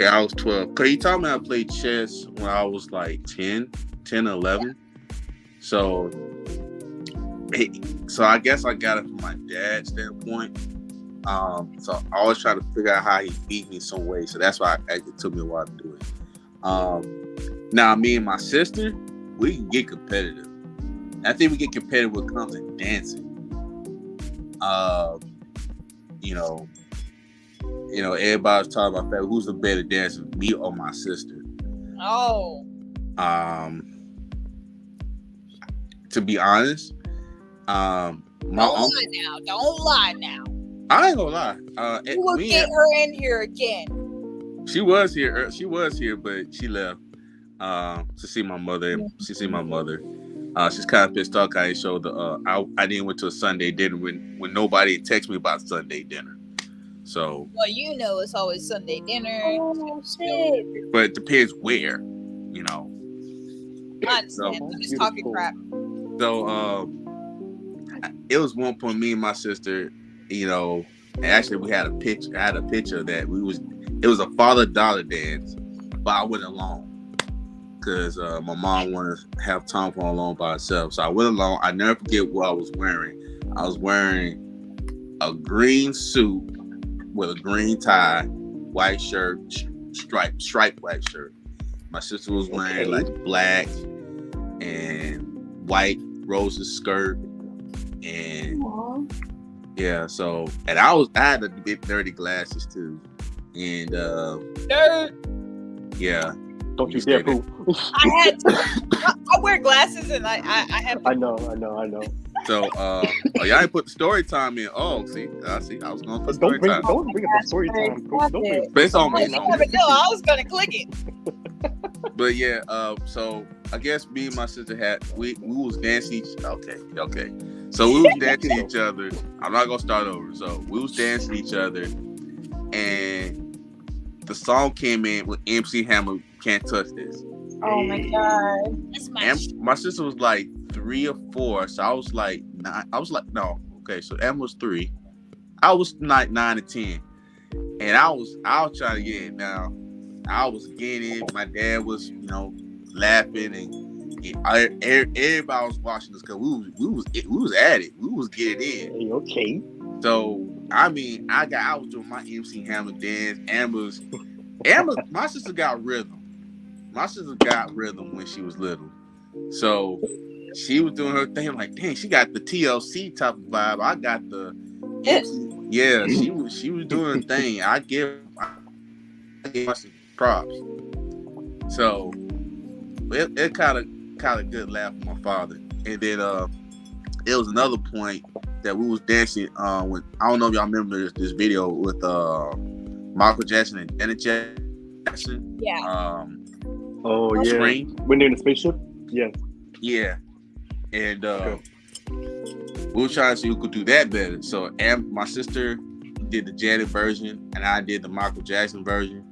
Yeah, I was 12. Cause he taught me how to play chess when I was like 10, 11. So I guess I got it from my dad's standpoint. So I always try to figure out how he beat me some way. So that's why it took me a while to do it. Now me and my sister, we can get competitive. I think we get competitive when it comes to dancing. You know, everybody's talking about that. Who's the better dancer, me or my sister? Oh. To be honest, my Don't uncle, lie now. Don't lie now. I ain't gonna lie. You will get her in here again. She was here, but she left. to see my mother. She see my mother. She's kind of pissed off. I didn't show I didn't went to a Sunday dinner when nobody texted me about Sunday dinner. So. Well, you know, it's always Sunday dinner. Oh shit! But it depends where, you know. I understand. I'm just talking crap. So it was one point me and my sister, you know, and actually we had a picture. I had a picture that it was a father-daughter dance, but I went alone because my mom wanted to have time for alone by herself. So I went alone. I never forget what I was wearing. I was wearing a green suit with a green tie, white shirt, striped white shirt. My sister was wearing like black and white roses skirt, and yeah. So, and I had a bit dirty glasses too, and Nerd. yeah. Don't you dare poop. I had to. I wear glasses, and I have. I know. So, y'all ain't put the story time in. Oh, see, I was gonna put story time. Don't bring up the story time. Don't bring up. But it's on me. You never know. I was gonna click it. But yeah, so I guess me and my sister we was dancing okay. So we was dancing each other. I'm not gonna start over. So we was dancing each other, and the song came in with MC Hammer, Can't Touch This. Oh my god! That's My sister was like 3 or 4, so I was like 9. I was like, no, okay. So Em was 3. I was like 9 or 10, and I was trying to get it now. I was getting it. My dad was, you know, laughing, and everybody was watching us because we was at it. We was getting in. Hey, okay. So I mean, I was doing my MC Hammer dance. Amber, my sister got rhythm. My sister got rhythm when she was little. So she was doing her thing. Like, dang, she got the TLC type of vibe. I got the yeah. She was doing her thing. I give my sister props. So it kind of good laugh for my father. And then it was another point that we was dancing with. I don't know if y'all remember this video with Michael Jackson and Janet Jackson. Yeah. Oh yeah. Screen. When they're in the spaceship. Yeah. Yeah. And we were trying to see who could do that better. So my sister did the Janet version, and I did the Michael Jackson version.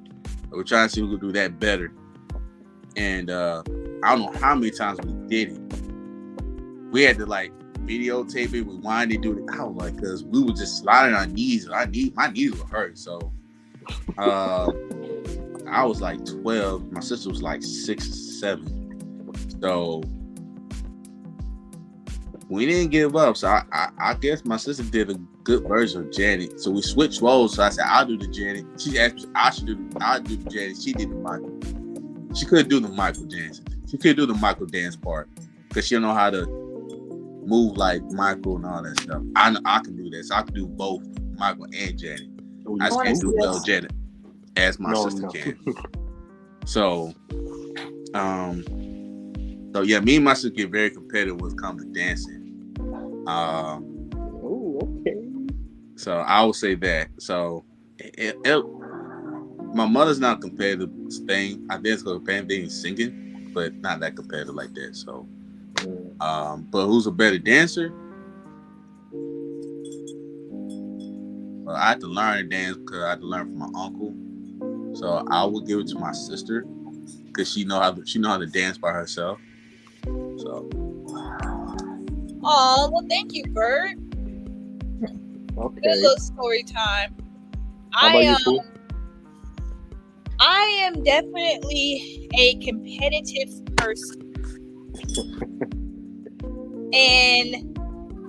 We're trying to see who could do that better. And I don't know how many times we did it. We had to like videotape it, rewind it, do it. I was like, because we were just sliding on knees. My knees were hurt. So I was like 12. My sister was like 6 or 7. So we didn't give up. So I guess my sister did a good version of Janet. So we switched roles. So I said, I'll do the Janet. She asked me, I'll do the Janet. She did the Michael. She couldn't do the Michael dance. She couldn't do the Michael dance part because she don't know how to move like Michael and all that stuff. I can do that. So I can do both Michael and Janet. I just can't do well Janet as my sister can. So yeah, me and my sister get very competitive when it comes to dancing. Okay. So I would say that. So my mother's not a competitive thing. I dance go competitive in singing, but not that competitive like that. So, but who's a better dancer? Well, I had to learn to dance because I had to learn from my uncle. So I would give it to my sister because she know how to dance by herself. So. Oh, well, thank you, Bert. Okay. Good little story time. How about you, Pooh? I am definitely a competitive person. And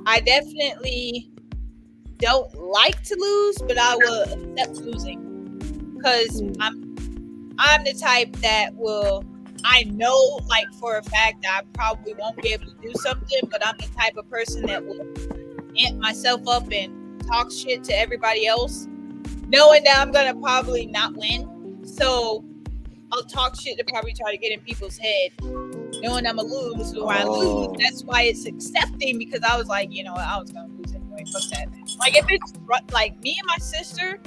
I definitely don't like to lose, but I will accept losing. Because I'm the type that I know, like, for a fact that I probably won't be able to do something, but I'm the type of person that will amp myself up and talk shit to everybody else, knowing that I'm going to probably not win. So I'll talk shit to probably try to get in people's head, knowing I'm going to lose. So I lose. That's why it's accepting, because I was like, you know, I was going to lose anyway. Fuck that. Like, if it's like me and my sister,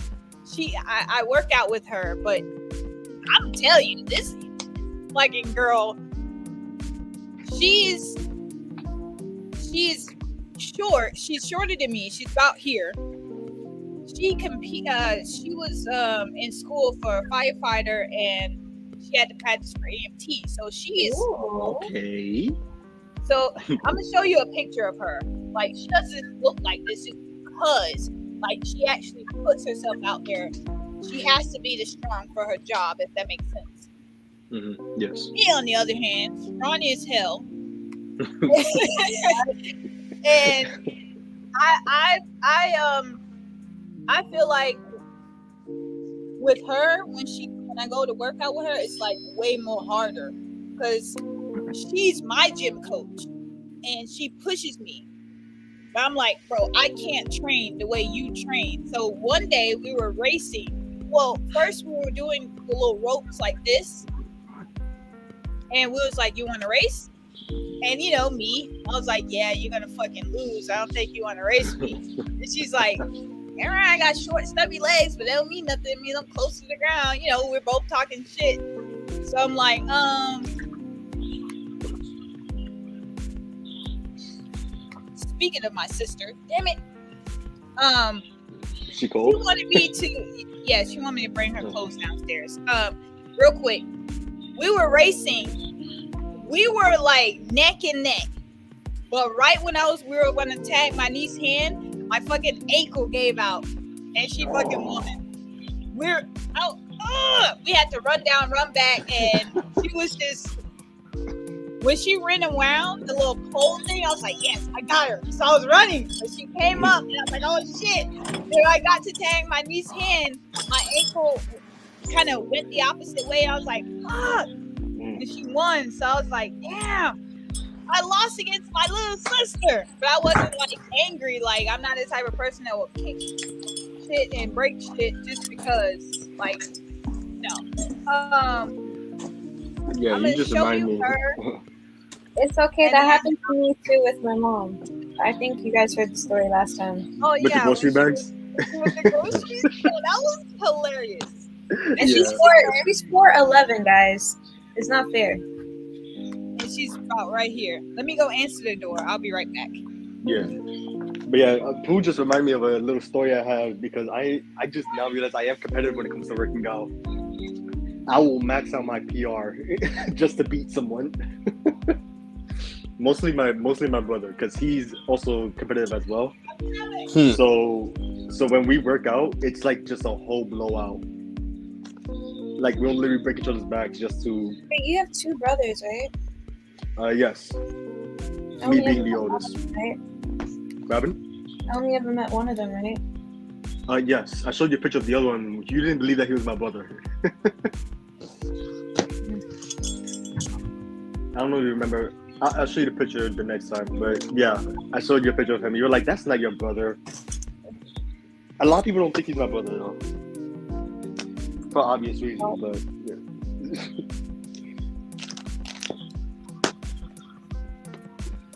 I work out with her, but I'm telling you, fucking girl. She's short. She's shorter than me. She's about here. She was in school for a firefighter, and she had to practice for EMT. So she is. Okay. So I'm gonna show you a picture of her. Like, she doesn't look like this just because, like, she actually puts herself out there. She has to be the strong for her job, if that makes sense. Mm-hmm. Yes. Me, on the other hand, scrawny as hell. And I feel like with her, when I go to work out with her, it's like way more harder because she's my gym coach and she pushes me. But I'm like, bro, I can't train the way you train. So one day we were racing. Well, first we were doing the little ropes like this. And we was like, you want to race? And you know me, I was like, yeah, you're gonna fucking lose. I don't think you want to race me. And she's like, all right, I got short, stubby legs, but they don't mean nothing. It means I'm close to the ground. You know, we're both talking shit. So I'm like, speaking of my sister, damn it. She cold? She wanted me she wanted me to bring her clothes downstairs. Real quick, we were racing. We were like neck and neck. But right when we were going to tag my niece's hand, my fucking ankle gave out. And she fucking won. We're out. We had to run down, run back. And she was just, when she ran around the little pole thing, I was like, yes, I got her. So I was running. But she came up and I was like, oh shit. Then I got to tag my niece's hand. My ankle kind of went the opposite way. I was like, fuck. And she won. So I was like, damn, I lost against my little sister. But I wasn't like angry. Like, I'm not the type of person that will kick shit and break shit just because. Like, no. Yeah, you just remind me. It's okay. That happened to me too with my mom. I think you guys heard the story last time. Oh, With the grocery bags? With the groceries? Oh, that was hilarious. And she's 4'11", guys. It's not fair. And she's about right here. Let me go answer the door. I'll be right back. Yeah. But yeah, Pooh just reminded me of a little story I have because I just now realize I am competitive when it comes to working out. I will max out my PR just to beat someone. mostly my brother because he's also competitive as well. So when we work out, it's like just a whole blowout. Like we'll literally break each other's backs just to. Wait, you have two brothers, right? Yes. Me being the oldest. Right? Robin? I only ever met one of them, right? Yes. I showed you a picture of the other one. You didn't believe that he was my brother. I don't know if you remember. I'll show you the picture the next time. But yeah, I showed you a picture of him. You were like, that's not your brother. A lot of people don't think he's my brother, though. For obvious reasons, but yeah.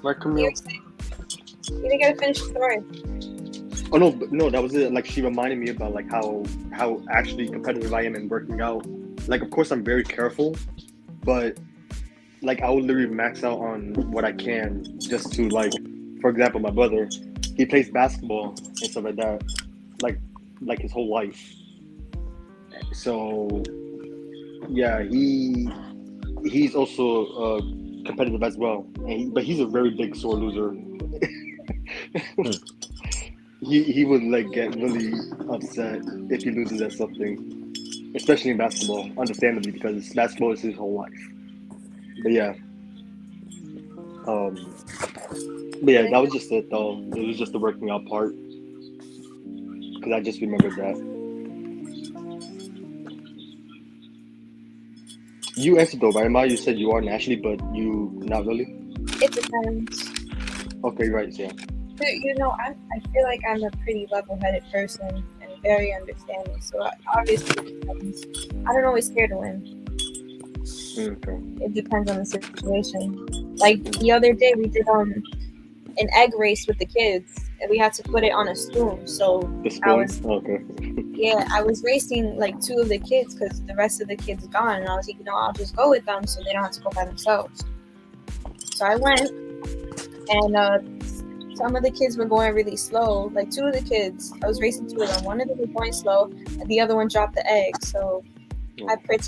Right, Camille? You didn't get to finish the story. Oh no, that was it. Like she reminded me about like how actually competitive I am in working out. Like of course I'm very careful, but like I will literally max out on what I can just to like, for example, my brother, he plays basketball and stuff like that, like his whole life. So yeah, he's also competitive as well, but he's a very big sore loser. He would like get really upset if he loses at something, especially in basketball, understandably, because basketball is his whole life. But yeah, that was just it though. It was just the working out part, because I just remembered that. You answered though, right, Ma? You said you are naturally, but you not really? It depends. Okay, right, yeah. You know, I feel like I'm a pretty level-headed person and very understanding. So obviously, it depends. I don't always care to win. Okay. It depends on the situation. Like the other day, we did an egg race with the kids, and we had to put it on a spoon. So The spoon. I was Okay. I was racing like two of the kids because the rest of the kids gone, and I was like, I'll just go with them so they don't have to go by themselves. So I went, and some of the kids were going really slow. Like two of the kids, I was racing two of them. One of them was going slow, and the other one dropped the egg. So I pushed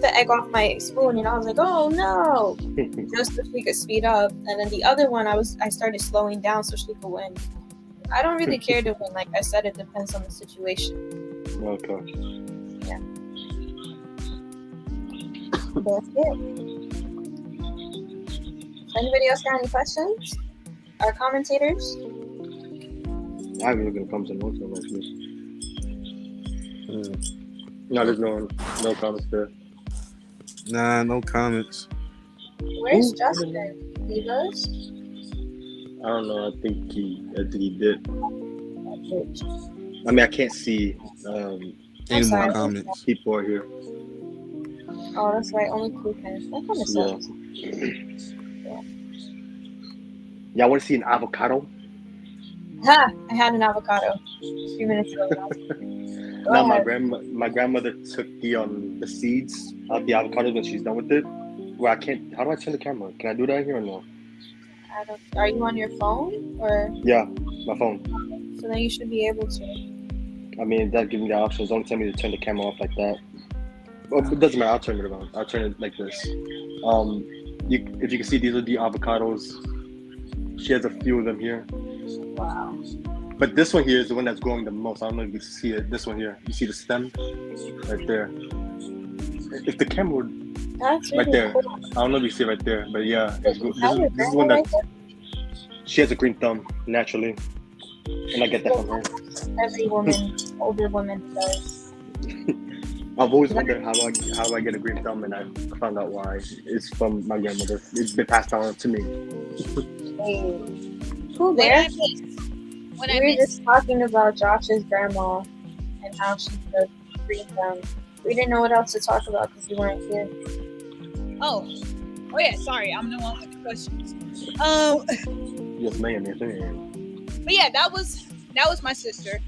the egg off my spoon, and I was like, oh no, just so she could speed up. And then the other one, I started slowing down so she could win. I don't really care to win. Like I said, it depends on the situation. Okay. Yeah. That's it. Anybody else got any questions? Our commentators? I haven't even come to no time like this. No, there's no comments there. Nah, no comments. Where's Justin? Divas? I don't know. I think he did. I mean, I can't see Any sorry. more comments? people are here. Oh, that's right. Only crew can. That kind of sucks. Y'all want to see an avocado? Ha! I had an avocado a few minutes ago. Go No, ahead. my grandmother took the seeds out the avocado when she's done with it. Well, I can't. How do I turn the camera? Can I do that here or no? Are you on your phone or? Yeah, my phone. So then you should be able to. I mean, that giving the options. Don't tell me to turn the camera off like that. Well, it doesn't matter. I'll turn it around. I'll turn it like this. If you can see, these are the avocados. She has a few of them here. Wow. But this one here is the one that's growing the most. I don't know if you can see it. This one here. You see the stem? Right there. If the camera would... That's Right really there. cool. I don't know if you see it right there. But yeah. This is one Right that... She has a green thumb, naturally. And I get that from her. Every woman, older woman does. I've always wondered how I get a green thumb, and I found out why. It's from my grandmother. It's been passed on to me. Hey. Cool When there. I missed, when I We were missed, just talking about Josh's grandma and how she could greet them. We didn't know what else to talk about because you weren't here. oh yeah, sorry, I'm the one with the questions. Yes, ma'am. But yeah, that was my sister.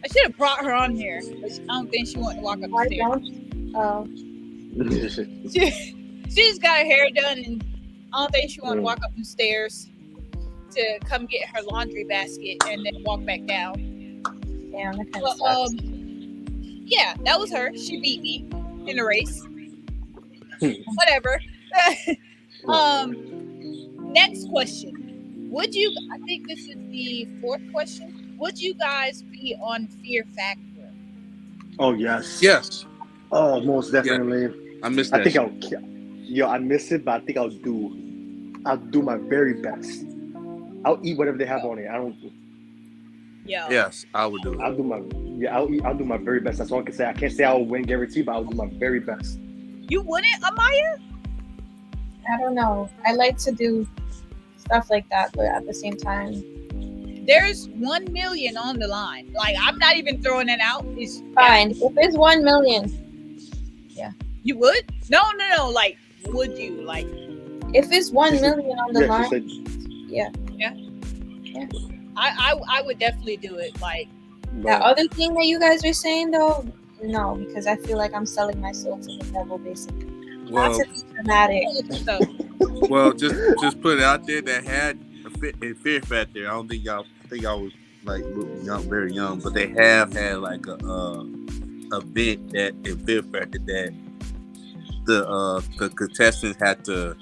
I should have brought her on here, but I don't think she wanted to walk up Why the stairs. don't? She just got her hair done, and I don't think she wanted to walk up the stairs to come get her laundry basket and then walk back down. Damn, that kind But of sucks. yeah, that was her. She beat me in the race. Whatever. Next question. Would you? I think this is the fourth question. Would you guys be on Fear Factor? Oh yes. Yes. Oh, most definitely. I missed I that. think I miss it, but I think I'll do my very best. I'll eat whatever they have on it. Yo. Yes, I would do it. I'll do my very best. That's all I can say. I can't say I'll win guarantee, but I'll do my very best. You wouldn't, Amaya? I don't know. I like to do stuff like that, but at the same time, There's 1 million on the line. Like, I'm not even throwing it out. It's fine. If it's 1 million, You would? No. Like, would you? Like, if it's 1 million on the Yeah, line, she said, I would definitely do it. Like, that other thing that you guys are saying though, no, because I feel like I'm selling my soul to the devil, basically. Not Well, to be dramatic. so well, just put it out there that had a Fear Factor. I don't think y'all was like young, very young, but they have had like a event that in Fear Factor that the contestants had to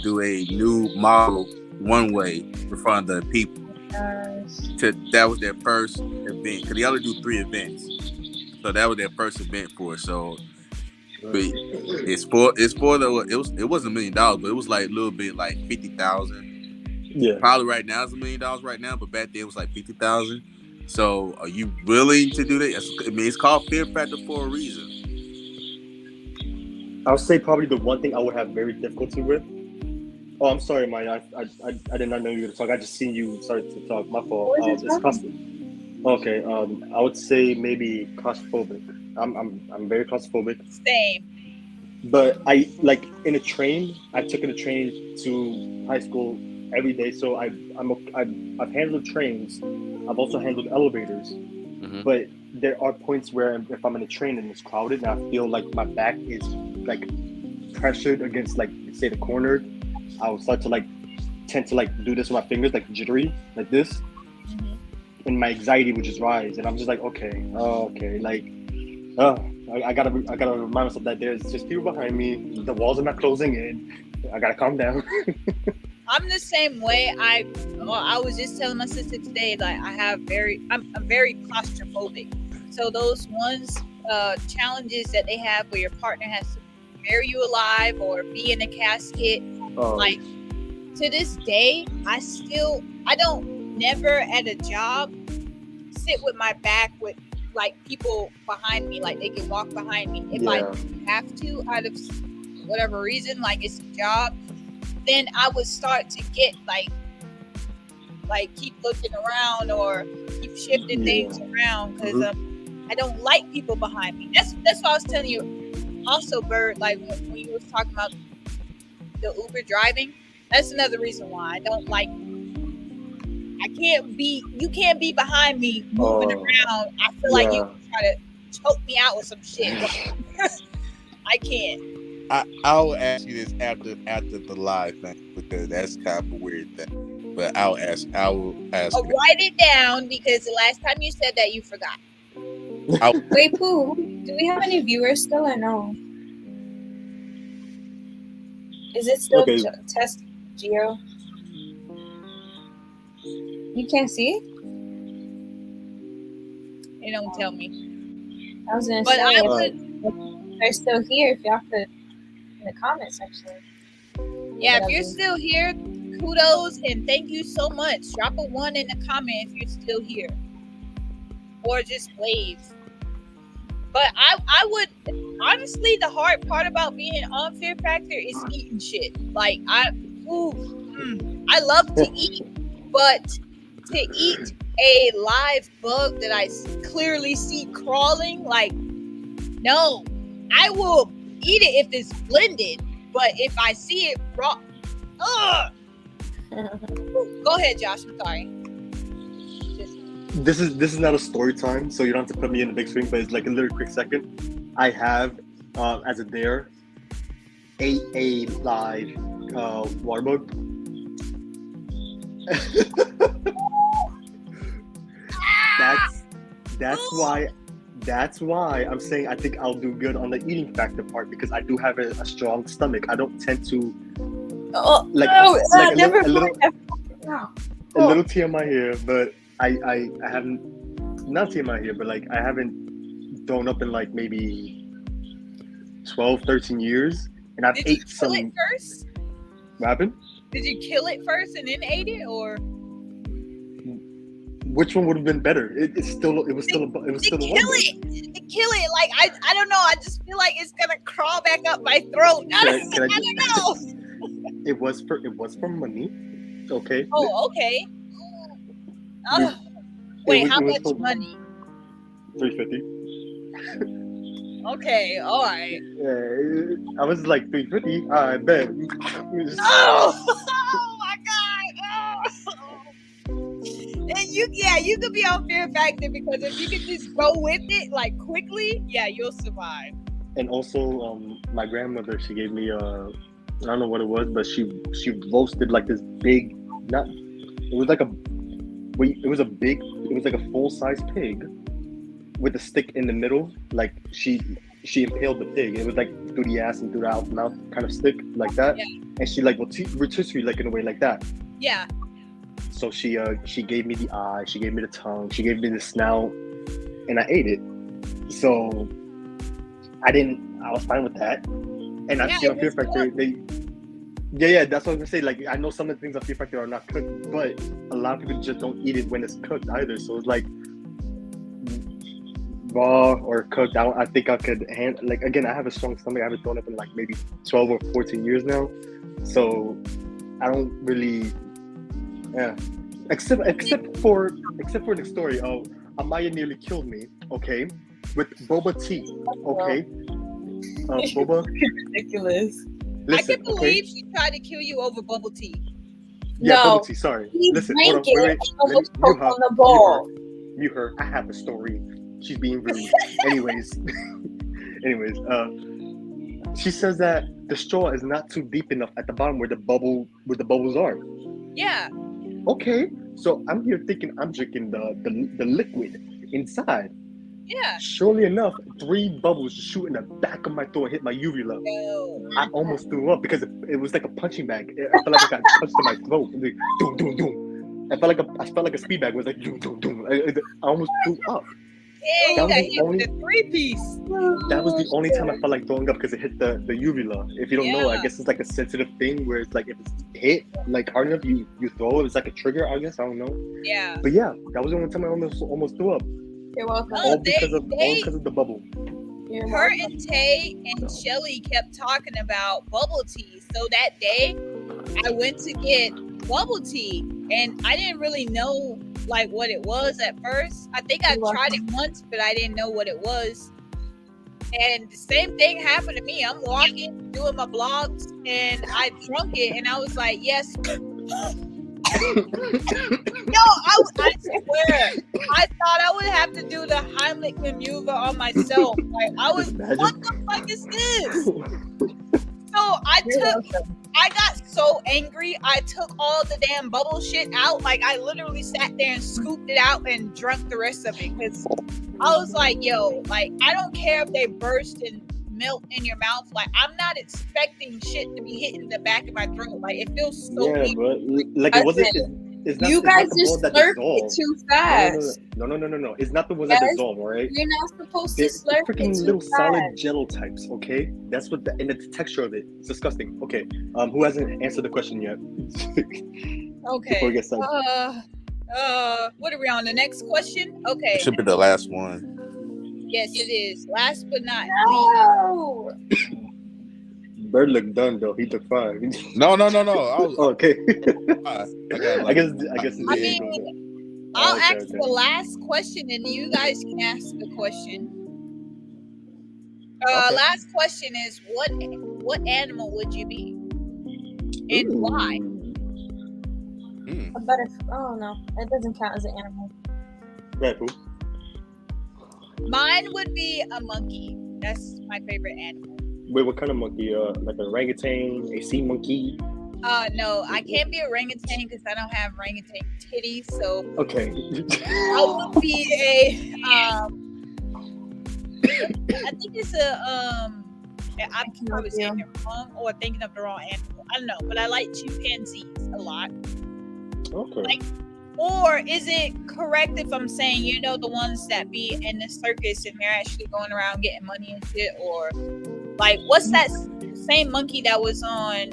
do a new model one way in front of the people. That was their first event because they only do 3 events, so that was their first event for it. So, but it wasn't $1 million, but it was like a little bit like 50,000. yeah. Probably right now it's $1 million right now, but back then it was like 50,000. So, are you willing to do that? I mean, it's called Fear Factor for a reason. I'll say probably the one thing I would have very difficulty with. Oh, I'm sorry, Maya. I did not know you were going to talk. I just seen you started to talk. My fault. What was It's it custom. Okay. I would say maybe claustrophobic. I'm very claustrophobic. same. But I like in a train. I took in a train to high school every day. So I've handled trains. I've also handled elevators. But there are points where if I'm in a train and it's crowded and I feel like my back is like pressured against like say the corner, I'll start to like tend to like do this with my fingers like jittery like this, and my anxiety would just rise, and I'm just like okay, like I gotta remind myself that there's just people behind me, the walls are not closing in, I gotta calm down. I'm the same way. I was just telling my sister today, like I'm very claustrophobic. So those challenges that they have where your partner has to bury you alive or be in a casket, like to this day, I don't never at a job sit with my back with like people behind me, like they can walk behind me. If I have to, out of whatever reason, like it's a job, then I would start to get like keep looking around or keep shifting things around because I don't like people behind me. That's what I was telling you. Also, Bird, like when you was talking about the Uber driving, that's another reason why I don't like. You can't be behind me moving around. I feel like you try to choke me out with some shit. I can't. I'll ask you this after the live thing because that's kind of a weird thing. But I will ask. I'll write it down because the last time you said that you forgot. Wait, Pooh, do we have any viewers still or no? Is it still test Geo? You can't see it? They don't tell me. I was gonna but say, I would. They're still here if y'all could in the comment section. Yeah, if you're still here, kudos and thank you so much. Drop a 1 in the comment if you're still here, or just wave. But I would honestly, the hard part about being on Fear Factor is eating shit. Like I love to eat, but to eat a live bug that I clearly see crawling, like no, I will eat it if it's blended, but if I see it raw, Go ahead, Josh. I'm sorry. This is not a story time, so you don't have to put me in the big screen, but it's like a little quick second. I have, as a dare, ate a live water bug. That's why I'm saying I think I'll do good on the eating factor part because I do have a strong stomach. I don't tend to a little TMI here, but I haven't, not TMI here, but like I haven't thrown up in like maybe 12, 13 years, and I've ate some. Did you kill it first? What happened? Did you kill it first and then ate it, or? Which one would have been better? It was still a kill it. Like I don't know. I just feel like it's gonna crawl back up my throat. I don't know. It was for money. Okay. Oh, okay. Wait, how much money? $350. Okay, all right. Yeah, I was like $350. I bet. Oh my god! Oh. And you could be on Fear Factor because if you could just go with it like quickly, yeah, you'll survive. And also, my grandmother, she gave me I don't know what it was, but she roasted like this big, it was like a full-size pig with a stick in the middle. Like she impaled the pig. It was like through the ass and through the mouth kind of stick like that. Yeah. And she like rotisserie like in a way like that. Yeah. So she gave me the eye, she gave me the tongue, she gave me the snout, and I ate it. So I was fine with that. And I see on Fear Factor, that's what I'm gonna say. Like I know some of the things on Fear Factor are not cooked, but a lot of people just don't eat it when it's cooked either. So it's like raw or cooked. I think I could handle. Like again, I have a strong stomach. I haven't thrown up in like maybe 12 or 14 years now. So I don't really, except for the story of Amaya nearly killed me. Okay, with boba tea. Okay, boba. Ridiculous. Listen, I can't believe she tried to kill you over bubble tea. Yeah, No. bubble tea. Sorry. He Listen, drank hold on. it Wait, and wait. almost Let me- choked on the ball. Mute her. I have a story. She's being rude. Anyways, she says that the straw is not too deep enough at the bottom where the bubbles are. Yeah. Okay, so I'm here thinking I'm drinking the liquid inside. Yeah. Surely enough, 3 bubbles just shoot in the back of my throat, hit my uvula. No. I almost threw up because it was like a punching bag. I felt like I got punched in my throat. Like, doom, doom, doom. I felt like a speed bag. It was like doom, doom, doom. I almost threw up. Yeah, That you was got the hit with only- a 3-piece. That was the only time I felt like throwing up because it hit the uvula. If you don't know, I Yeah. guess it's like a sensitive thing where it's like if it's hit like hard enough, you throw it. It's like a trigger, I guess. I don't know. Yeah. But yeah, that was the only time I almost threw up. You're welcome. Oh, All because of the bubble. You're Her welcome. and Tay and Shelly kept talking about bubble tea. So that day, I went to get bubble tea, and I didn't really know like what it was at first. I think I You're tried it once, but I didn't know what it was. And the same thing happened to me. I'm walking, doing my vlogs, and I drunk it, and I was like, yes. Yo, I swear, I thought I would have to do the Heimlich maneuver on myself. Like, I was, Just imagine. what the fuck is this? So I got so angry, I took all the damn bubble shit out. Like, I literally sat there and scooped it out and drank the rest of it. Because I was like, yo, like, I don't care if they burst and melt in your mouth. Like, I'm not expecting shit to be hitting the back of my throat. Like, it feels so Yeah, weird. but like it wasn't. It's not, You it's not guys the just ball that slurped dissolved. it too fast. No. It's not the ones that Yes. dissolve, all right? You're not supposed to They're slurp freaking it too little fast. solid jello types, okay? That's what and the texture of it. It's disgusting. Okay. Who hasn't answered the question yet? Before Okay. we get started. What are we on? The next question? Okay. It should be the last one. Yes, it is. Last but not least. No. Bird looked done though. He took 5. No. I was, Okay. I got like, I guess. I it's mean, I'll okay, ask okay. the last question and you guys can ask the question. Okay. Last question is what animal would you be? And why? mm. A butterfly. Oh no, it doesn't count as an animal. Right, who? Mine would be a monkey. That's my favorite animal. Wait, what kind of monkey? Like an orangutan, a sea monkey? No, I can't be a orangutan because I don't have orangutan titties. So Okay. I would be a I think it's a I'm probably saying it wrong or thinking of the wrong animal. I don't know, but I like chimpanzees a lot. Okay. Like, or is it correct if I'm saying, you know, the ones that be in the circus and they're actually going around getting money and shit? Or like, what's that same monkey that was on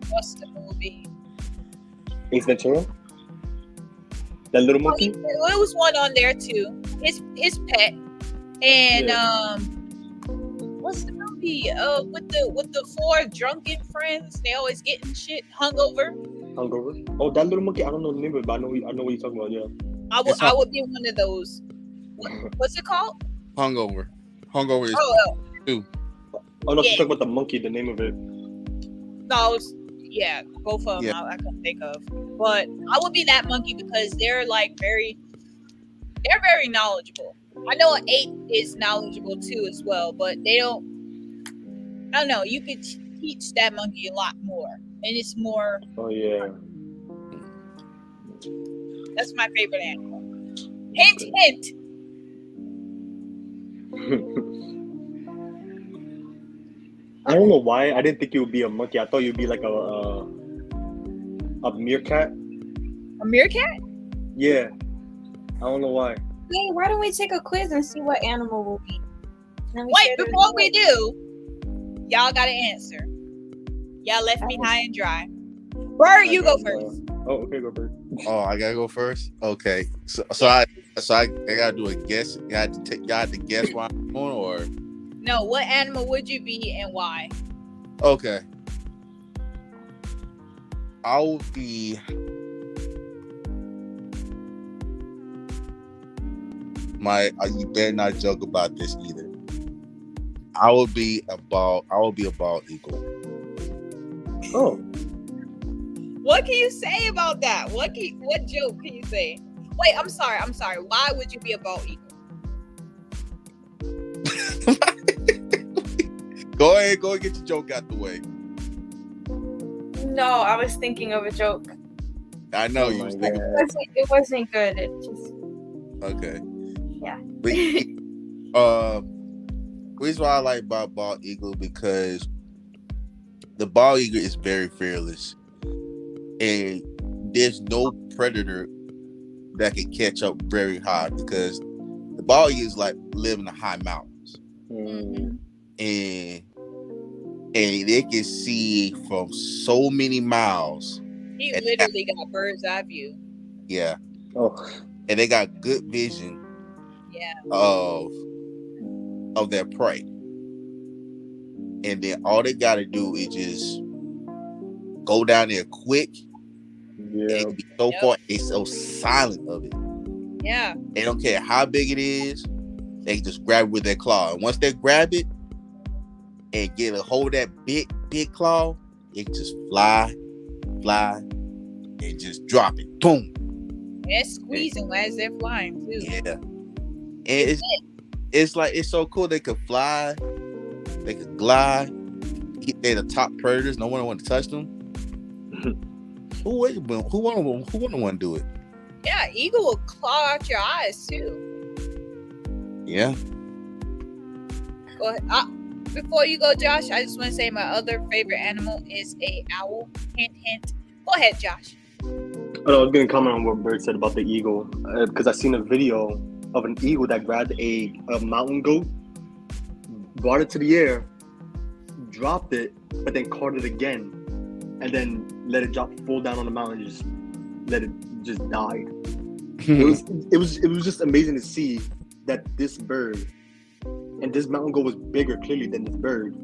what's the movie? Ace Ventura? That little monkey? Well, it was one on there too. His pet. And what's the movie? With the 4 drunken friends, they always getting shit hungover. Hungover? Oh, that little monkey? I don't know the name of it, but I know what you're talking about, yeah. I would be one of those. What's it called? Hungover. Hungover is Oh, Oh no, Yeah. she's talking about the monkey, the name of it. no, yeah, both of them Yeah. I couldn't think of. But I would be that monkey because they're like very knowledgeable. I know an ape is knowledgeable too as well, but they don't. I don't know. You could teach that monkey a lot more, and it's more. Oh yeah. That's my favorite animal. Hint, hint. I don't know why. I didn't think you would be a monkey. I thought you'd be like a meerkat. A meerkat? Yeah. I don't know why. Hey, why don't we take a quiz and see what animal we'll be? Then we Wait, share the before we results. do, y'all gotta answer. Y'all left me high and dry. Bird, you go first. Oh, okay, go Bird. Oh, I gotta go first. Okay, so I gotta do a guess. You had to guess why I'm going, or No, what animal would you be and why? okay. I will be you better not joke about this either. I will be a bald eagle. Oh, What can you say about that? What joke can you say? Wait, I'm sorry. Why would you be a bald eagle? Go ahead, go and get your joke out the way. No, I was thinking of a joke. I know Oh you my was thinking. God. It wasn't good. It just Okay. Yeah. But, reason why I like about bald eagle because the bald eagle is very fearless, and there's no predator that can catch up very high because the bald eagle is like live in the high mountains, Mm. and they can see from so many miles. He And- literally got bird's eye view. Yeah, Oh, and they got good vision Yeah. of their prey. And then all they gotta do is just go down there quick yeah. and be so Yep. far, it's so silent of it. Yeah. They don't care how big it is, they can just grab it with their claw. And once they grab it and get a hold of that big claw, it just fly, and just drop it. Boom. They're squeezing as they're flying too. Yeah. And it's like it's so cool. They could fly, they could glide. They're the top predators. No one want to touch them. Who wouldn't want to do it? Yeah, eagle will claw out your eyes too. Yeah. Go ahead. Before you go, Josh, I just want to say my other favorite animal is a owl. Hint, hint. Go ahead, Josh. I was gonna comment on what Bird said about the eagle because I seen a video of an eagle that grabbed a mountain goat, brought it to the air, dropped it, but then caught it again, and then let it drop full down on the mountain, and just let it just die. It was just amazing to see that this bird and this mountain goat was bigger clearly than this bird,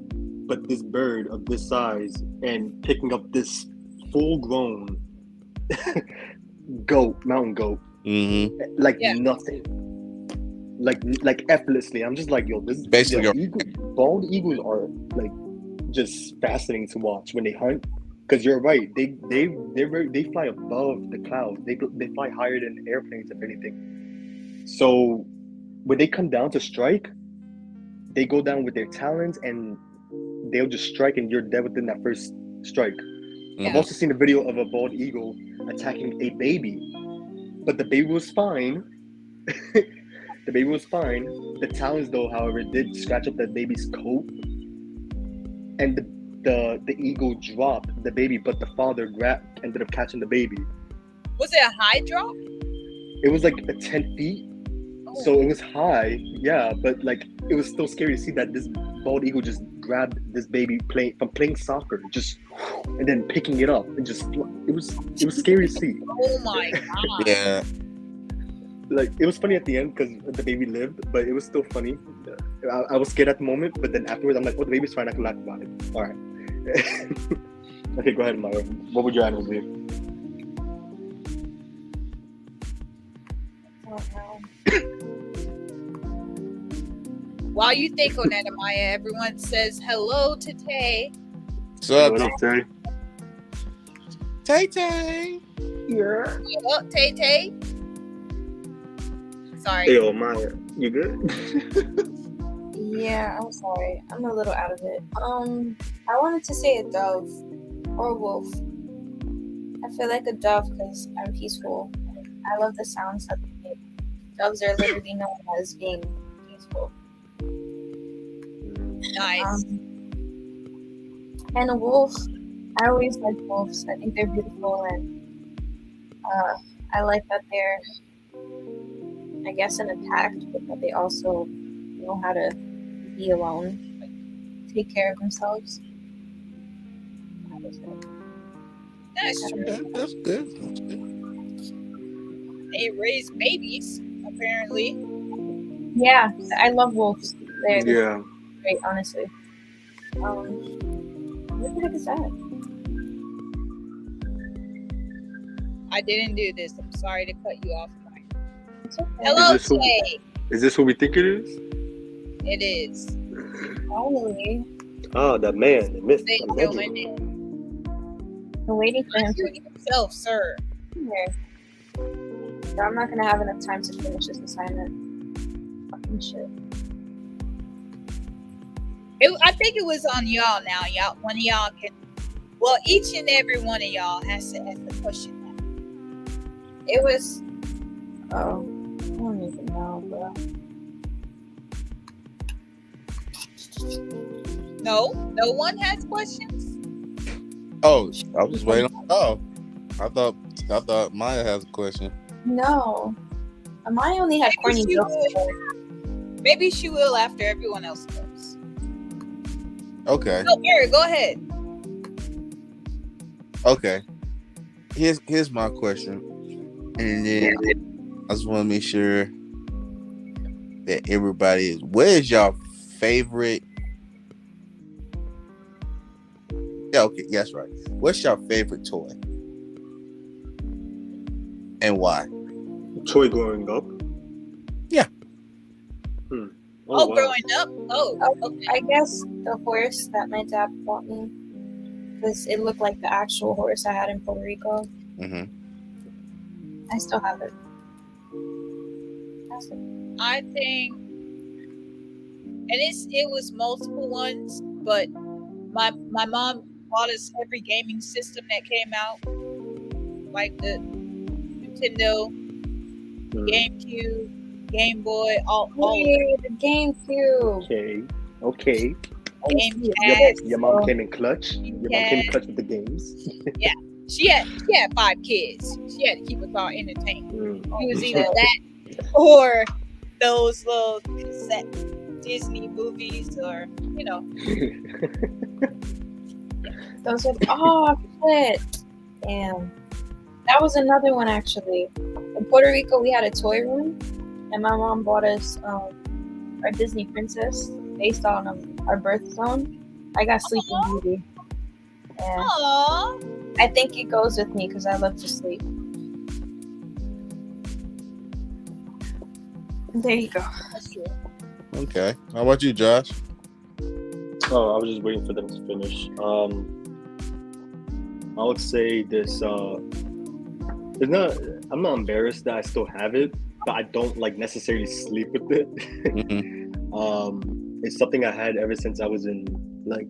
but this bird of this size and picking up this full grown mountain goat, Mm-hmm. like Yeah. nothing, like effortlessly. I'm just like, yo, this Basically, bald eagles are like just fascinating to watch when they hunt. Because you're right, they fly above the clouds. They fly higher than airplanes, if anything. So when they come down to strike, they go down with their talons and they'll just strike, and you're dead within that first strike. I've also seen a video of a bald eagle attacking a baby, but the baby was fine. The baby was fine. The talons, though, however, did scratch up that baby's coat, and the eagle dropped the baby, but the father ended up catching the baby. Was it a high drop? It was like 10 feet, so it was high, yeah, but like it was still scary to see that this bald eagle just grabbed this baby playing soccer, just and then picking it up and just it was scary to see. Oh my god. Yeah. Like it was funny at the end because the baby lived, but it was still funny. I was scared at the moment, but then afterwards I'm like, oh, the baby's fine, I can laugh about it. All right. Okay, go ahead, Mara. What would your animal be? While you think on that, Amaya, everyone says hello to Tay. What's up, What up, Terry? Tay? Yeah. What up, Tay Tay? Sorry. Hey, yo, Maya, you good? Yeah, I'm sorry. I'm a little out of it. I wanted to say a dove or a wolf. I feel like a dove because I'm peaceful. I love the sounds that they make. Doves are literally known as being peaceful. Nice. And a wolf. I always like wolves. I think they're beautiful, and I like that they're, I guess, an attack, but that they also know how to be alone, like take care of themselves. That's true. That's good. They raise babies, apparently. Yeah, I love wolves. They're Yeah. great, honestly. What the heck is that? I didn't do this. I'm sorry to cut you off, Mike. It's okay. Hello, Is this who- Tay. Is this what we think it is? It is. Finally. Oh, the man, the myth, Say the your legend. name. I'm waiting for him to Shoot yourself, sir. get here. So I'm not gonna have enough time to finish this assignment. Fucking shit. I think it was on y'all now. Y'all, one of y'all can. Well, each and every one of y'all has to ask the question now. It was. Oh, I don't even know, bro. No one has questions. Oh, I was just waiting on. Oh, I thought Maya has a question. No, Amaya only had corny Maybe she jokes. will. Maybe she will after everyone else goes. Okay. No, Eric, go ahead. Okay. Here's my question, and then I just want to make sure that everybody is. Where's your favorite? Yeah. Okay. That's right. What's your favorite toy, and why? Toy growing up. Yeah. Oh, Wow. growing up. Oh, okay. I guess the horse that my dad bought me, because it looked like the actual horse I had in Puerto Rico. Mm-hmm. I still have it. That's it. I think, and it was multiple ones, but my mom bought us every gaming system that came out, like the Nintendo, GameCube, Game Boy, all Hey, the GameCube. Okay. Gamecast. Your mom came in clutch. Your mom came in clutch with the games. She had 5 kids. She had to keep us all entertained. It was either Yeah. that or those little cassette Disney movies, or Those are shit. Damn. That was another one actually. In Puerto Rico we had a toy room and my mom bought us our Disney princess based on our birth zone. I got Sleeping Beauty. And Aww. I think it goes with me because I love to sleep. There you go. That's true. Okay. How about you, Josh? Oh, I was just waiting for them to finish. I would say this. It's not. I'm not embarrassed that I still have it, but I don't like necessarily sleep with it. Mm-hmm. It's something I had ever since I was in like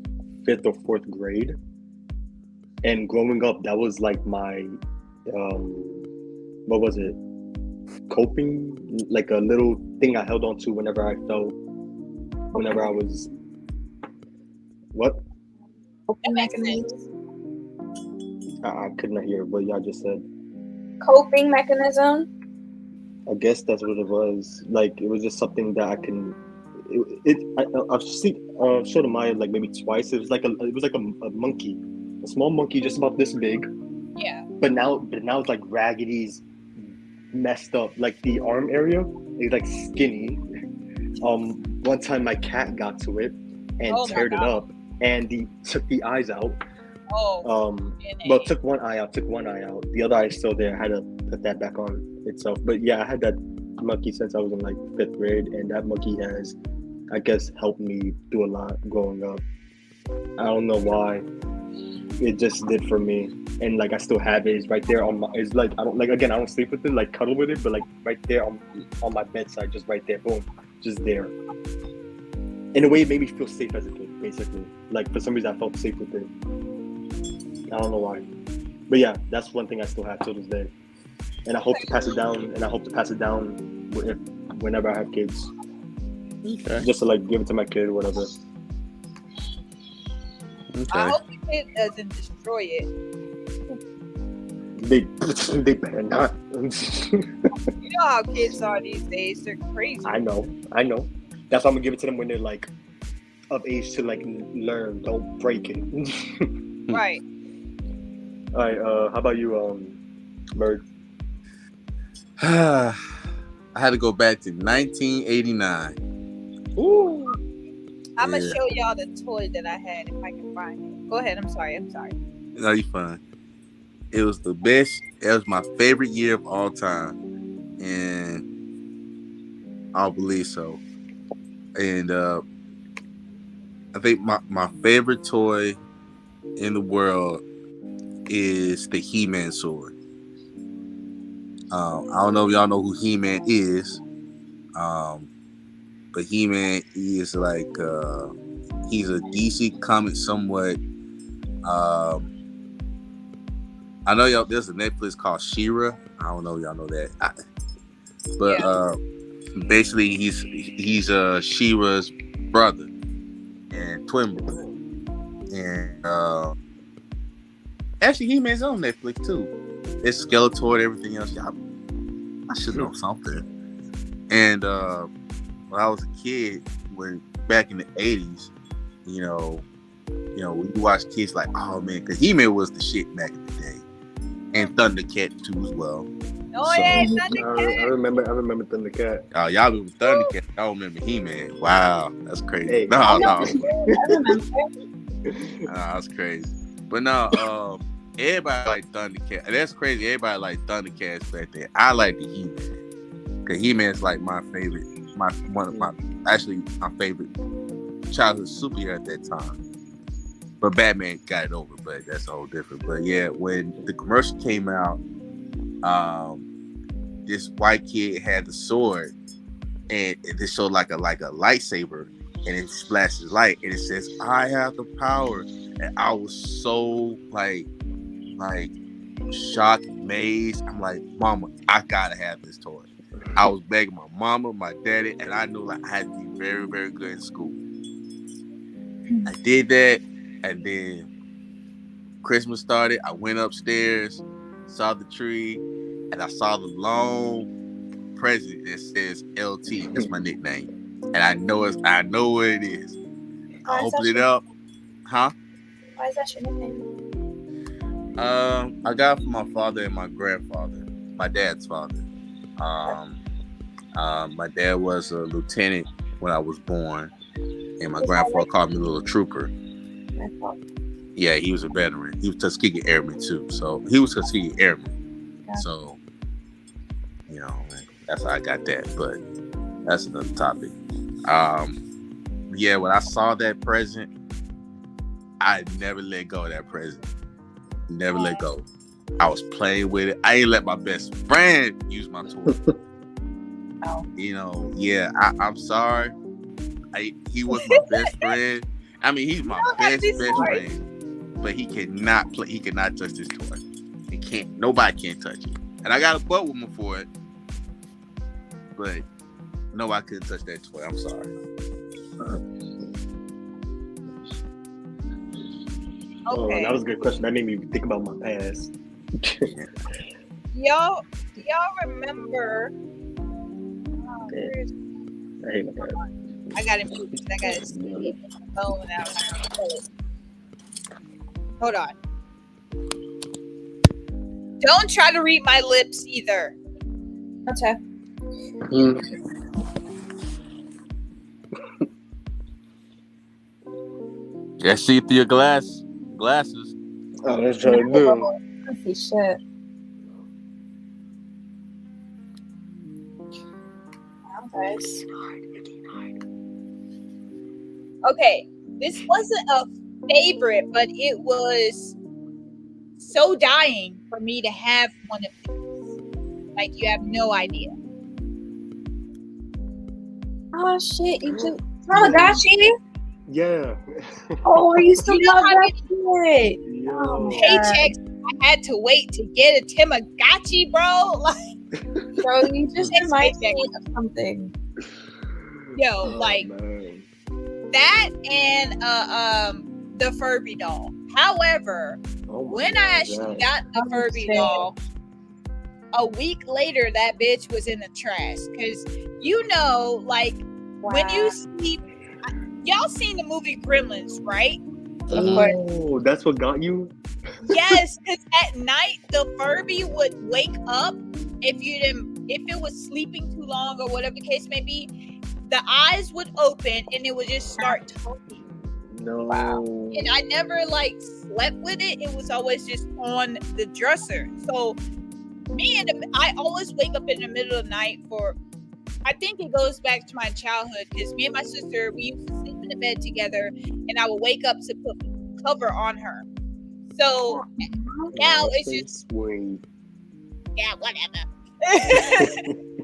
5th or 4th grade, and growing up, that was like my what was it? Coping, like a little thing I held on to whenever I was what? Coping That makes mechanism. sense. I could not hear what y'all just said. Coping mechanism. I guess that's what it was. Like it was just something that I can. I've showed Maya like maybe twice. It was like a monkey, a small monkey just about this big. Yeah. But now it's like raggedy's messed up. Like the arm area is like skinny. One time my cat got to it and Oh my teared it God. up, and he took the eyes out. Oh. Well, took one eye out. The other eye is still there. I had to put that back on itself. But yeah, I had that monkey since I was in like 5th grade, and that monkey has, I guess, helped me do a lot growing up. I don't know why. It just did for me, and like I still have it. It's right there on my. It's like I don't sleep with it, like cuddle with it, but like right there on my bedside, just right there, boom, just there. In a way, it made me feel safe as a kid, basically. Like for some reason, I felt safe with it. I don't know why, but yeah, that's one thing I still have till this day, and I hope to pass it down. Whenever I have kids, Okay. just to like give it to my kid or whatever. I Okay. hope the kid doesn't destroy it. They better not. You know how kids are these days. They're crazy. I know. That's why I'm gonna give it to them when they're like of age to like learn. Don't break it. Right. All right. How about you, Bird? I had to go back to 1989. Ooh. I'm gonna Yeah. show y'all the toy that I had if I can find it. Go ahead. I'm sorry. No, you fine. It was the best. It was my favorite year of all time, and I'll believe so. And I think my favorite toy in the world is the He-Man sword. I don't know if y'all know who He-Man is, but He-Man is like he's a DC comic somewhat. I know y'all. There's a Netflix called She-Ra. I don't know if y'all know that, but basically he's She-Ra's brother and twin brother, and actually He-Man's on Netflix too. It's Skeletor and everything else. I should know something. And when I was a kid, back in the 80s, you know, when you watch kids like, oh man, because He-Man was the shit back in the day, and Thundercat too as well. Oh So- yeah, I Thundercat. remember Thundercat. Oh, y'all remember Thundercat? I don't remember He-Man. Wow, that's crazy. Hey. No, I remember. that's crazy. But no, everybody like Thundercat. That's crazy. Everybody like Thundercats back then. I like the He-Man because He-Man's like my favorite, my favorite childhood superhero at that time. But Batman got it over, but that's all different. But yeah, when the commercial came out, this white kid had the sword, and it showed like a lightsaber, and it flashes light, and it says, "I have the power." And I was so like shocked, amazed. I'm like, Mama, I gotta have this toy. I was begging my mama, my daddy, and I knew like I had to be very, very good in school. I did that, and then Christmas started. I went upstairs, saw the tree, and I saw the long present that says LT. That's my nickname, and I know what it is. I opened it up, huh? Why is that your nickname? I got it from my father and my grandfather, my dad's father. My dad was a lieutenant when I was born, and my grandfather called me Little Trooper. Yeah, he was a veteran. He was Tuskegee Airman too, so he was Tuskegee Airman. Gotcha. So, that's how I got that. But that's another topic. Yeah, when I saw that present, I never let go of that present. Never let go. I was playing with it. I ain't let my best friend use my toy. Oh. I'm sorry. He was my best friend. I mean, he's my best friend, but he cannot play. He cannot touch this toy. He can't. Nobody can touch it. And I got a butt woman for it, but nobody couldn't touch that toy. I'm sorry. Okay. That was a good question. That made me think about my past. Y'all remember? I hate my past. I got it moved. I got it saved. Phone out. Hold on. Don't try to read my lips either. Okay. Yeah, see through your glasses. Oh, that's trying to do. I see shit. Wow, guys. Okay, this wasn't a favorite, but it was so dying for me to have one of these. Like, you have no idea. Oh shit! You just Tamagotchi? Yeah. Oh, you still You know love how that shit? Yo. Paychecks, I had to wait to get a Tamagotchi, bro. Like, Bro, you just Next remind paycheck. me of something. yo, Oh, like man. that and the Furby doll. However, Oh my when I actually got the Oh, Furby shit. doll, a week later that bitch was in the trash. Cause like when you see, y'all seen the movie Gremlins, right? Oh, that's what got you? Yes, because at night the Furby would wake up if it was sleeping too long or whatever the case may be. The eyes would open and it would just start talking. No. And I never like slept with it. It was always just on the dresser. So I always wake up in the middle of the night for. I think it goes back to my childhood because me and my sister, we used to sleep in the bed together, and I would wake up to put cover on her. So now it's just Wait. yeah, whatever.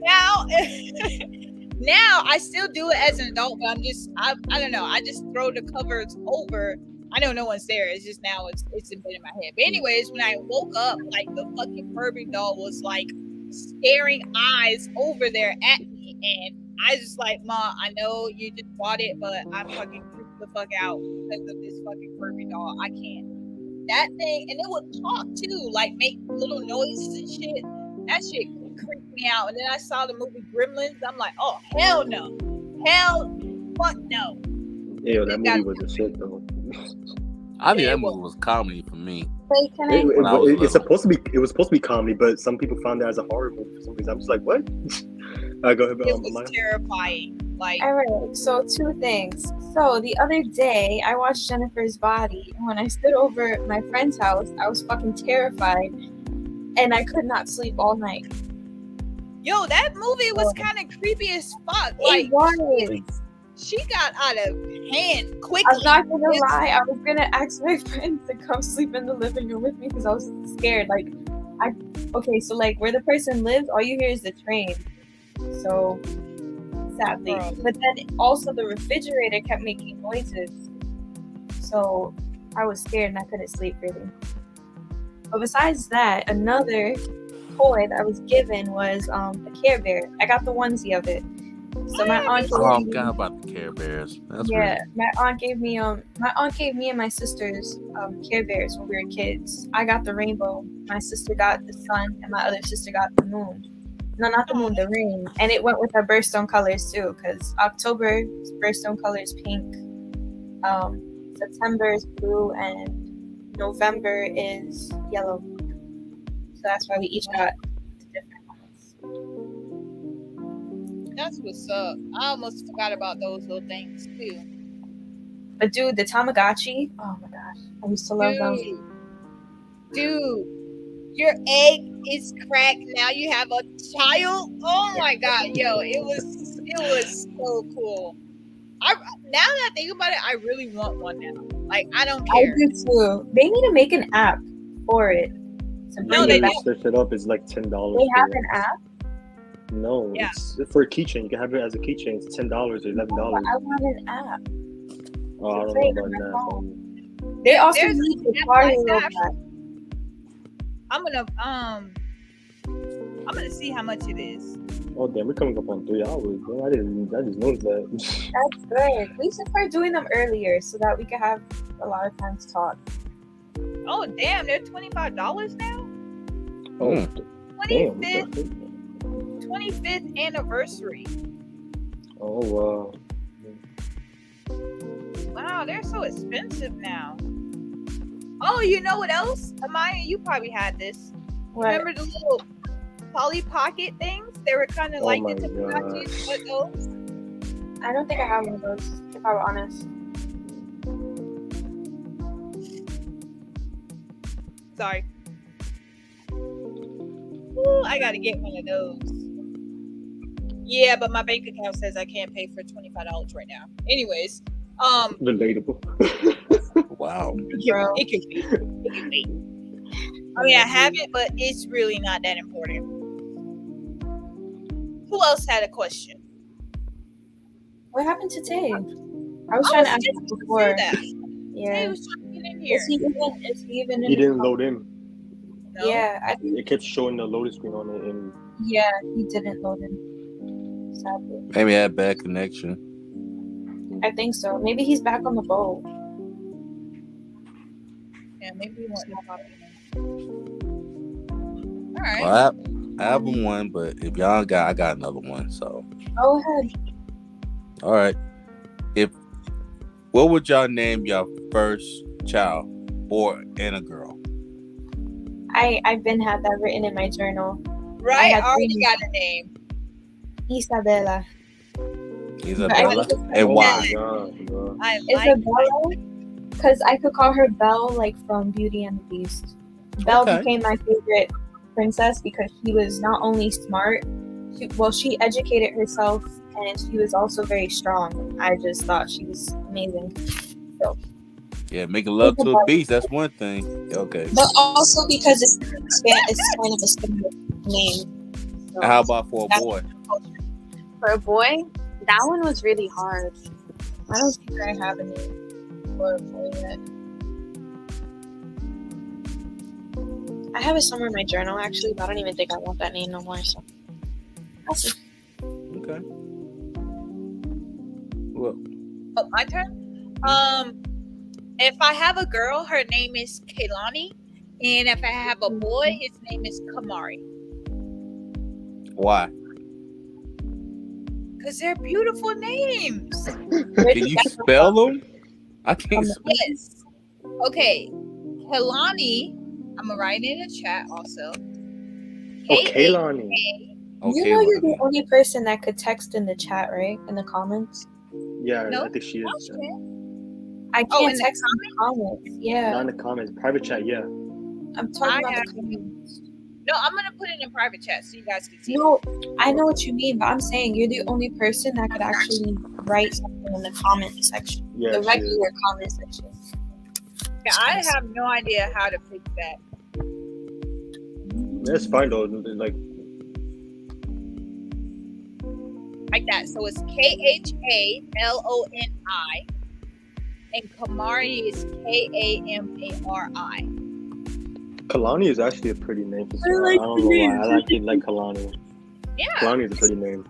now now I still do it as an adult, but I don't know. I just throw the covers over. I know no one's there. It's just now it's embedded in my head. But anyways, when I woke up, like the fucking Furby doll was like staring eyes over there at me, and I just like, Ma, I know you just bought it, but I'm fucking freaked the fuck out because of this fucking Furby doll. I can't. That thing, and it would talk too, like make little noises and shit. That shit creeped me out. And then I saw the movie Gremlins. I'm like, oh hell no, hell fuck no. Yo, that movie was a shit though. I think that movie was comedy for me. Wait, can It, I? When I was it's little. supposed to be. It was supposed to be comedy, but some people found it as a horror movie for some reason. I'm just like, what? I go ahead. It was terrifying. Like, All right, so 2 things. So the other day, I watched Jennifer's Body, and when I stood over at my friend's house, I was fucking terrified, and I could not sleep all night. yo, that movie was kind of creepy as fuck. Like, It was. she got out of hand quickly. I'm not gonna It's- lie, I was gonna ask my friend to come sleep in the living room with me because I was scared. Like, so like where the person lives, all you hear is the train. So, sadly. Bro. But then also the refrigerator kept making noises. So, I was scared and I couldn't sleep really. But besides that, another toy that I was given was a Care Bear. I got the onesie of it. So my aunt Oh, I gave me- forgot about the Care Bears. That's yeah, weird. my aunt gave me and my sisters Care Bears when we were kids. I got the rainbow, my sister got the sun, and my other sister got the moon. No, not the moon, the ring. And it went with our birthstone colors too, because October birthstone colors pink, September is blue, and November is yellow. So that's why we each got different ones. That's what's up. I almost forgot about those little things too. But dude, the Tamagotchi, oh my gosh, I used to love those. Dude, your egg is cracked. Now you have a child. Oh my god, yo, it was so cool. Now that I think about it, I really want one now. Like, I don't I care. do too. They need to make an app for it. To bring No, it they back. Search it up. It's like $10. They have an app. No, Yeah. it's for a keychain. You can have it as a keychain. It's $10 or $11. I want an app. Oh, I don't Say know it on my about phone. that. They also There's need an the app party like that. robot. I'm gonna see how much it is. Oh damn, we're coming up on 3 hours. Bro. I just noticed that. That's good. We should start doing them earlier so that we can have a lot of time to talk. Oh damn, they're $25 now. Oh, damn. 25th anniversary. Oh wow. Wow, they're so expensive now. Oh, you know what else? Amaya, you probably had this. What? Remember the little Polly Pocket things? They were kind of Oh like my the Tamagotchis, but those. I don't think I have one of those, if I were honest. Sorry. Ooh, I gotta get one of those. Yeah, but my bank account says I can't pay for $25 right now. Anyways, Relatable. Wow. Bro. it can wait. It can wait. I mean, I have it, but it's really not that important. Who else had a question? What happened to Tay? I was I trying to was ask just you gonna before. say that. He Yeah. was trying to get in here. Is he even in He the didn't call? load in. No? Yeah, I think It kept showing the loading screen on it, and he didn't load in. Sadly. Maybe I had bad connection. I think so. Maybe he's back on the boat. Yeah, maybe he won't pop in. All right. Well, I have one, but if y'all got, I got another one. So, Go ahead. all right. What would y'all name your first child, boy and a girl? I've been had that written in my journal. Right, had I already three. got a name. Isabella. Isabella. But I And oh why? my god, bro. I like Isabella, because I could call her Belle, like from Beauty and the Beast. Belle Okay. became my favorite princess because she was not only smart, she educated herself, and she was also very strong. I just thought she was amazing. So Yeah, making love to a beast. That's one thing. Okay. But also because it's kind of a similar name. So How about for a boy? for a boy, that one was really hard. I don't think I have a name for a boy yet. I have it somewhere in my journal actually, but I don't even think I want that name no more. So I'll see. Okay. Well, Oh, my turn. If I have a girl, her name is Kaylani, and if I have a boy, his name is Kamari. why? Because they're beautiful names. Can you spell them? I can't. Yes. Okay. Kaylani, I'm gonna write it in the chat also. Oh, Kaylani. Okay, You know you're the well, only person that could text in the chat, right? In the comments. Yeah, No, I think she is. I Oh, can't in the text in the comments. Yeah. Not in the comments. Private chat, yeah. I'm talking I about have- the comments. No, I'm gonna put it in private chat so you guys can see. No, I know what you mean, but I'm saying you're the only person that could actually write something in the comment section. Yeah, The she is. regular comment section. Yeah, I have no idea how to fix that. It's fine though. Like, Like that. So it's KHALONI, and Kamari is KAMARI. Kalani is actually a pretty name for I someone. like I don't the know name. why. I actually like Kalani. Yeah, Kalani is a pretty name.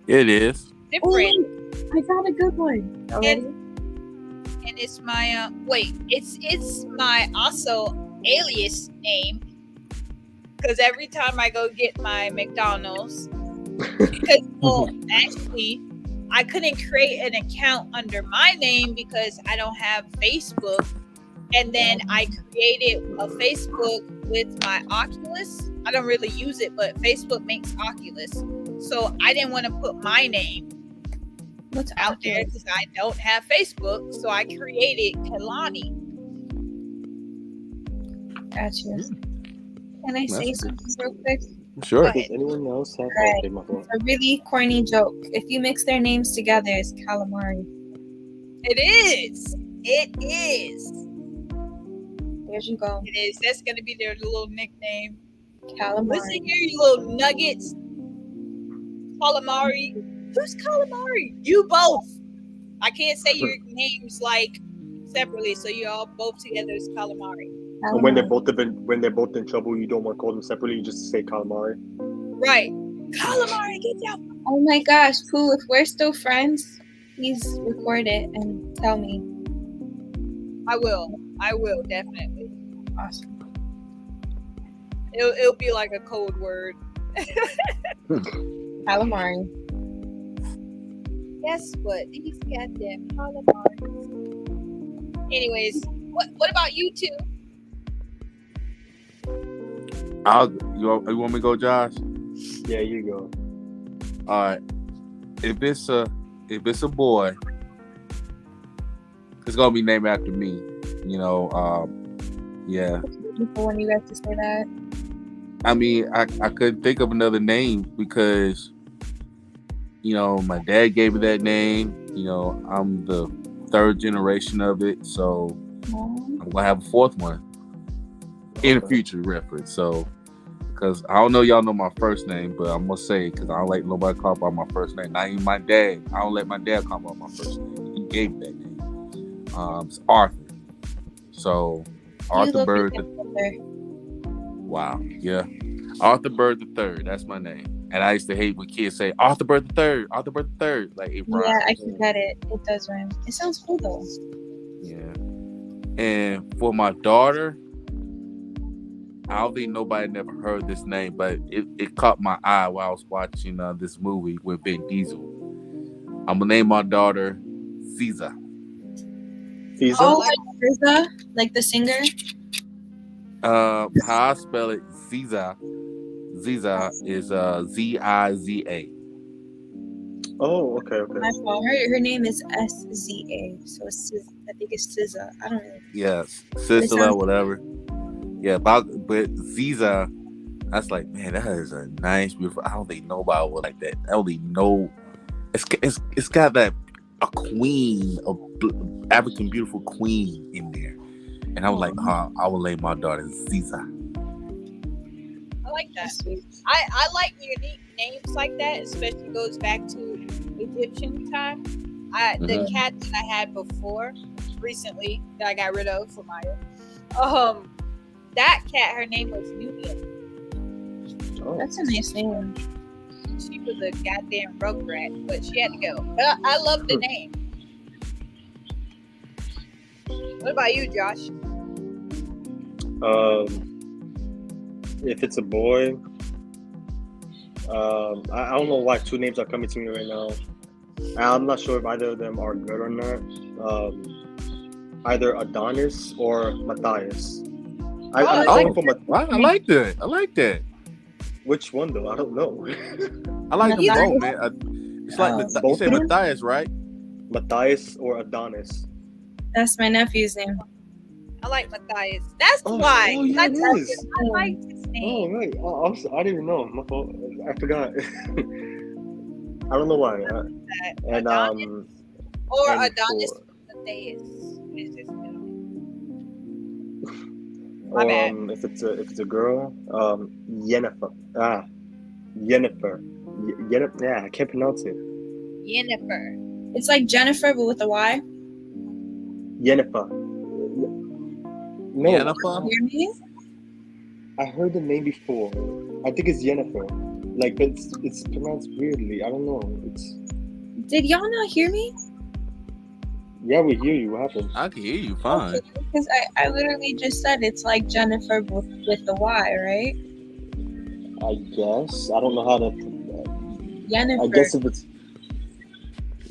it is. different. I got a good one. Already? And it's my it's my also alias name, because every time I go get my McDonald's, because actually I couldn't create an account under my name because I don't have Facebook, and then I created a Facebook with my Oculus. I don't really use it, but Facebook makes Oculus, so I didn't want to put my name What's out there because I don't have Facebook, so I created Kalani. Gotcha. Can I say That's something real quick? Sure. Go ahead. Does anyone else have? Right. Okay, my fault. A really corny joke. If you mix their names together, it's calamari. It is. It is. There you go. It is. That's gonna be their little nickname. Listen Calamari. here, you little nuggets. Calamari. Who's Calamari? You both. I can't say your names like separately, so you're all both together as Calamari. And when they're both in trouble, you don't want to call them separately. You just say calamari. Right. Calamari, get down. Oh my gosh, Pooh, if we're still friends, please record it and tell me. I will. I will, definitely. Awesome. It'll be like a code word. Calamari. Guess what? These goddamn calamaris. Anyways, what about you two? You want me to go, Josh? Yeah, you go. All right. If it's a boy, it's gonna be named after me. You know, yeah. People when you have to say that. I mean, I couldn't think of another name because, you know, my dad gave me that name. You know, I'm the third generation of it, so I'm gonna have a fourth one in the future reference. So, because I don't know y'all know my first name, but I'm gonna say it because I don't like nobody call by my first name. Not even my dad. I don't let my dad call by my first name. He gave me that name. It's Arthur. So Arthur Bird. Wow. Yeah. Arthur Bird III. That's my name. And I used to hate when kids say Arthur Bird III. Arthur Bird III. Like it rhymes. Yeah, I can get it. It does rhyme. It sounds cool though. Yeah. And for my daughter, I don't think nobody never heard this name, but it caught my eye while I was watching this movie with Vin Diesel. I'm gonna name my daughter Ziza. Caesar? Oh, like SZA, like the singer. How I spell it, Ziza. Ziza is Ziza. Oh, okay. My fault. Her name is SZA, so it's I think it's SZA. I don't know. Yes, Sicila, whatever. Yeah, but Ziza, that's like, man, that is a nice, beautiful. I don't think nobody would like that. I don't think no. It's got that a queen, African beautiful queen in there. And I was like, I would name my daughter Ziza. I like that. That's sweet. I like unique names like that, especially goes back to Egyptian time. The cat that I had before, recently, that I got rid of for Maya. That cat, her name was Nubian. Oh. That's a nice name. She was a goddamn rugrat, but she had to go. But I love the name. What about you, Josh? If it's a boy, I don't know why two names are coming to me right now. I'm not sure if either of them are good or not. Either Adonis or Matthias. I like that. I like that. Which one though? I don't know. I like them Matthias. both, man. It's like you both said of them? Matthias, right? Matthias or Adonis. That's my nephew's name. I like Matthias. That's Oh, why. oh, yeah, I it told is. you, I liked his Oh name. right. I didn't even know. My fault. I forgot. I don't know why. And Adonis or and Adonis for- Matthias is his middle name. My bad. if it's a girl, Yennefer. Yennefer. Yennefer. Yeah, I can't pronounce it. Jennifer. It's like Jennifer, but with a Y. Yennefer. No, Yennefer? Hear me? I heard the name before. I think it's Yennefer. Like, but it's pronounced weirdly. I don't know. Did y'all not hear me? Yeah, we hear you. What happened? I can hear you fine. Because I literally just said it's like Jennifer with the Y, right? I guess. I don't know how to. Jennifer. I guess if it's.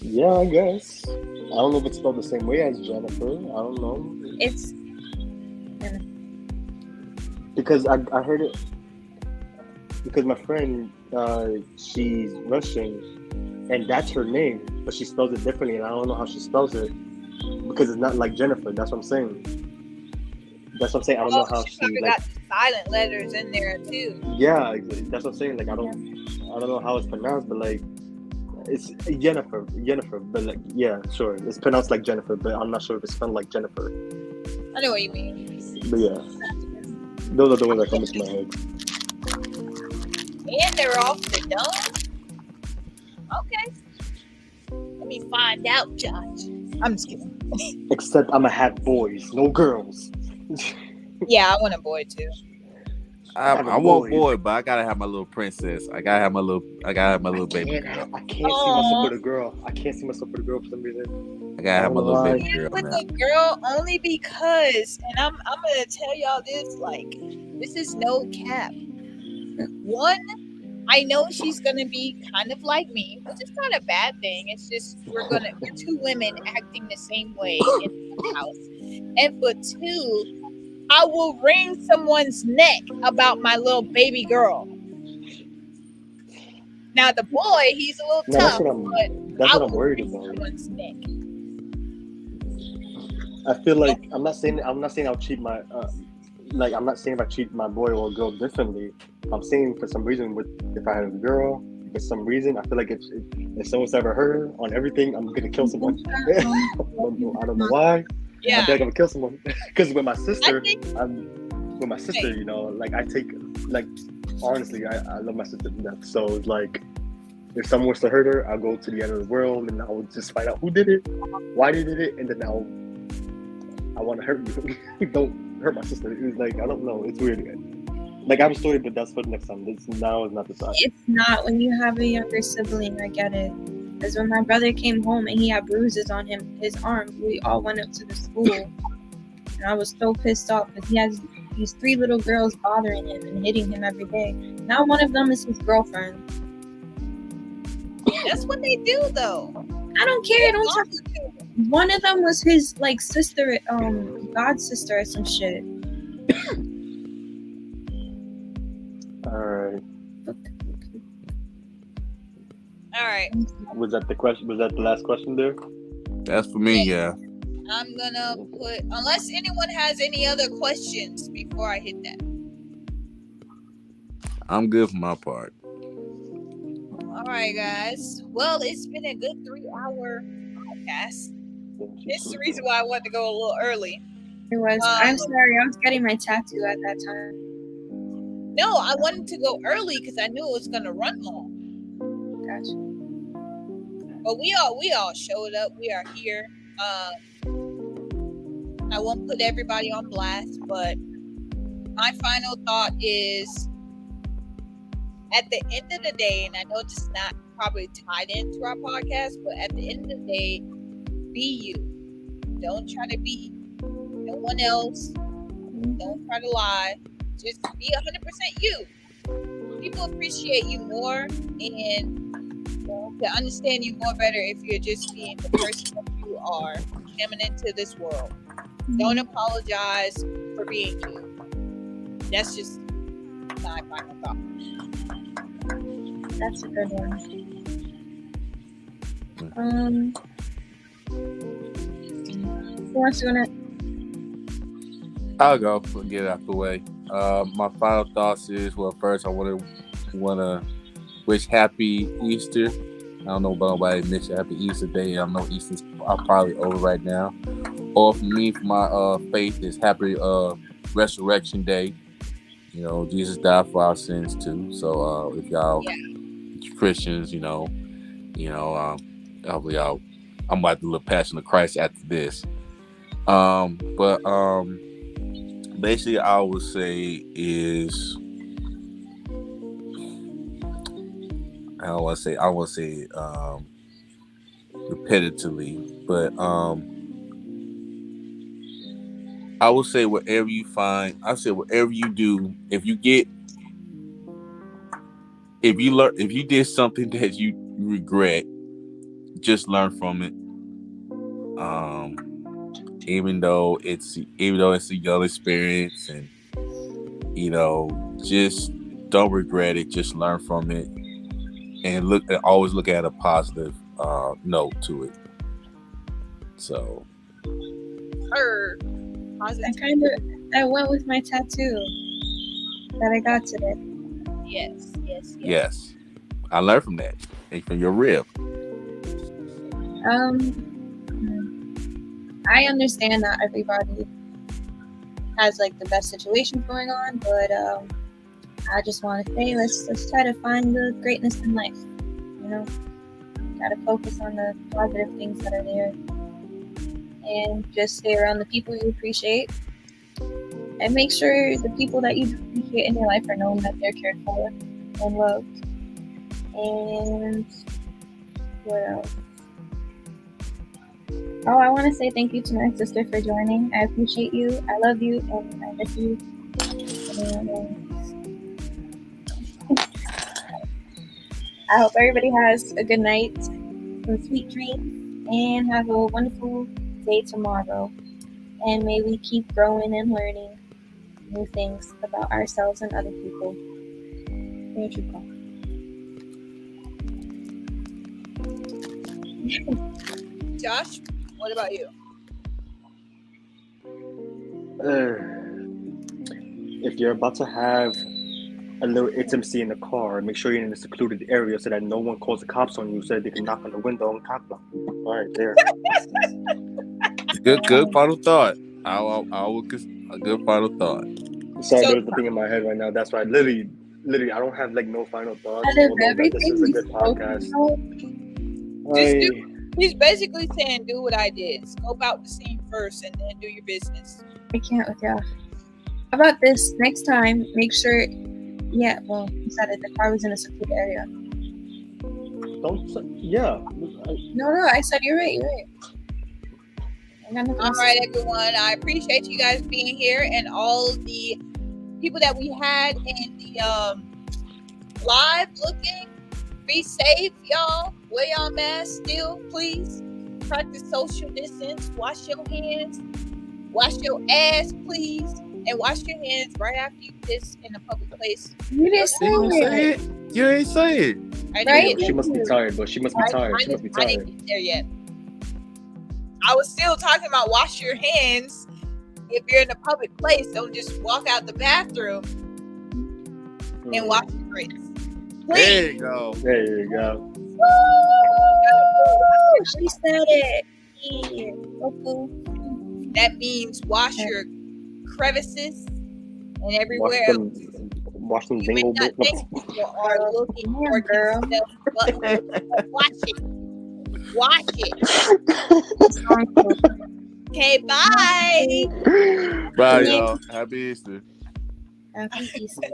Yeah, I guess. I don't know if it's spelled the same way as Jennifer. I don't know. It's Because I heard it. Because my friend, she's Russian, and that's her name, but she spells it differently, and I don't know how she spells it because it's not like Jennifer. That's what I'm saying. I don't know how she she probably like. got the silent letters in there too. Yeah, that's what I'm saying. Like I don't know how it's pronounced, but like it's Jennifer, but like yeah, sure, it's pronounced like Jennifer, but I'm not sure if it's spelled like Jennifer. I know what you mean. But yeah, those are the ones that come into my head. And they're off the dome. Okay. Let me find out, Josh. I'm just kidding. Except I'm gonna have boys, no girls. Yeah, I want a boy too. I have a want boy. boy, but I gotta have my little princess. I gotta have my little baby girl. I can't see myself with a girl. I can't see myself with a girl for some reason. I gotta have my little Why? baby girl With now. a girl only because, and I'm gonna tell y'all this, like, this is no cap. One, I know she's gonna be kind of like me, which is not a bad thing. It's just we're two women acting the same way in the house. And for two, I will wring someone's neck about my little baby girl. Now the boy, he's a little No, that's tough, what but I I'm will worried wring about. someone's neck. I feel like I'm not saying I'll treat my like I'm not saying if I treat my boy or girl differently. I'm saying for some reason if I had a girl, for some reason I feel like if someone's ever her on everything, I'm gonna kill someone. I don't know why. I Yeah. feel like I'm gonna kill someone because with my sister, I think- you know, like I take like honestly, I love my sister to death. So it's like if someone was to hurt her, I'll go to the end of the world and I will just find out who did it, why they did it, and then I want to hurt you. Don't hurt my sister. It's like I don't know. It's weird. Like I have a story, but that's for the next time. Now is not the time. It's not when you have a younger sibling. I get it. Because when my brother came home and he had bruises on his arm, we all went up to the school, and I was so pissed off because he has these 3 little girls bothering him and hitting him every day. Now one of them is his girlfriend. That's what they do, though. I don't care. Don't talk. One of them was his like sister, god sister or some shit. All right. All right. Was that the question? Was that the last question there? That's for me, yeah. I'm gonna put, unless anyone has any other questions before I hit that. I'm good for my part. All right, guys. Well, it's been a good 3-hour podcast. It's the reason why I wanted to go a little early. It was. I'm sorry, I was getting my tattoo at that time. No, I wanted to go early because I knew it was gonna run long. Gotcha. But we all showed up. We are here. I won't put everybody on blast, but my final thought is, at the end of the day, and I know this is not probably tied into our podcast, but at the end of the day, be you. Don't try to be no one else. Don't try to lie. Just be 100% you. People appreciate you more and to understand you more better if you're just being the person that you are coming into this world. Don't apologize for being you. That's just my final thought. That's a good one. Who wants to go next? I'll go. We'll get it out the way. My final thoughts is, well, first I want to wish happy Easter. I don't know about nobody miss happy Easter Day. I know Easter's probably over right now. Or for me, for my faith, is happy Resurrection Day. You know, Jesus died for our sins too. So if y'all Christians, hopefully I'm about to live Passion of Christ after this. But basically, I would say is, I want to say repetitively, but I would say whatever you do, if you did something that you regret, just learn from it. Even though it's a young experience, and just don't regret it. Just learn from it, and always look at a positive note to it. So, I went with my tattoo that I got today. Yes. I learned from that, and from your rib. I understand that everybody has like the best situation going on, but I just want to say let's try to find the greatness in life. Gotta focus on the positive things that are there, and just stay around the people you appreciate, and make sure the people that you appreciate in your life are known that they're cared for and loved. And what else? Oh, I want to say thank you to my sister for joining. I appreciate you. I love you, and I miss you. I hope everybody has a good night, some sweet dreams, and have a wonderful day tomorrow. And may we keep growing and learning new things about ourselves and other people. Thank you, Paul. Josh, what about you? If you're about to have a little intimacy in the car, make sure you're in a secluded area so that no one calls the cops on you, so that they can knock on the window and cop them. All right, there. Good final thought. A good final thought. Sorry, there's the thing in my head right now. That's why literally, I don't have like no final thoughts. Out of everything this is a good podcast. He's basically saying, do what I did. Scope out the scene first and then do your business. I can't with y'all. How about this? Next time, make sure. Yeah, well, you said it. The car was in a secluded area. No, I said you're right. All right, everyone. I appreciate you guys being here and all the people that we had in the live looking. Be safe, y'all. Wear y'all masks still, please. Practice social distance. Wash your hands. Wash your ass, please. And wash your hands right after you piss in a public place. You didn't say it. You ain't say it. Right? She must be tired, but she must be tired. I didn't get there yet. I was still talking about wash your hands. If you're in a public place, don't just walk out the bathroom and wash your grits. Please. There you go. Woo! She said it. Yeah. Okay. That means wash your crevices and everywhere else. Watch them You may dingle not bit. think people are looking Damn, for girl. themselves, but watch it. Watch it. Okay, bye. Bye, y'all. Happy Easter. Happy Easter.